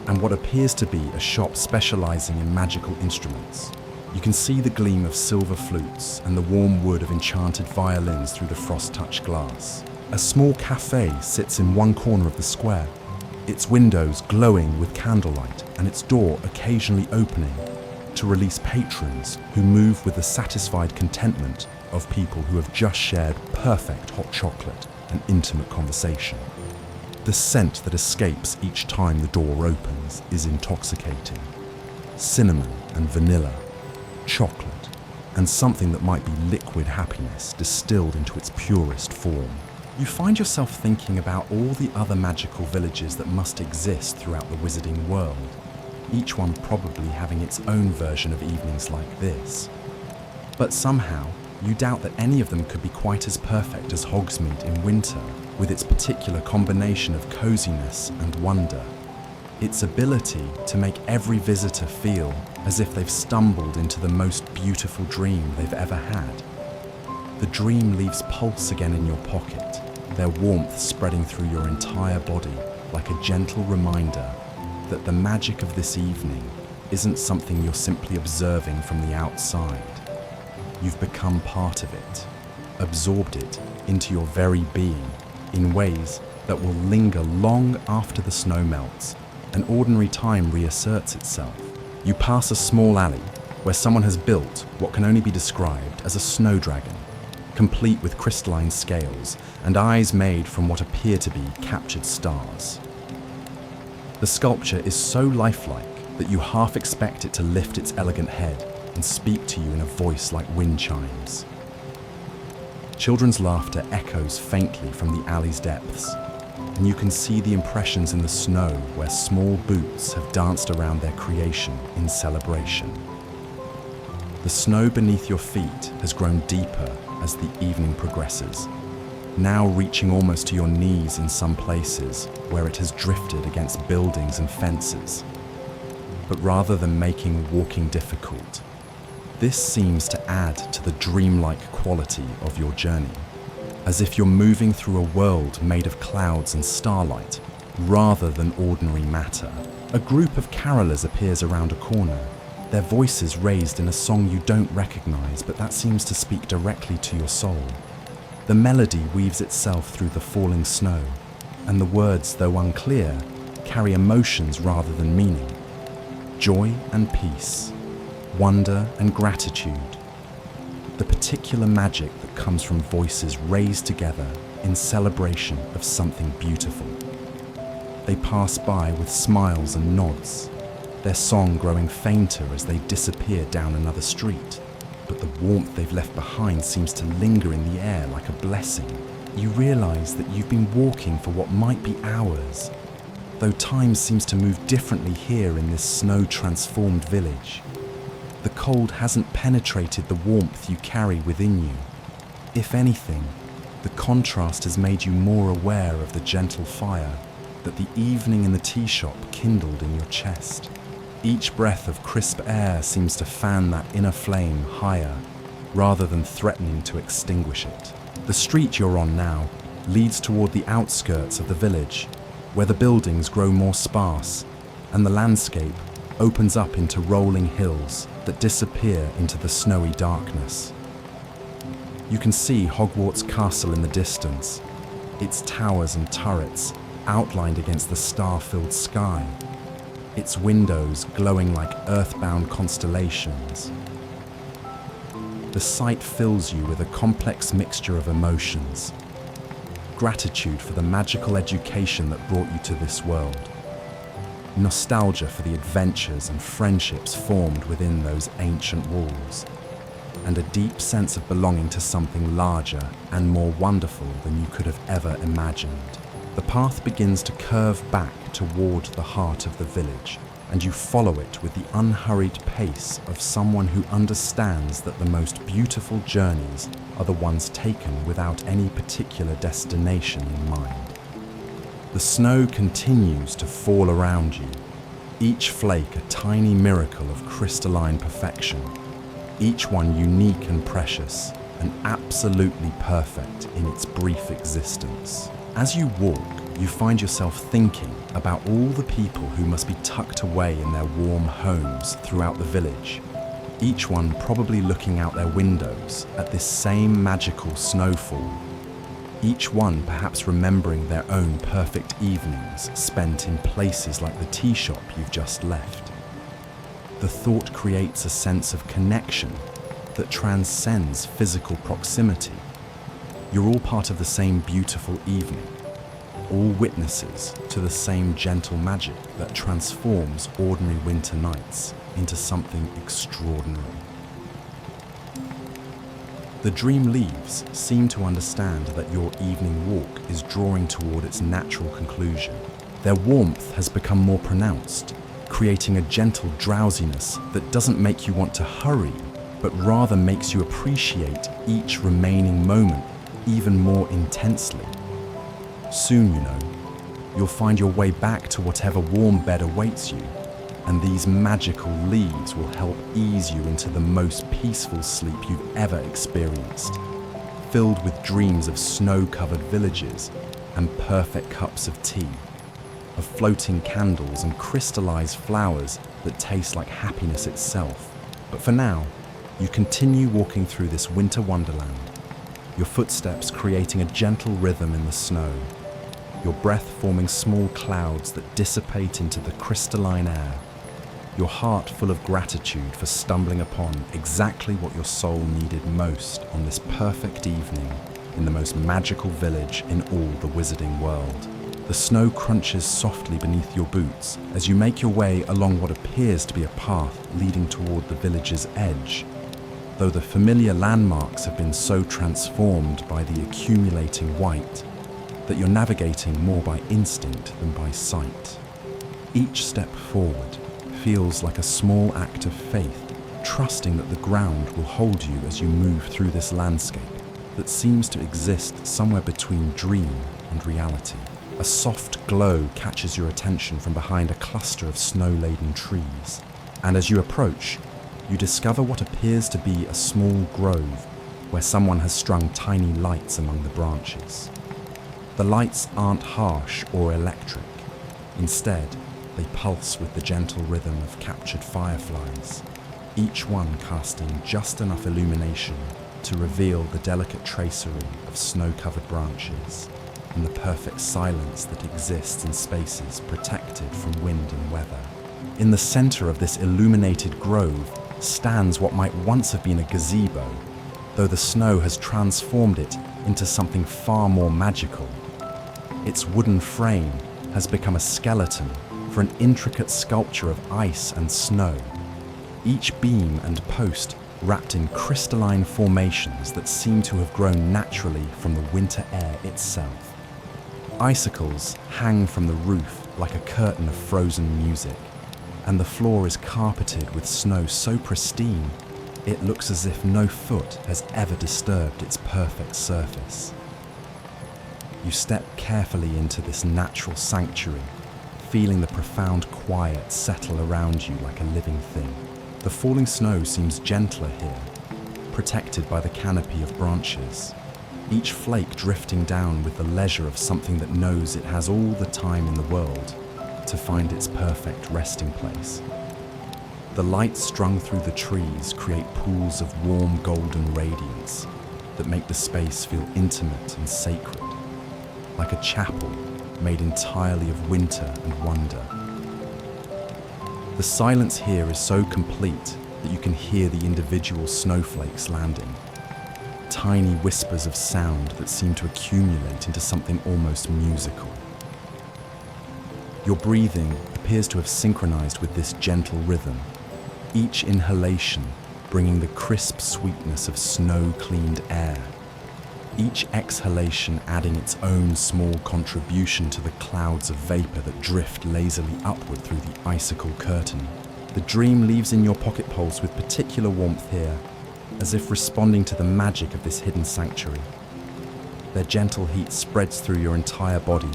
and what appears to be a shop specialising in magical instruments. You can see the gleam of silver flutes and the warm wood of enchanted violins through the frost-touched glass. A small cafe sits in one corner of the square, its windows glowing with candlelight and its door occasionally opening to release patrons who move with the satisfied contentment of people who have just shared perfect hot chocolate and intimate conversation. The scent that escapes each time the door opens is intoxicating. Cinnamon and vanilla, chocolate, and something that might be liquid happiness distilled into its purest form. You find yourself thinking about all the other magical villages that must exist throughout the wizarding world, each one probably having its own version of evenings like this. But somehow, you doubt that any of them could be quite as perfect as Hogsmeade in winter, with its particular combination of coziness and wonder. Its ability to make every visitor feel as if they've stumbled into the most beautiful dream they've ever had. The dream leaves pulse again in your pocket, their warmth spreading through your entire body like a gentle reminder that the magic of this evening isn't something you're simply observing from the outside. You've become part of it, absorbed it into your very being in ways that will linger long after the snow melts and ordinary time reasserts itself. You pass a small alley where someone has built what can only be described as a snow dragon, complete with crystalline scales and eyes made from what appear to be captured stars. The sculpture is so lifelike that you half expect it to lift its elegant head and speak to you in a voice like wind chimes. Children's laughter echoes faintly from the alley's depths, and you can see the impressions in the snow where small boots have danced around their creation in celebration. The snow beneath your feet has grown deeper as the evening progresses, now reaching almost to your knees in some places where it has drifted against buildings and fences. But rather than making walking difficult, this seems to add to the dreamlike quality of your journey, as if you're moving through a world made of clouds and starlight rather than ordinary matter. A group of carolers appears around a corner, their voices raised in a song you don't recognize, but that seems to speak directly to your soul. The melody weaves itself through the falling snow, and the words, though unclear, carry emotions rather than meaning. Joy and peace, wonder and gratitude. The particular magic that comes from voices raised together in celebration of something beautiful. They pass by with smiles and nods, their song growing fainter as they disappear down another street. But the warmth they've left behind seems to linger in the air like a blessing. You realize that you've been walking for what might be hours, though time seems to move differently here in this snow-transformed village. The cold hasn't penetrated the warmth you carry within you. If anything, the contrast has made you more aware of the gentle fire that the evening in the tea shop kindled in your chest. Each breath of crisp air seems to fan that inner flame higher, rather than threatening to extinguish it. The street you're on now leads toward the outskirts of the village, where the buildings grow more sparse, and the landscape opens up into rolling hills that disappear into the snowy darkness. You can see Hogwarts Castle in the distance, its towers and turrets outlined against the star-filled sky, its windows glowing like earthbound constellations. The sight fills you with a complex mixture of emotions. Gratitude for the magical education that brought you to this world. Nostalgia for the adventures and friendships formed within those ancient walls. And a deep sense of belonging to something larger and more wonderful than you could have ever imagined. The path begins to curve back toward the heart of the village, and you follow it with the unhurried pace of someone who understands that the most beautiful journeys are the ones taken without any particular destination in mind. The snow continues to fall around you, each flake a tiny miracle of crystalline perfection, each one unique and precious, and absolutely perfect in its brief existence. As you walk, you find yourself thinking about all the people who must be tucked away in their warm homes throughout the village, each one probably looking out their windows at this same magical snowfall, each one perhaps remembering their own perfect evenings spent in places like the tea shop you've just left. The thought creates a sense of connection that transcends physical proximity. You're all part of the same beautiful evening, all witnesses to the same gentle magic that transforms ordinary winter nights into something extraordinary. The dream leaves seem to understand that your evening walk is drawing toward its natural conclusion. Their warmth has become more pronounced, creating a gentle drowsiness that doesn't make you want to hurry, but rather makes you appreciate each remaining moment even more intensely. Soon, you know, you'll find your way back to whatever warm bed awaits you, and these magical leaves will help ease you into the most peaceful sleep you've ever experienced, filled with dreams of snow-covered villages and perfect cups of tea, of floating candles and crystallized flowers that taste like happiness itself. But for now, you continue walking through this winter wonderland, your footsteps creating a gentle rhythm in the snow, your breath forming small clouds that dissipate into the crystalline air, your heart full of gratitude for stumbling upon exactly what your soul needed most on this perfect evening in the most magical village in all the wizarding world. The snow crunches softly beneath your boots as you make your way along what appears to be a path leading toward the village's edge, though the familiar landmarks have been so transformed by the accumulating white that you're navigating more by instinct than by sight. Each step forward feels like a small act of faith trusting that the ground will hold you as you move through this landscape that seems to exist somewhere between dream and reality. A soft glow catches your attention from behind a cluster of snow-laden trees, and as you approach, you discover what appears to be a small grove where someone has strung tiny lights among the branches. The lights aren't harsh or electric. Instead, they pulse with the gentle rhythm of captured fireflies, each one casting just enough illumination to reveal the delicate tracery of snow-covered branches and the perfect silence that exists in spaces protected from wind and weather. In the center of this illuminated grove stands what might once have been a gazebo, though the snow has transformed it into something far more magical. Its wooden frame has become a skeleton for an intricate sculpture of ice and snow, each beam and post wrapped in crystalline formations that seem to have grown naturally from the winter air itself. Icicles hang from the roof like a curtain of frozen music, and the floor is carpeted with snow so pristine it looks as if no foot has ever disturbed its perfect surface. You step carefully into this natural sanctuary, feeling the profound quiet settle around you like a living thing. The falling snow seems gentler here, protected by the canopy of branches, each flake drifting down with the leisure of something that knows it has all the time in the world to find its perfect resting place. The lights strung through the trees create pools of warm golden radiance that make the space feel intimate and sacred, like a chapel made entirely of winter and wonder. The silence here is so complete that you can hear the individual snowflakes landing, tiny whispers of sound that seem to accumulate into something almost musical. Your breathing appears to have synchronized with this gentle rhythm, each inhalation bringing the crisp sweetness of snow-cleaned air, each exhalation adding its own small contribution to the clouds of vapor that drift lazily upward through the icicle curtain. The dream leaves in your pocket pulse with particular warmth here, as if responding to the magic of this hidden sanctuary. Their gentle heat spreads through your entire body,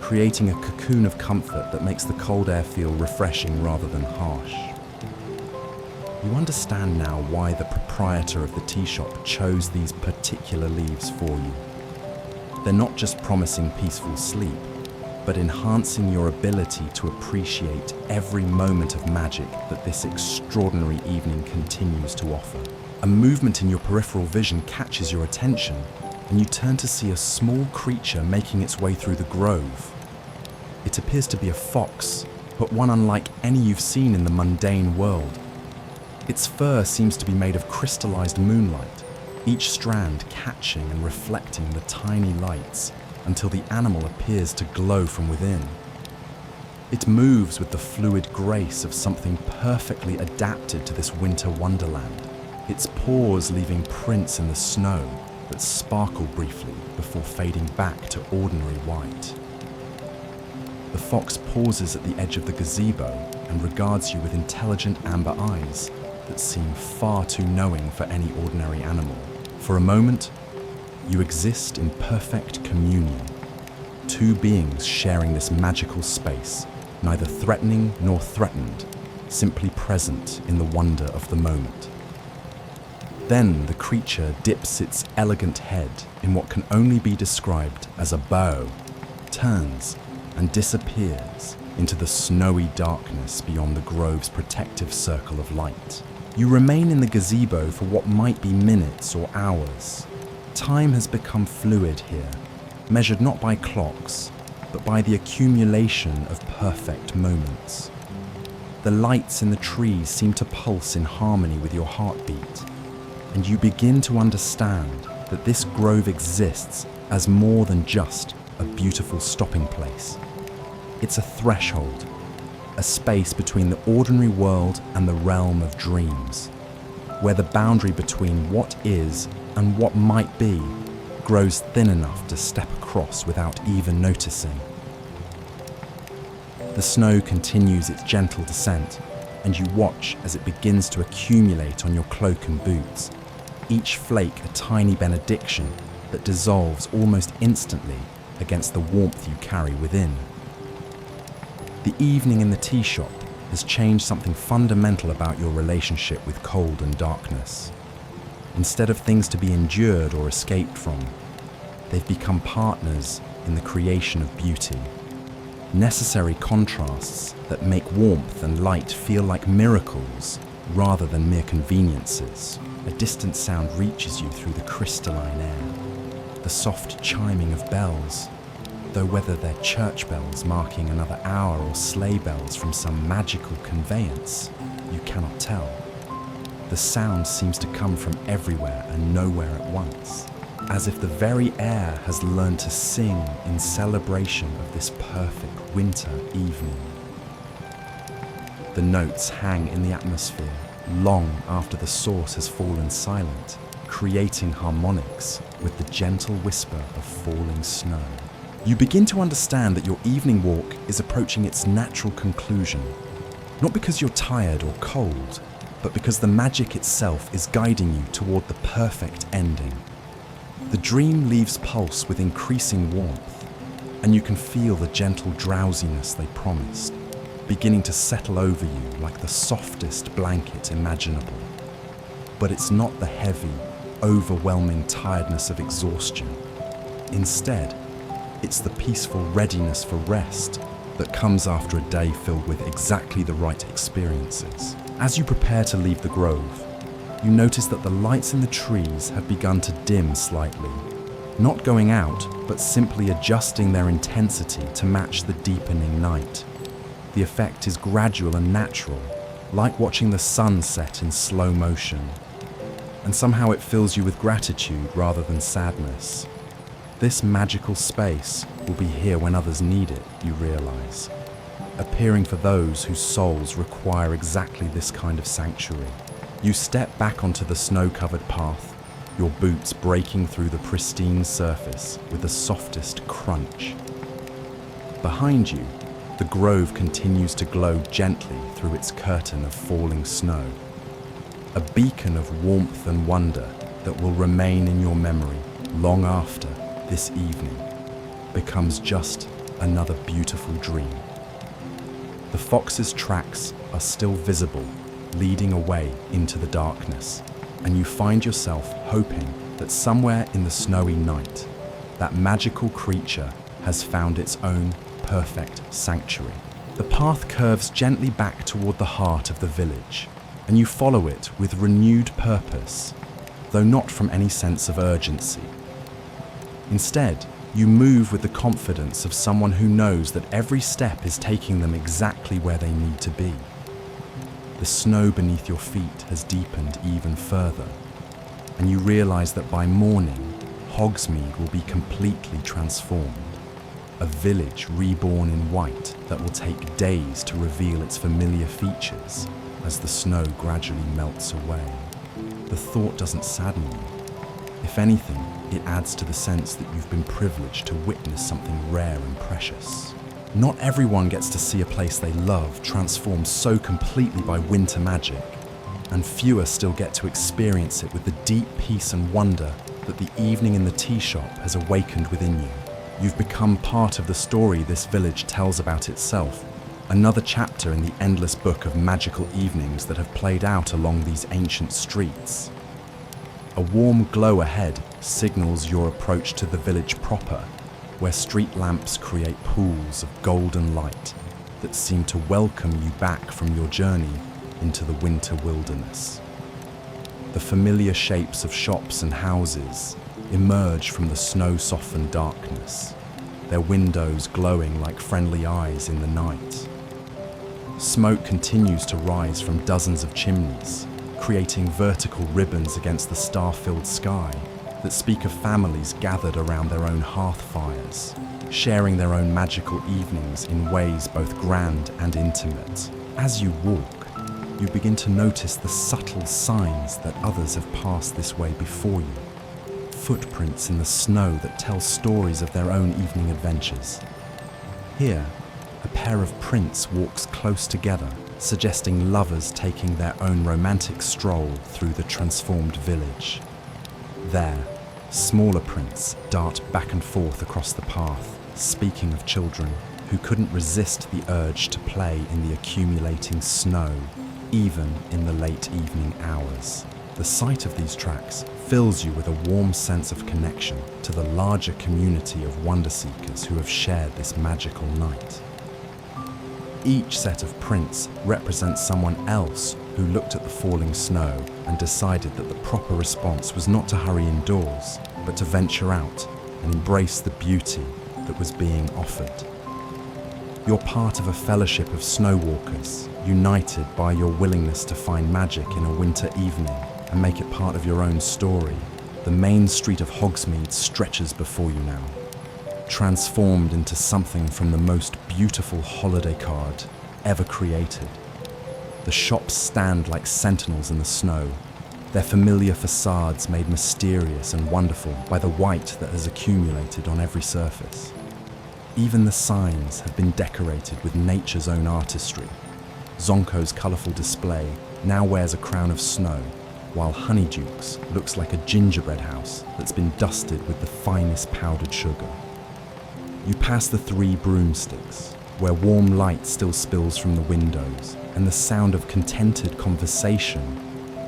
creating a cocoon of comfort that makes the cold air feel refreshing rather than harsh. You understand now why the proprietor of the tea shop chose these particular leaves for you. They're not just promising peaceful sleep, but enhancing your ability to appreciate every moment of magic that this extraordinary evening continues to offer. A movement in your peripheral vision catches your attention, and you turn to see a small creature making its way through the grove. It appears to be a fox, but one unlike any you've seen in the mundane world. Its fur seems to be made of crystallized moonlight, each strand catching and reflecting the tiny lights until the animal appears to glow from within. It moves with the fluid grace of something perfectly adapted to this winter wonderland, its paws leaving prints in the snow that sparkle briefly before fading back to ordinary white. The fox pauses at the edge of the gazebo and regards you with intelligent amber eyes that seem far too knowing for any ordinary animal. For a moment, you exist in perfect communion, two beings sharing this magical space, neither threatening nor threatened, simply present in the wonder of the moment. Then the creature dips its elegant head in what can only be described as a bow, turns and disappears into the snowy darkness beyond the grove's protective circle of light. You remain in the gazebo for what might be minutes or hours. Time has become fluid here, measured not by clocks, but by the accumulation of perfect moments. The lights in the trees seem to pulse in harmony with your heartbeat, and you begin to understand that this grove exists as more than just a beautiful stopping place. It's a threshold, a space between the ordinary world and the realm of dreams, where the boundary between what is and what might be grows thin enough to step across without even noticing. The snow continues its gentle descent, and you watch as it begins to accumulate on your cloak and boots, each flake a tiny benediction that dissolves almost instantly against the warmth you carry within. The evening in the tea shop has changed something fundamental about your relationship with cold and darkness. Instead of things to be endured or escaped from, they've become partners in the creation of beauty. Necessary contrasts that make warmth and light feel like miracles rather than mere conveniences. A distant sound reaches you through the crystalline air. The soft chiming of bells, though whether they're church bells marking another hour or sleigh bells from some magical conveyance, you cannot tell. The sound seems to come from everywhere and nowhere at once, as if the very air has learned to sing in celebration of this perfect winter evening. The notes hang in the atmosphere long after the source has fallen silent, creating harmonics with the gentle whisper of falling snow. You begin to understand that your evening walk is approaching its natural conclusion, not because you're tired or cold, but because the magic itself is guiding you toward the perfect ending. The dream leaves pulse with increasing warmth, and you can feel the gentle drowsiness they promised, beginning to settle over you like the softest blanket imaginable. But it's not the heavy, overwhelming tiredness of exhaustion. Instead, it's the peaceful readiness for rest that comes after a day filled with exactly the right experiences. As you prepare to leave the grove, you notice that the lights in the trees have begun to dim slightly, not going out, but simply adjusting their intensity to match the deepening night. The effect is gradual and natural, like watching the sun set in slow motion. And somehow it fills you with gratitude rather than sadness. This magical space will be here when others need it, you realize, appearing for those whose souls require exactly this kind of sanctuary. You step back onto the snow-covered path, your boots breaking through the pristine surface with the softest crunch. Behind you, the grove continues to glow gently through its curtain of falling snow, a beacon of warmth and wonder that will remain in your memory long after this evening becomes just another beautiful dream. The fox's tracks are still visible, leading away into the darkness, and you find yourself hoping that somewhere in the snowy night, that magical creature has found its own perfect sanctuary. The path curves gently back toward the heart of the village, and you follow it with renewed purpose, though not from any sense of urgency. Instead, you move with the confidence of someone who knows that every step is taking them exactly where they need to be. The snow beneath your feet has deepened even further, and you realize that by morning, Hogsmeade will be completely transformed. A village reborn in white that will take days to reveal its familiar features as the snow gradually melts away. The thought doesn't sadden you. If anything, it adds to the sense that you've been privileged to witness something rare and precious. Not everyone gets to see a place they love transformed so completely by winter magic, and fewer still get to experience it with the deep peace and wonder that the evening in the tea shop has awakened within you. You've become part of the story this village tells about itself, another chapter in the endless book of magical evenings that have played out along these ancient streets. A warm glow ahead signals your approach to the village proper, where street lamps create pools of golden light that seem to welcome you back from your journey into the winter wilderness. The familiar shapes of shops and houses emerge from the snow-softened darkness, their windows glowing like friendly eyes in the night. Smoke continues to rise from dozens of chimneys, creating vertical ribbons against the star-filled sky that speak of families gathered around their own hearth fires, sharing their own magical evenings in ways both grand and intimate. As you walk, you begin to notice the subtle signs that others have passed this way before you. Footprints in the snow that tell stories of their own evening adventures. Here, a pair of prints walks close together, suggesting lovers taking their own romantic stroll through the transformed village. There, smaller prints dart back and forth across the path, speaking of children who couldn't resist the urge to play in the accumulating snow, even in the late evening hours. The sight of these tracks fills you with a warm sense of connection to the larger community of wonder seekers who have shared this magical night. Each set of prints represents someone else who looked at the falling snow and decided that the proper response was not to hurry indoors, but to venture out and embrace the beauty that was being offered. You're part of a fellowship of snow walkers, united by your willingness to find magic in a winter evening and make it part of your own story. The main street of Hogsmeade stretches before you now, transformed into something from the most beautiful holiday card ever created. The shops stand like sentinels in the snow, their familiar facades made mysterious and wonderful by the white that has accumulated on every surface. Even the signs have been decorated with nature's own artistry. Zonko's colourful display now wears a crown of snow, while Honeydukes looks like a gingerbread house that's been dusted with the finest powdered sugar. You pass the 3 broomsticks, where warm light still spills from the windows, and the sound of contented conversation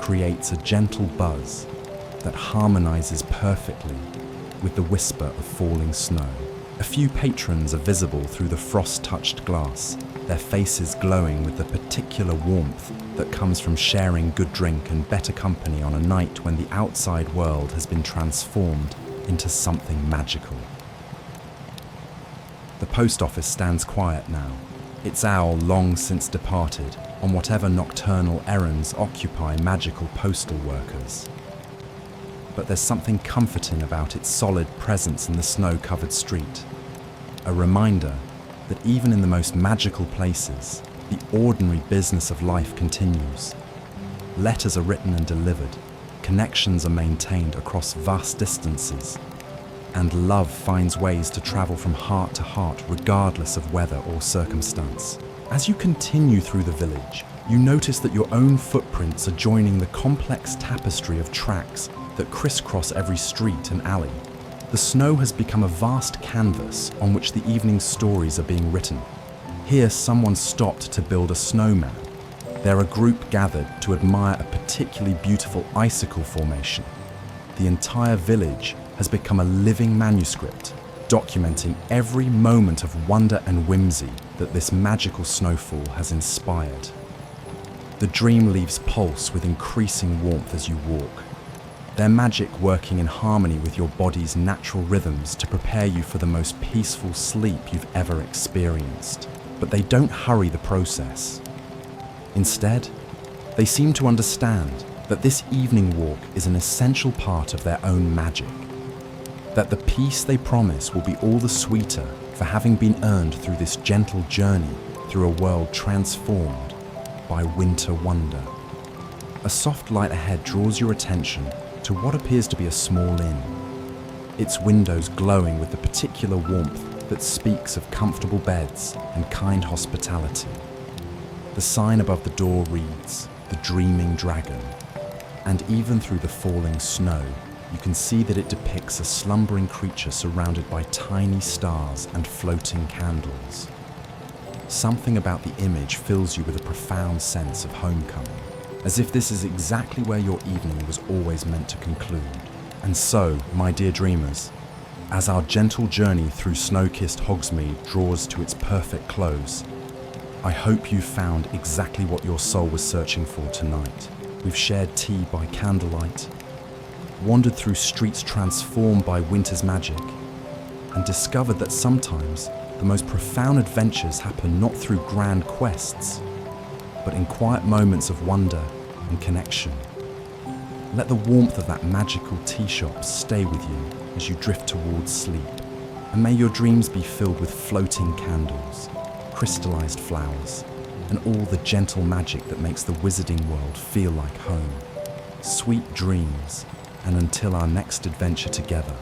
creates a gentle buzz that harmonises perfectly with the whisper of falling snow. A few patrons are visible through the frost-touched glass, their faces glowing with the particular warmth that comes from sharing good drink and better company on a night when the outside world has been transformed into something magical. The post office stands quiet now, its owl long since departed on whatever nocturnal errands occupy magical postal workers. But there's something comforting about its solid presence in the snow-covered street, a reminder that even in the most magical places, the ordinary business of life continues. Letters are written and delivered, connections are maintained across vast distances, and love finds ways to travel from heart to heart regardless of weather or circumstance. As you continue through the village, you notice that your own footprints are joining the complex tapestry of tracks that crisscross every street and alley. The snow has become a vast canvas on which the evening's stories are being written. Here someone stopped to build a snowman. There a group gathered to admire a particularly beautiful icicle formation. The entire village has become a living manuscript, documenting every moment of wonder and whimsy that this magical snowfall has inspired. The dream leaves pulse with increasing warmth as you walk, their magic working in harmony with your body's natural rhythms to prepare you for the most peaceful sleep you've ever experienced. But they don't hurry the process. Instead, they seem to understand that this evening walk is an essential part of their own magic, that the peace they promise will be all the sweeter for having been earned through this gentle journey through a world transformed by winter wonder. A soft light ahead draws your attention to what appears to be a small inn, its windows glowing with the particular warmth that speaks of comfortable beds and kind hospitality. The sign above the door reads, "The Dreaming Dragon," and even through the falling snow, you can see that it depicts a slumbering creature surrounded by tiny stars and floating candles. Something about the image fills you with a profound sense of homecoming, as if this is exactly where your evening was always meant to conclude. And so, my dear dreamers, as our gentle journey through snow-kissed Hogsmeade draws to its perfect close, I hope you found exactly what your soul was searching for tonight. We've shared tea by candlelight, wandered through streets transformed by winter's magic, and discovered that sometimes the most profound adventures happen not through grand quests, but in quiet moments of wonder and connection. Let the warmth of that magical tea shop stay with you as you drift towards sleep, and may your dreams be filled with floating candles, crystallized flowers, and all the gentle magic that makes the wizarding world feel like home. Sweet dreams, and until our next adventure together,